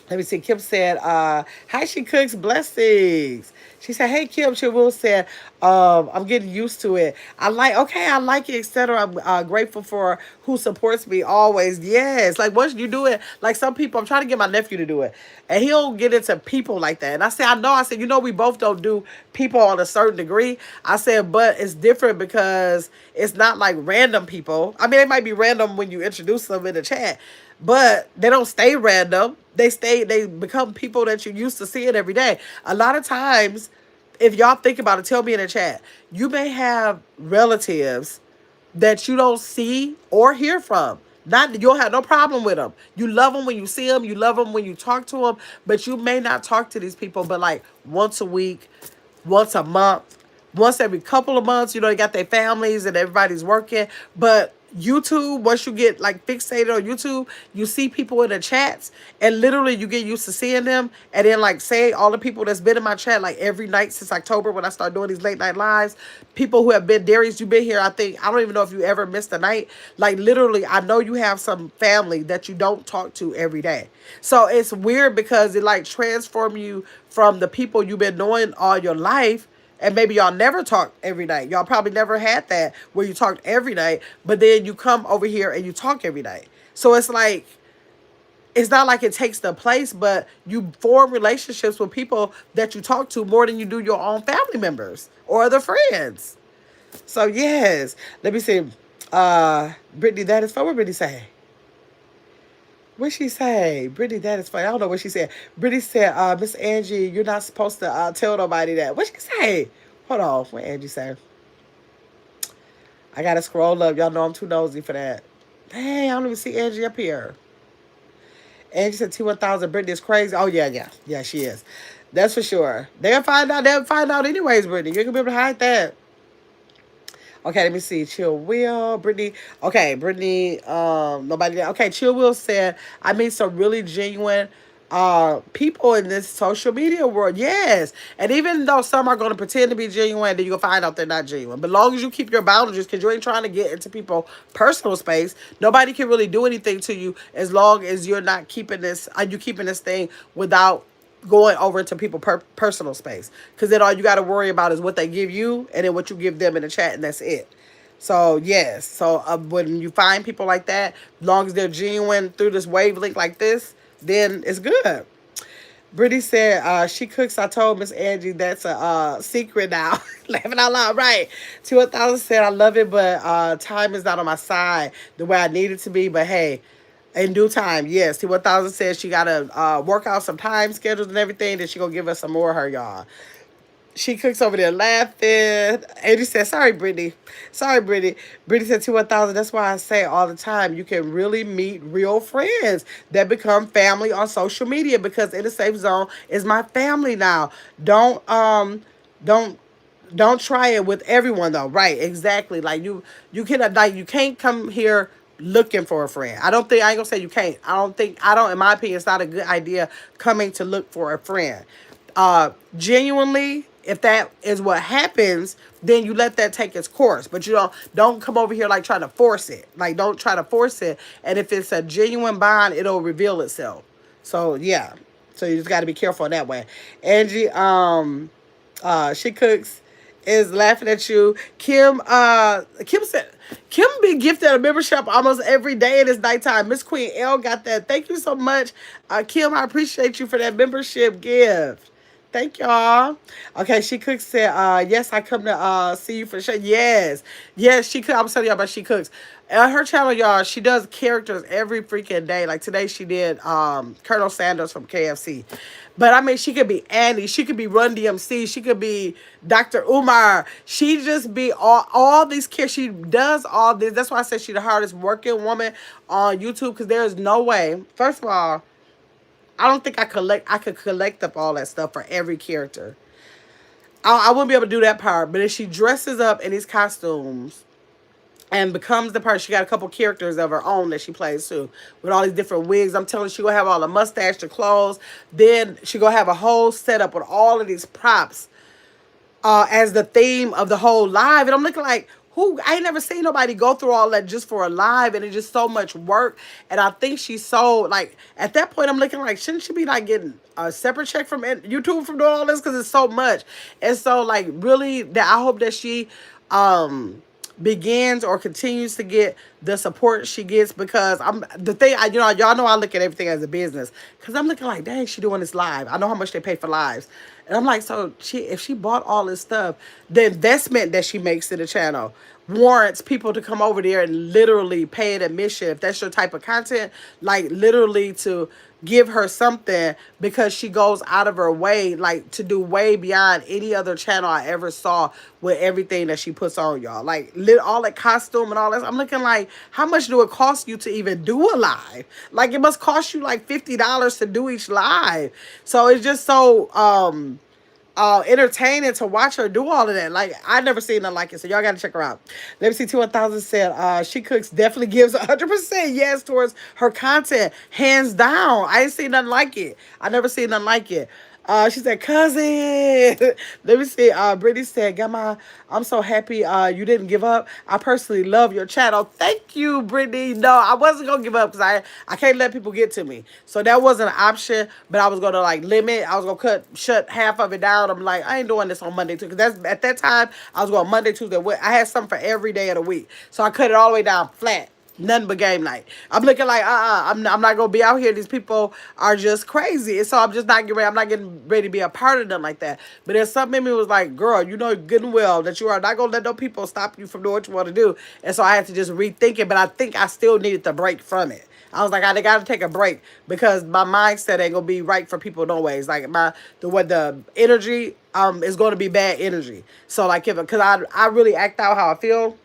Let me see. Kim said, hi, she cooks blessings. She said, hey, Kim. She will said, I'm getting used to it. I like it, etc. I'm grateful for who supports me always. Yes. Like once you do it, like some people, I'm trying to get my nephew to do it. And he'll get into people like that. And I said, I said, we both don't do people on a certain degree. I said, but it's different because it's not like random people. I mean, it might be random when you introduce them in the chat, but they don't stay random. They become people that you're used to seeing every day. A lot of times, if y'all think about it, tell me in the chat, you may have relatives that you don't see or hear from. Not you'll have no problem with them. You love them when you see them. You love them when you talk to them. But you may not talk to these people, but like once a week, once a month, once every couple of months. They got their families and everybody's working. But YouTube, once you get like fixated on YouTube, you see people in the chats and literally you get used to seeing them. And then like say all the people that's been in my chat like every night since October when I started doing these late night lives, people who have been, Darius, you've been here, I don't even know if you ever missed a night. Like literally, I know you have some family that you don't talk to every day. So it's weird because it like transforms you from the people you've been knowing all your life. And maybe y'all never talked every night. Y'all probably never had that where you talked every night. But then you come over here and you talk every night. So it's like, it's not like it takes the place, but you form relationships with people that you talk to more than you do your own family members or other friends. So yes. Let me see. Brittany, that is fun. What Brittany say? What she say? Brittany, that is funny. I don't know what she said. Brittany said, Miss Angie, you're not supposed to tell nobody that. What she say? Hold on. What Angie say? I got to scroll up. Y'all know I'm too nosy for that. Dang, I don't even see Angie up here. Angie said T1000. Brittany is crazy. Oh, yeah, yeah. Yeah, she is. That's for sure. They'll find out. They'll find out anyways, Brittany. You ain't going to be able to hide that. Okay, let me see. Chill Will, Brittany. Okay, Brittany, nobody. Okay, Chill Will said, I meet some really genuine people in this social media world. Yes. And even though some are going to pretend to be genuine, then you'll find out they're not genuine. But as long as you keep your boundaries, because you ain't trying to get into people's personal space, nobody can really do anything to you as long as you're not keeping this, you keeping this thing without going over to people's personal space, because then all you got to worry about is what they give you and then what you give them in the chat, and that's it. So yes, so when you find people like that, as long as they're genuine through this wavelength like this, then it's good. Brittany said she cooks. I told Miss Angie that's a secret now. Laughing out loud, right? 2000 said I love it, but time is not on my side the way I need it to be. But hey, in due time, yes. T1000 says she got to work out some time schedules and everything. Then she going to give us some more of her, y'all. She cooks over there laughing. Angie said, sorry, Brittany. Sorry, Brittany. Brittany said, to 1,000. That's why I say all the time, you can really meet real friends that become family on social media because In the Safe Zone is my family now. Don't don't try it with everyone though. Right, exactly. Like you can like you can't come here looking for a friend. I ain't gonna say you can't. I don't in my opinion it's not a good idea coming to look for a friend. Genuinely, if that is what happens, then you let that take its course. But you don't come over here like trying to force it. Like don't try to force it. And if it's a genuine bond, it'll reveal itself. So yeah. So you just gotta be careful in that way. Angie, she cooks is laughing at you. Kim said Kim be gifted a membership almost every day and it's nighttime. Miss Queen L got that. Thank you so much. Kim, I appreciate you for that membership gift. Thank y'all. Okay, she cooks said, yes, I come to see you for sure. Yes. Yes, she cook. I'm telling y'all about she cooks. On her channel, y'all, she does characters every freaking day. Like today she did Colonel Sanders from KFC. But I mean, she could be Annie. She could be Run DMC. She could be Dr. Umar. She just be all these kids. She does all this. That's why I said she's the hardest working woman on YouTube because there is no way. First of all, I don't think I could collect up all that stuff for every character. I wouldn't be able to do that part. But if she dresses up in these costumes and becomes the person, she got a couple characters of her own that she plays too, with all these different wigs. I'm telling you, she gonna have all the mustache, the clothes. Then she gonna have a whole setup with all of these props as the theme of the whole live. And I'm looking like, who? I ain't never seen nobody go through all that just for a live, and it's just so much work. And I think she's so like at that point, I'm looking like, shouldn't she be like getting a separate check from YouTube from doing all this because it's so much. And so like really, that I hope that she begins or continues to get the support she gets because I'm the thing I y'all know I look at everything as a business because I'm looking like dang she doing this live. I know how much they pay for lives. And I'm like, so if she bought all this stuff, the investment that she makes to the channel warrants people to come over there and literally pay an admission if that's your type of content, like literally to give her something because she goes out of her way, like to do way beyond any other channel I ever saw with everything that she puts on, y'all. Like all that costume and all that. I'm looking like, how much do it cost you to even do a live? Like it must cost you like $50 to do each live. So it's just so entertaining to watch her do all of that. Like I never seen nothing like it, so y'all gotta check her out. Let me see. 2,000 said she cooks definitely gives 100% yes towards her content, hands down. I ain't seen nothing like it. I never seen nothing like it. She said, cousin. Let me see. Brittany said, Grandma, I'm so happy you didn't give up. I personally love your channel. Thank you, Brittany. No, I wasn't going to give up because I can't let people get to me. So that wasn't an option, but I was going to like limit. I was going to shut half of it down. I'm like, I ain't doing this on Monday, too. Because that's at that time, I was going Monday, Tuesday. I had something for every day of the week. So I cut it all the way down flat. Nothing but game night. I'm looking like, I'm not gonna be out here. These people are just crazy. And so I'm just not getting ready. I'm not getting ready to be a part of them like that. But there's something in me was like, girl, you know good and well that you are not gonna let no people stop you from doing what you want to do. And so I had to just rethink it. But I think I still needed to break from it. I was like, I gotta take a break because my mindset ain't gonna be right for people no ways. Like the energy is gonna be bad energy. So like because I really act out how I feel.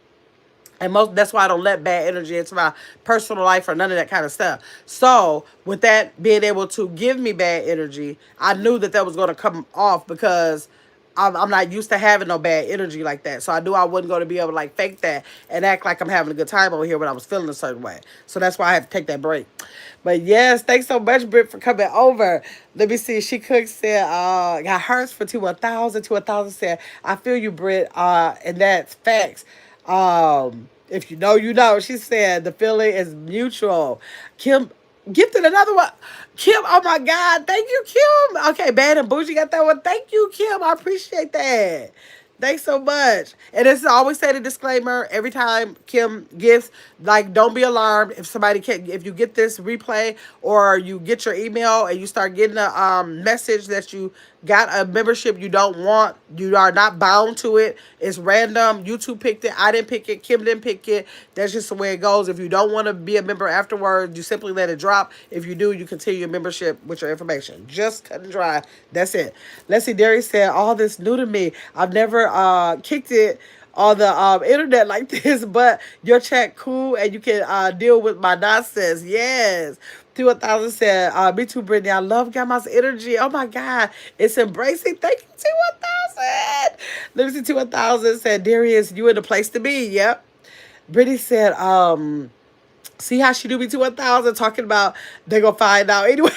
And that's why I don't let bad energy into my personal life or none of that kind of stuff. So with that being able to give me bad energy, I knew that was going to come off because I'm not used to having no bad energy like that. So I knew I wasn't going to be able to like fake that and act like I'm having a good time over here when I was feeling a certain way. So that's why I had to take that break. But yes, thanks so much, Britt, for coming over. Let me see. She cooks said, got hers for 2,000. 2,000 said, I feel you, Britt. And that's facts. If you know, you know. She said the feeling is mutual. Kim gifted another one. Kim, oh my God. Thank you, Kim. Okay, Bad and Bougie got that one. Thank you, Kim. I appreciate that. Thanks so much. And it's always say the disclaimer every time Kim gifts, like, don't be alarmed if you get this replay or you get your email and you start getting a message that you got a membership you don't want, you are not bound to it. It's random. YouTube picked it. I didn't pick it. Kim didn't pick it. That's just the way it goes. If you don't want to be a member afterwards, you simply let it drop. If you do, you continue your membership with your information. Just cut and dry. That's it. Let's see. Derry said, all this new to me. I've never kicked it on the internet like this, but your chat cool and you can deal with my nonsense. Yes. T1000 said, me too, Brittany. I love Grandma's energy. Oh my God. It's embracing. Thank you, T1000. Let me see, T1000 said, Darius, you in the place to be. Yep. Brittany said, see how she do me T1000 talking about they gonna find out anyway.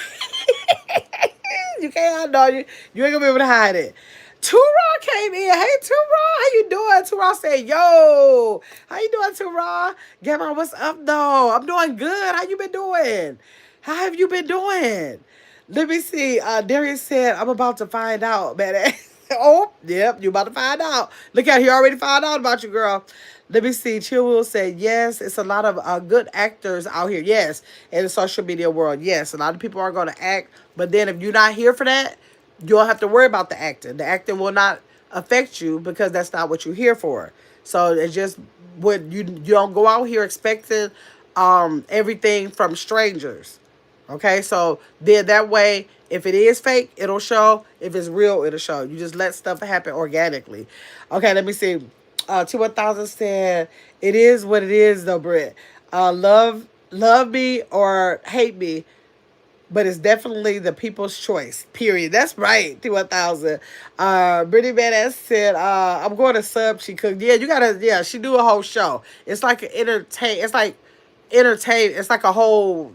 You can't hide you. You ain't gonna be able to hide it. Tura came in. Hey, Tura, how you doing? Tura said, yo, how you doing, Tura? Gamma, what's up, though? I'm doing good. How you been doing? How have you been doing? Let me see. Darius said, I'm about to find out, man. Oh, yep, you about to find out. Look at, he already found out about you, girl. Let me see. Chill Will said, yes, it's a lot of good actors out here. Yes, in the social media world. Yes, a lot of people are going to act. But then if you're not here for that, you don't have to worry about the acting. The acting will not affect you because that's not what you're here for. So it's just what you don't go out here expecting everything from strangers. Okay, so then that way, if it is fake, it'll show. If it's real, it'll show. You just let stuff happen organically. Okay, let me see. T1000 said, it is what it is though, Britt. Love me or hate me, but it's definitely the people's choice. Period. That's right. T1000. Brittany Badass said, I'm going to sub. She cooked. Yeah, you gotta. Yeah, she do a whole show. It's like an entertain. It's like entertain. It's like a whole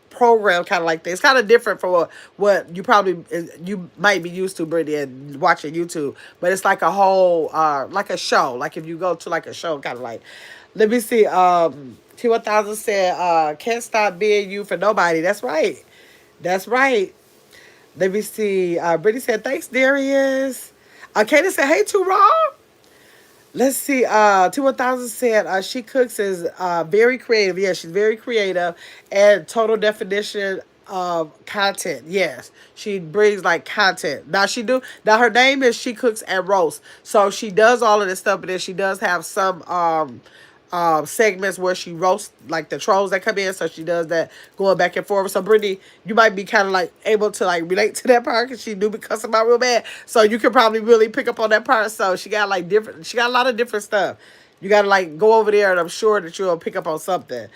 program, kind of like this. It's kind of different from what you might be used to, Brittany, and watching YouTube. But it's like a whole like a show. Like if you go to like a show, kind of like. Let me see. T1000 said, can't stop being you for nobody. That's right. That's right. Let me see. Brittany said, thanks, Darius. Katie said, hey, Too Raw. Let's see. T1000 said she cooks is very creative. Yeah, she's very creative and total definition of content. Yes, she brings like content. Now she do. Now her name is She Cooks and Roast. So she does all of this stuff, but then she does have some segments where she roasts like the trolls that come in. So she does that going back and forth. So Brittany, you might be kind of like able to like relate to that part because she do be cussing out real bad. So you can probably really pick up on that part. So she got like different. She got a lot of different stuff. You gotta like go over there, and I'm sure that you'll pick up on something.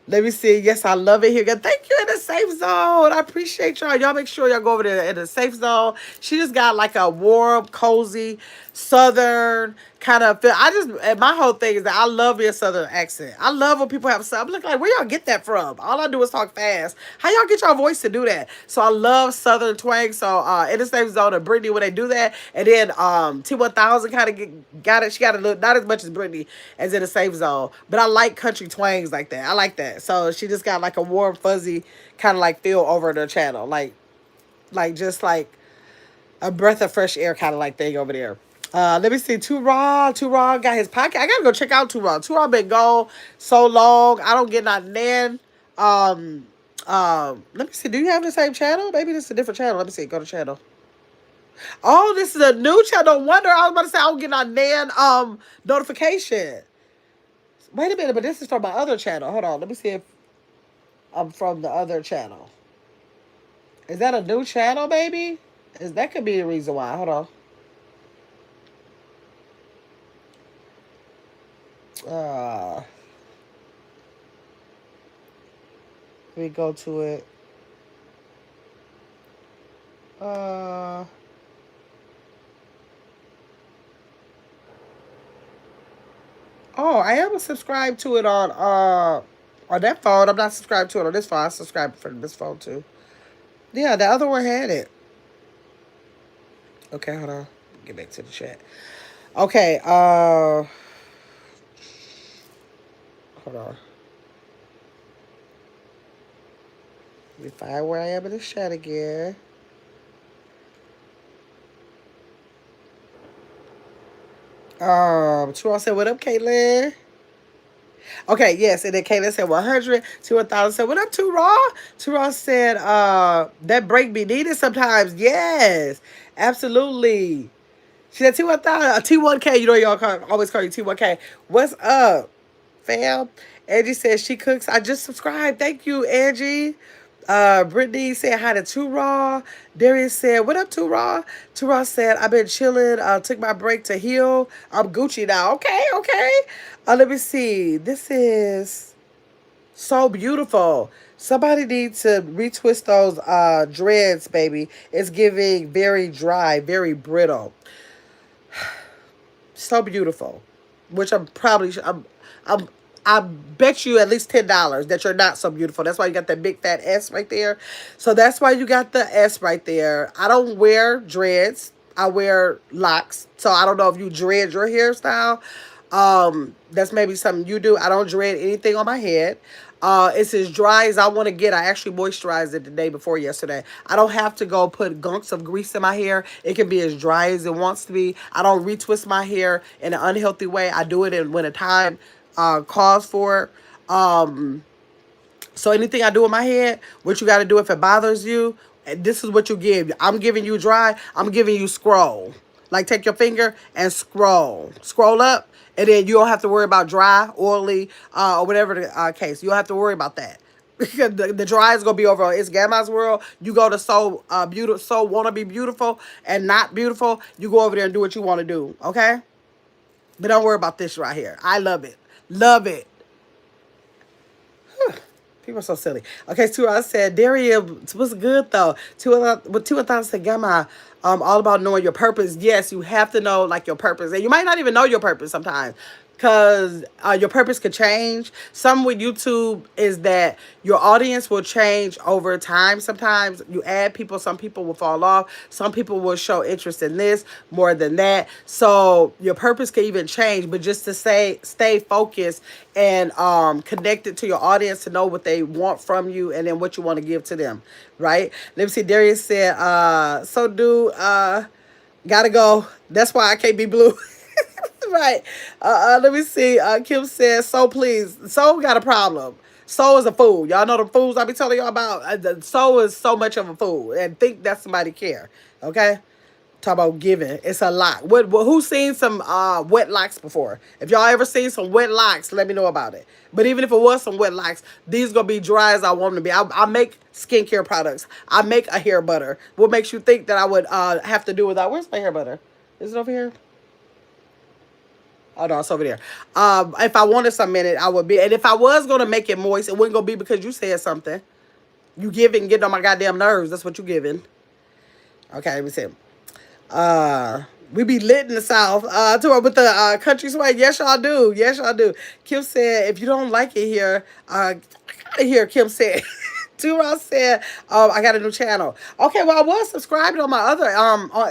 Let me see. Yes, I love it here. Thank you in the safe zone. I appreciate y'all. Y'all make sure y'all go over there in the safe zone. She just got like a warm, cozy, southern kind of feel. And my whole thing is that I love your southern accent. I love when people have I'm looking like, where y'all get that from? All I do is talk fast. How y'all get your voice to do that? So I love southern twang. So in the safe zone of Brittany when they do that. And then T1000 kind of got it. She got a little, not as much as Brittany as in the safe zone. But I like country twangs like that. I like that. So she just got like a warm, fuzzy kind of like feel over the channel. Like just like a breath of fresh air kind of like thing over there. Let me see. Too Raw got his podcast. I gotta go check out Too Raw. Too Raw been gone so long. I don't get nothing then. Let me see. Do you have the same channel? Maybe this is a different channel. Let me see. Go to channel. Oh, this is a new channel. No wonder I was about to say I don't get a nan notification. Wait a minute, but this is from my other channel. Hold on. Let me see if I'm from the other channel. Is that a new channel, baby? That could be the reason why. Hold on. Let me go to it. Oh, I am subscribed to it on that phone. I'm not subscribed to it on this phone. I subscribed for this phone too. Yeah, the other one had it. Okay, hold on. Get back to the chat. Okay, hold on. Let me find where I am in the chat again. True, I said, what up, Caitlin? Okay, yes, and then Kayla said 100 to 1,000 said, what up, Too Raw? Too Raw said, that break be needed sometimes. Yes, absolutely. She said T1000, T1K, you know y'all always call you T1K. What's up, fam? Angie says she cooks. I just subscribed. Thank you, Angie. Brittany said hi to Too Raw. Darius said, what up, Too Raw? Too Raw said, I've been chilling. Took my break to heal. I'm Gucci now. Okay, okay. Let me see. This is so beautiful. Somebody needs to retwist those dreads, baby. It's giving very dry, very brittle. So beautiful. Which I'm probably I bet you at least $10 that you're not so beautiful. That's why you got that big fat S right there. So that's why you got the S right there. I don't wear dreads. I wear locks. So I don't know if you dread your hairstyle. That's maybe something you do. I don't dread anything on my head. It's as dry as I want to get. I actually moisturized it the day before yesterday. I don't have to go put gunks of grease in my hair. It can be as dry as it wants to be. I don't retwist my hair in an unhealthy way. I do it when the time calls for it. So anything I do in my head, what you got to do if it bothers you, and this is what you give. I'm giving you dry. I'm giving you scroll. Like take your finger and scroll. Scroll up, and then you don't have to worry about dry, oily, or whatever the case. You don't have to worry about that. Because the dry is gonna be over. It's Gamma's world. You go to beautiful, so wanna be beautiful and not beautiful. You go over there and do what you want to do. Okay, but don't worry about this right here. I love it. Love it. People are so silly. Okay, so I said, Daria was good though. With 2,000 said, Gamma, all about knowing your purpose. Yes, you have to know like your purpose, and you might not even know your purpose sometimes, because your purpose could change. Some with YouTube is that your audience will change over time. Sometimes you add people, some people will fall off, some people will show interest in this more than that. So your purpose can even change, but just to stay focused and connected to your audience to know what they want from you and then what you want to give to them, right? Let me see. Darius said, so do gotta go. That's why I can't be blue. Right. Let me see. Kim says, so please. Soul got a problem. Soul is a fool. Y'all know the fools I be telling y'all about? Soul is so much of a fool and think that somebody care. Okay? Talk about giving. It's a lot. Who's seen some wet locks before? If y'all ever seen some wet locks, let me know about it. But even if it was some wet locks, these gonna be dry as I want them to be. I make skincare products. I make a hair butter. What makes you think that I would have to do without? Where's my hair butter? Is it over here? Oh no, it's over there. If I wanted some in it, I would be. And if I was gonna make it moist, it wouldn't gonna be because you said something. You giving, getting on my goddamn nerves. That's what you giving. Okay, let me see. We be lit in the South. With the country swag. Yes, y'all do. Yes, y'all do. Kim said, if you don't like it here, get out of here. Kim said. Turo said, I got a new channel. Okay, well, I was subscribed on my other,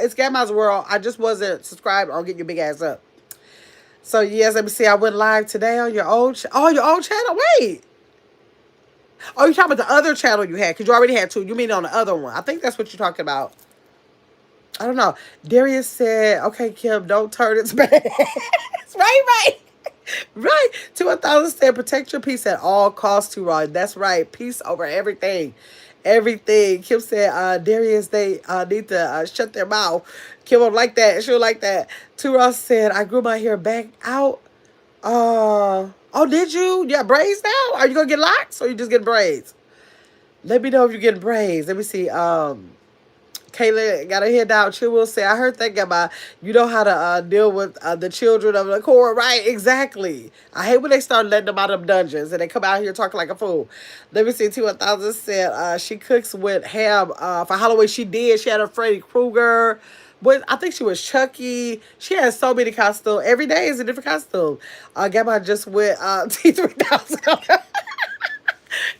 it's Gamma's World. I just wasn't subscribed on Get Your Big Ass Up. So, yes, let me see. I went live today on your old, your old channel. Wait. Oh, you're talking about the other channel you had, because you already had two. You mean on the other one. I think that's what you're talking about. I don't know. Darius said, okay, Kim, don't turn its back. right. Right. To 1,000 said, protect your peace at all costs, too, Rod. That's right. Peace over everything. Everything. Kim said, Darius, they need to shut their mouth. Kim won't like that. She'll like that. Too Ross said, I grew my hair back out. Oh, did you? Yeah, braids now? Are you going to get locks or you just get braids? Let me know if you get braids. Let me see. Kayla got her head down. She will say, I heard that about you know how to deal with the children of the core, right? Exactly. I hate when they start letting them out of dungeons and they come out here talking like a fool. Let me see. 2,000 said she cooks with ham for Halloween. She did. She had a Freddy Krueger. But I think she was Chucky. She has so many costumes. Every day is a different costume. Gamma just went T3000.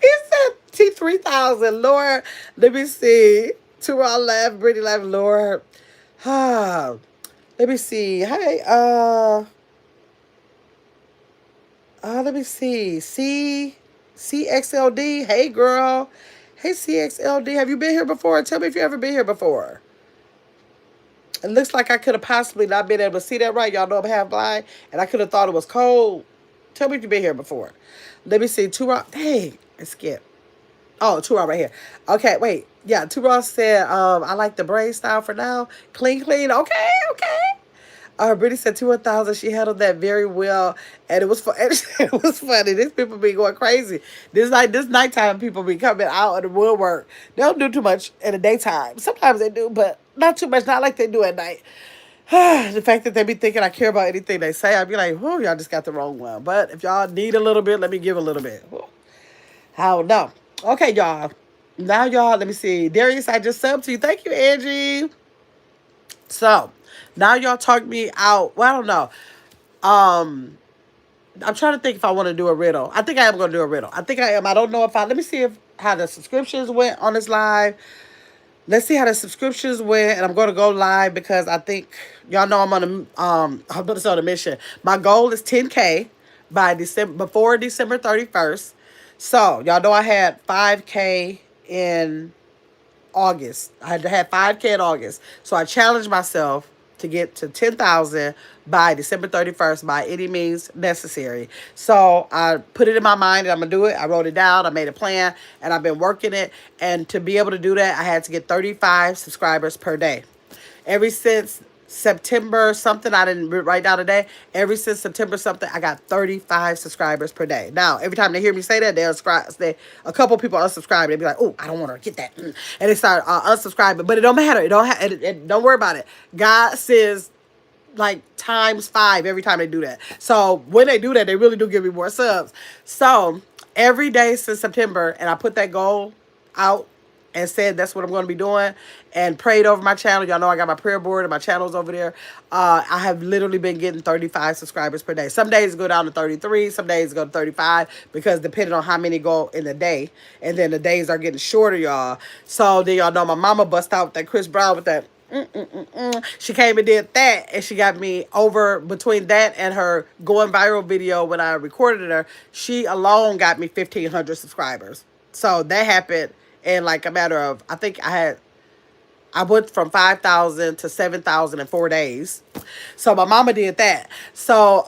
He said T3000. Lord, let me see. To our left, Brittany left, Lord. Let me see. Hey, let me see. CXLD. Hey, girl. Hey, CXLD. Have you been here before? Tell me if you ever been here before. It looks like I could have possibly not been able to see that right. Y'all know I'm half blind, and I could have thought it was cold. Tell me if you've been here before. Let me see. Two Rock. Dang, I skipped. Oh, Two Rock right here. Okay, wait. Yeah, Two Rock said, I like the braid style for now. Clean, clean. Okay, okay. Brittany said 2,000. She handled that very well, and it was fun. It was funny. These people be going crazy. This nighttime people be coming out of the woodwork. They don't do too much in the daytime. Sometimes they do, but not too much. Not like they do at night. The fact that they be thinking I care about anything they say, I'd be like, "Whoa, y'all just got the wrong one." But if y'all need a little bit, let me give a little bit. Whew. I don't know. Okay, y'all. Now, y'all, let me see. Darius, I just subbed to you. Thank you, Angie. So now y'all talk me out. Well, I don't know. Um, I'm trying to think if I want to do a riddle. I think I am going to do a riddle. I think I am. I don't know if I. Let me see if how the subscriptions went on this live. Let's see how the subscriptions went, and I'm going to go live because I think y'all know I'm on I'm going to on a mission. My goal is 10K by December before December 31st. So y'all know I had 5K in August. I had to have 5K in August. So I challenged myself to get to 10,000 by December 31st by any means necessary. So I put it in my mind that I'm going to do it. I wrote it down. I made a plan and I've been working it. And to be able to do that, I had to get 35 subscribers per day. Ever since September something, I didn't write down a day. Ever since September something, I got 35 subscribers per day. Now, every time they hear me say that, a couple people unsubscribe. They be like, "Oh, I don't want to get that," and they start unsubscribing. But it don't matter. Don't worry about it. God says like ×5 every time they do that. So when they do that, they really do give me more subs. So every day since September, and I put that goal out and said that's what I'm going to be doing and prayed over my channel. Y'all know I got my prayer board and my channels over there. I have literally been getting 35 subscribers per day. Some days go down to 33. Some days go to 35 because depending on how many go in the day. And then the days are getting shorter, y'all. So then y'all know my mama bust out with that Chris Brown with that. She came and did that, and she got me over between that and her going viral video when I recorded her. She alone got me 1,500 subscribers. So that happened in like a matter of, I went from 5,000 to 7,000 in 4 days. So my mama did that. So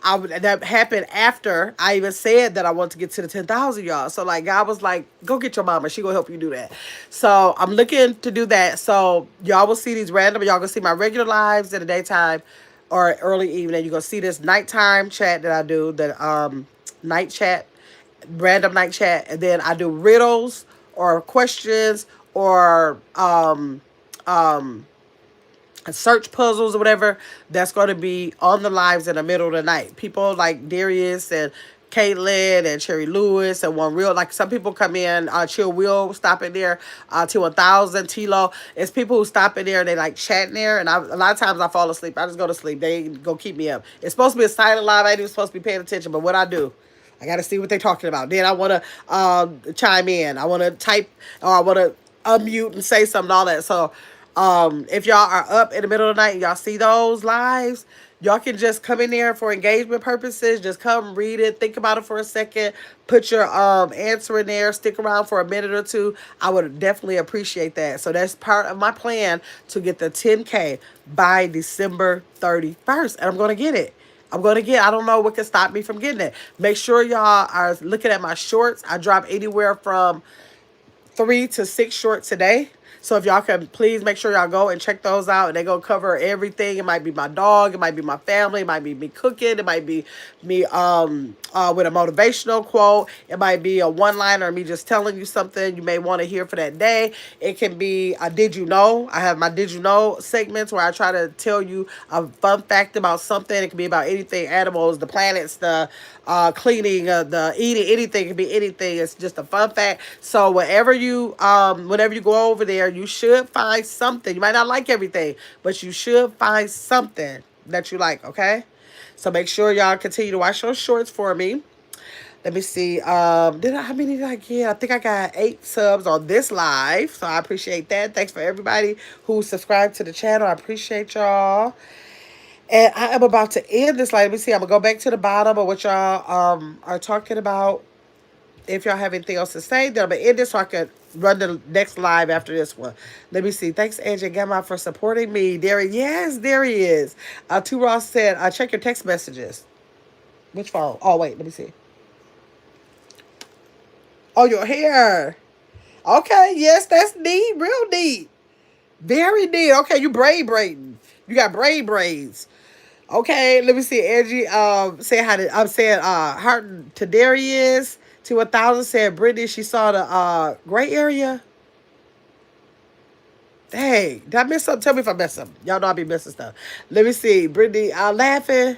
that happened after I even said that I want to get to the 10,000, y'all. So like God was like, go get your mama. She gonna help you do that. So I'm looking to do that. So y'all will see these random. Y'all gonna see my regular lives in the daytime or early evening. You're gonna see this nighttime chat that I do. The night chat, random night chat, and then I do riddles or questions or search puzzles or whatever. That's going to be on the lives in the middle of the night. People like Darius and Caitlin and Cherry Lewis and One Real, like some people come in, Chill Will stop in there, T1000, Tilo. It's people who stop in there and they like chatting there, and a lot of times I fall asleep. I just go to sleep. They ain't go keep me up. It's supposed to be a silent live. I ain't even supposed to be paying attention, but what I do, I got to see what they're talking about. Then I want to chime in. I want to type, or I want to unmute and say something, all that. So if y'all are up in the middle of the night and y'all see those lives, y'all can just come in there for engagement purposes. Just come read it. Think about it for a second. Put your answer in there. Stick around for a minute or two. I would definitely appreciate that. So that's part of my plan to get the 10K by December 31st. And I'm going to get it. I don't know what can stop me from getting it. Make sure y'all are looking at my shorts. I drop anywhere from 3 to 6 shorts a day. So if y'all can please make sure y'all go and check those out, and they go cover everything. It might be my dog, it might be my family, it might be me cooking, it might be me with a motivational quote, it might be a one-liner, me just telling you something you may want to hear for that day. It can be a did you know? I have my did you know segments where I try to tell you a fun fact about something. It can be about anything, animals, the planets, the cleaning, the eating, anything. It can be anything. It's just a fun fact. So whenever you go over there, you should find something. You might not like everything, but you should find something that you like, okay? So make sure y'all continue to watch those shorts for me. Let me see. How many did I get? I think I got 8 subs on this live. So I appreciate that. Thanks for everybody who subscribed to the channel. I appreciate y'all. And I am about to end this live. Let me see. I'm going to go back to the bottom of what y'all are talking about. If y'all have anything else to say, then I'm going to end this so I can run the next live after this one. Let me see. Thanks, Angie and Gamma, for supporting me. Yes, there he is. Two Ross said, check your text messages. Which phone? Oh, wait, let me see. Oh, your hair. Okay, yes, that's neat. Real neat. Very neat. Okay, you braiding. You got braids. Okay, let me see. Angie say how to I'm saying Heart to Darius to 1,000 said Brittany, she saw the gray area. Dang, did I miss something? Tell me if I missed something. Y'all know I be missing stuff. Let me see. Brittany laughing.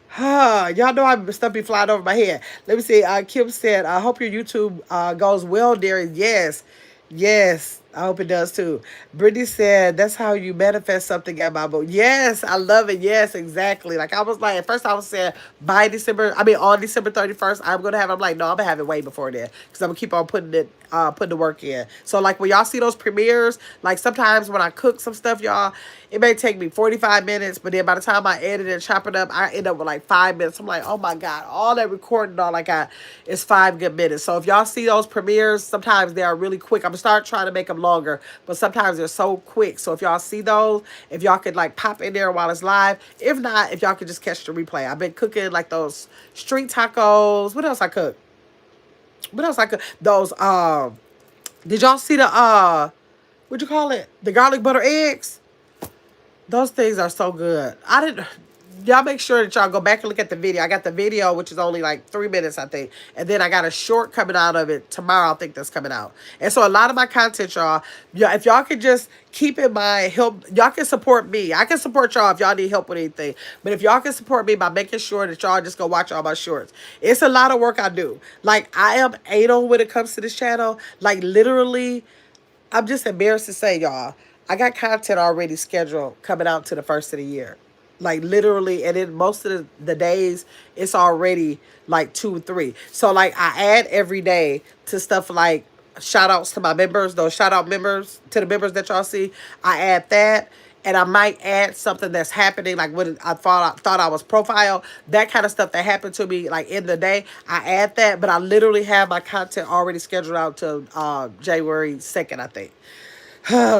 Huh, y'all know I stuff be flying over my head. Let me see. Kim said, I hope your YouTube goes well, Darius. Yes. Yes. I hope it does too. Brittany said, that's how you manifest something at my book. Yes, I love it. Yes, exactly. Like I was like, at first I was saying on December 31st, I'm gonna have it. I'm like, no, I'm gonna have it way before then. Because I'm gonna keep on putting the work in. So like when y'all see those premieres, like sometimes when I cook some stuff, y'all, it may take me 45 minutes, but then by the time I edit and chop it up, I end up with like 5 minutes. I'm like, oh my God, all that recording, all I got is 5 good minutes. So if y'all see those premieres, sometimes they are really quick. I'm gonna start trying to make them longer, but sometimes they're so quick. So if y'all see those, if y'all could like pop in there while it's live. If not, if y'all could just catch the replay. I've been cooking like those street tacos. What else I cook? What else I cook? Those did y'all see the what'd you call it? The garlic butter eggs? Those things are so good. I didn't. Y'all make sure that y'all go back and look at the video. I got the video, which is only like 3 minutes, I think. And then I got a short coming out of it tomorrow, I think that's coming out. And so a lot of my content, y'all, yeah, if y'all could just keep in mind, help, y'all can support me. I can support y'all if y'all need help with anything. But if y'all can support me by making sure that y'all just go watch all my shorts. It's a lot of work I do. Like, I am anal when it comes to this channel. Like, literally, I'm just embarrassed to say, y'all, I got content already scheduled coming out to the first of the year. Like literally, and then most of the days, it's already like 2 or 3. So like I add every day to stuff like shout outs to my members, those shout out members, to the members that y'all see. I add that. And I might add something that's happening, like when I thought I was profile, that kind of stuff that happened to me, like in the day. I add that, but I literally have my content already scheduled out to January 2nd, I think.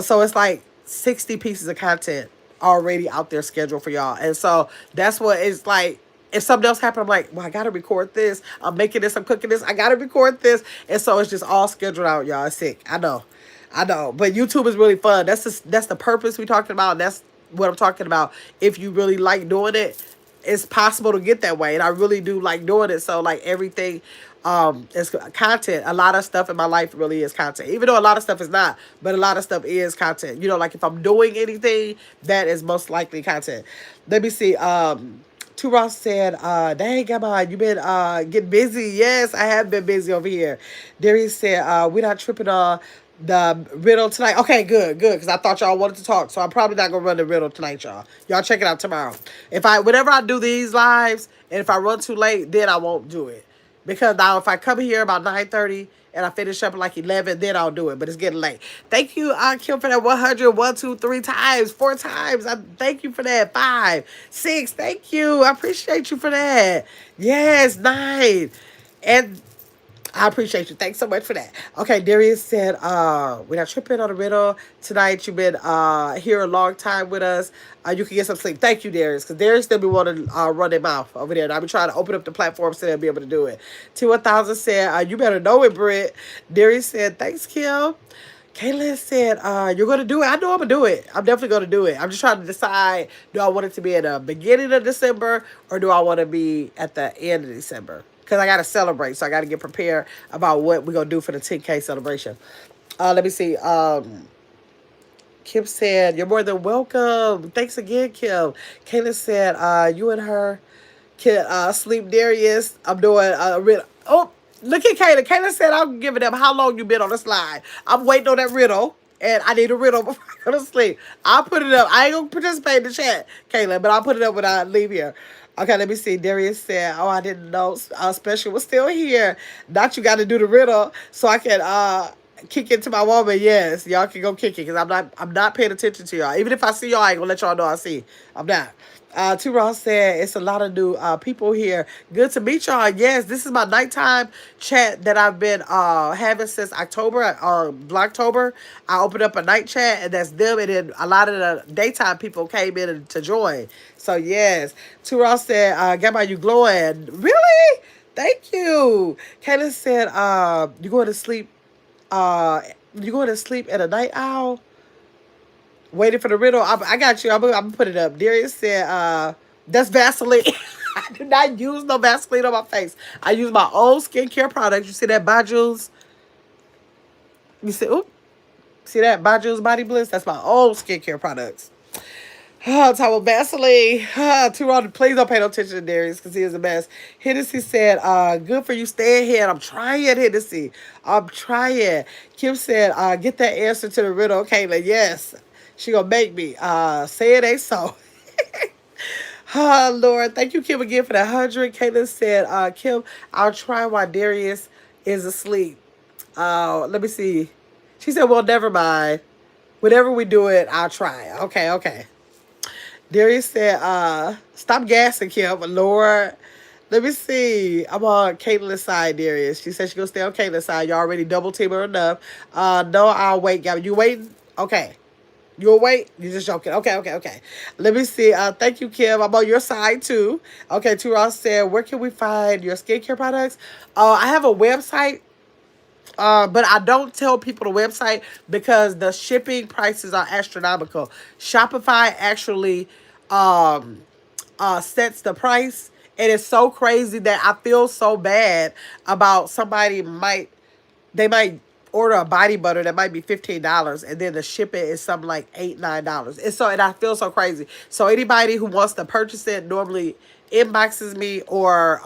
So it's like 60 pieces of content already out there scheduled for y'all. And so that's what it's like. If something else happened, I'm like, well, I gotta record this. I'm making this, I'm cooking this, I gotta record this. And so it's just all scheduled out, y'all. It's sick. I know. I know. But YouTube is really fun. That's the purpose we talking about. That's what I'm talking about. If you really like doing it, it's possible to get that way, and I really do like doing it. So like everything is content. A lot of stuff in my life really is content, even though a lot of stuff is not, but a lot of stuff is content. You know, like if I'm doing anything, that is most likely content. Let me see. Two Ross said, dang, Gamma, you been getting busy. Yes, I have been busy over here. Darius said, we're not tripping on the riddle tonight. Okay, good, because I thought y'all wanted to talk, so I'm probably not gonna run the riddle tonight, y'all. Y'all check it out tomorrow. Whenever I do these lives, and if I run too late, then I won't do it. Because now if I come here about 9:30 and I finish up at like 11, then I'll do it. But it's getting late. Thank you, Kim, for that 100, 1, 2, 3 times, 4 times. I thank you for that. 5, 6. Thank you. I appreciate you for that. Yes, 9. And I appreciate you. Thanks so much for that. Okay, Darius said, we're not tripping on the riddle tonight. You've been here a long time with us. You can get some sleep. Thank you, Darius, because Darius still be wanting to run their mouth over there. And I've been trying to open up the platform so they'll be able to do it. T1000 said, you better know it, Britt. Darius said, thanks, Kim. Kaylin said, you're going to do it. I know I'm going to do it. I'm definitely going to do it. I'm just trying to decide, do I want it to be at the beginning of December or do I want to be at the end of December? Because I got to celebrate, so I got to get prepared about what we're going to do for the 10K celebration. Let me see. Kim said, you're more than welcome. Thanks again, Kim. Kaylin said, you and her can sleep, Darius. I'm doing a riddle. Oh, look at Kayla. Kayla said, I'm giving them how long you been on the slide. I'm waiting on that riddle. And I need a riddle before I go to sleep. I'll put it up. I ain't going to participate in the chat, Kayla, but I'll put it up when I leave here. Okay, let me see. Darius said, oh, I didn't know Special was still here. Not you got to do the riddle so I can Kick it to my woman, yes. Y'all can go kick it because I'm not paying attention to y'all. Even if I see y'all, I ain't gonna let y'all know I see. I'm not. T Ross said it's a lot of new people here. Good to meet y'all. Yes, this is my nighttime chat that I've been having since October or Blocktober. I opened up a night chat and that's them, and then a lot of the daytime people came in to join. So yes, T Ross said, "Gamma, you glowing? Really? Thank you." Kayla said, "You going to sleep? Uh, you going to sleep at a night owl? Waiting for the riddle. I got you. I'm gonna put it up." Darius said, "That's Vaseline." I do not use no Vaseline on my face. I use my own skincare products. You see that Baju's? You see, oop, see that Baju's Body Bliss? That's my own skincare products. Oh, talk about Vaseline. Too wrong. Please don't pay no attention to Darius because he is a mess. Hennessy said, good for you. Stay ahead. I'm trying, Hennessy. I'm trying. Kim said, get that answer to the riddle. Kayla, yes. She gonna make me. Say it ain't so. Oh, Lord. Thank you, Kim, again for that 100. Caitlin said, Kim, I'll try while Darius is asleep. Let me see. She said, well, never mind. Whenever we do it, I'll try. Okay, okay. Darius said, stop gassing, Kim. Lord. Let me see. I'm on Caitlin's side, Darius. She said she's going to stay on Caitlin's side. You already double team her enough. No, I'll wait, Gabby. You waiting? Okay. You'll wait? You're just joking. Okay, okay, okay. Let me see. Thank you, Kim. I'm on your side, too. Okay, Two Ross said, where can we find your skincare products? I have a website. But I don't tell people the website because the shipping prices are astronomical. Shopify actually sets the price, and it's so crazy that I feel so bad about somebody they might order a body butter that might be $15 and then the shipping is something like $8, $9. And I feel so crazy. So anybody who wants to purchase it normally inboxes me or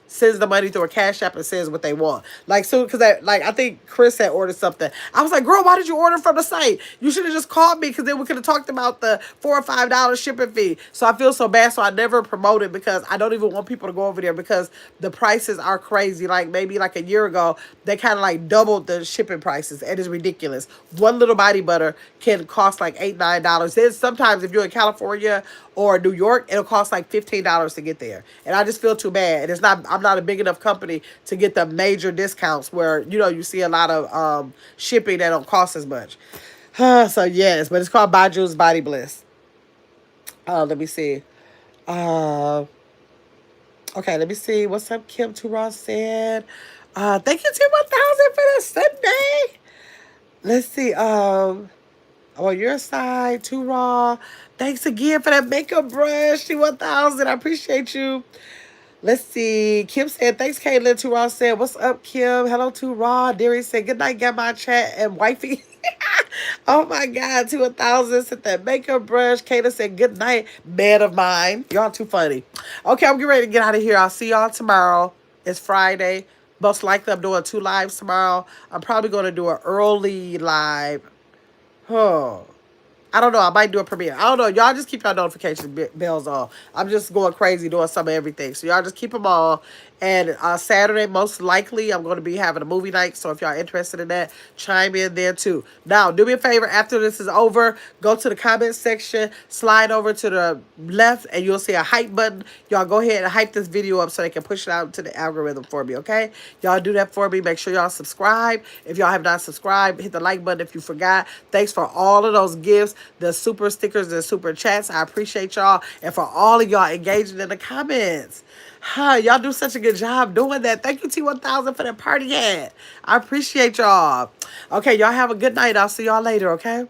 sends the money through a cash app and says what they want. Like so because I think Chris had ordered something. I was like, girl, why did you order from the site? You should have just called me because then we could have talked about the $4 or $5 shipping fee. So I feel so bad. So I never promote it because I don't even want people to go over there because the prices are crazy. Like maybe like a year ago, they kind of like doubled the shipping prices. And it's ridiculous. One little body butter can cost like $8, $9. Then sometimes if you're in California or New York, it'll cost like $15 to get there. And I just feel too bad. And I'm not a big enough company to get the major discounts where, you see a lot of shipping that don't cost as much. So yes, but it's called Baju's Body Bliss. Let me see. Uh, okay, let me see. What's up, Kim Ross said? Thank you, T1000 for the Sunday. Let's see. I'm on your side, too raw. Thanks again for that makeup brush, T1000. I appreciate you. Let's see. Kim said, thanks, Caitlin. Too raw said, what's up, Kim? Hello, too raw. Darius said, good night, get my chat and wifey. Oh my God, T1000 said that makeup brush. Caitlin said, good night, man of mine. Y'all too funny. Okay, I'm getting ready to get out of here. I'll see y'all tomorrow. It's Friday. Most likely I'm doing 2 lives tomorrow. I'm probably going to do an early live. Oh, I don't know. I might do a premiere. I don't know. Y'all just keep your notification bells on. I'm just going crazy doing some of everything. So y'all just keep them on. And Saturday, most likely, I'm going to be having a movie night. So if y'all interested in that, chime in there too. Now, do me a favor. After this is over, go to the comment section, slide over to the left, and you'll see a hype button. Y'all go ahead and hype this video up so they can push it out to the algorithm for me, okay? Y'all do that for me. Make sure y'all subscribe. If y'all have not subscribed, hit the like button if you forgot. Thanks for all of those gifts, the super stickers, the super chats. I appreciate y'all. And for all of y'all engaging in the comments. Y'all do such a good job doing that. Thank you, T1000, for that party hat. I appreciate y'all. Okay, y'all have a good night. I'll see y'all later, okay?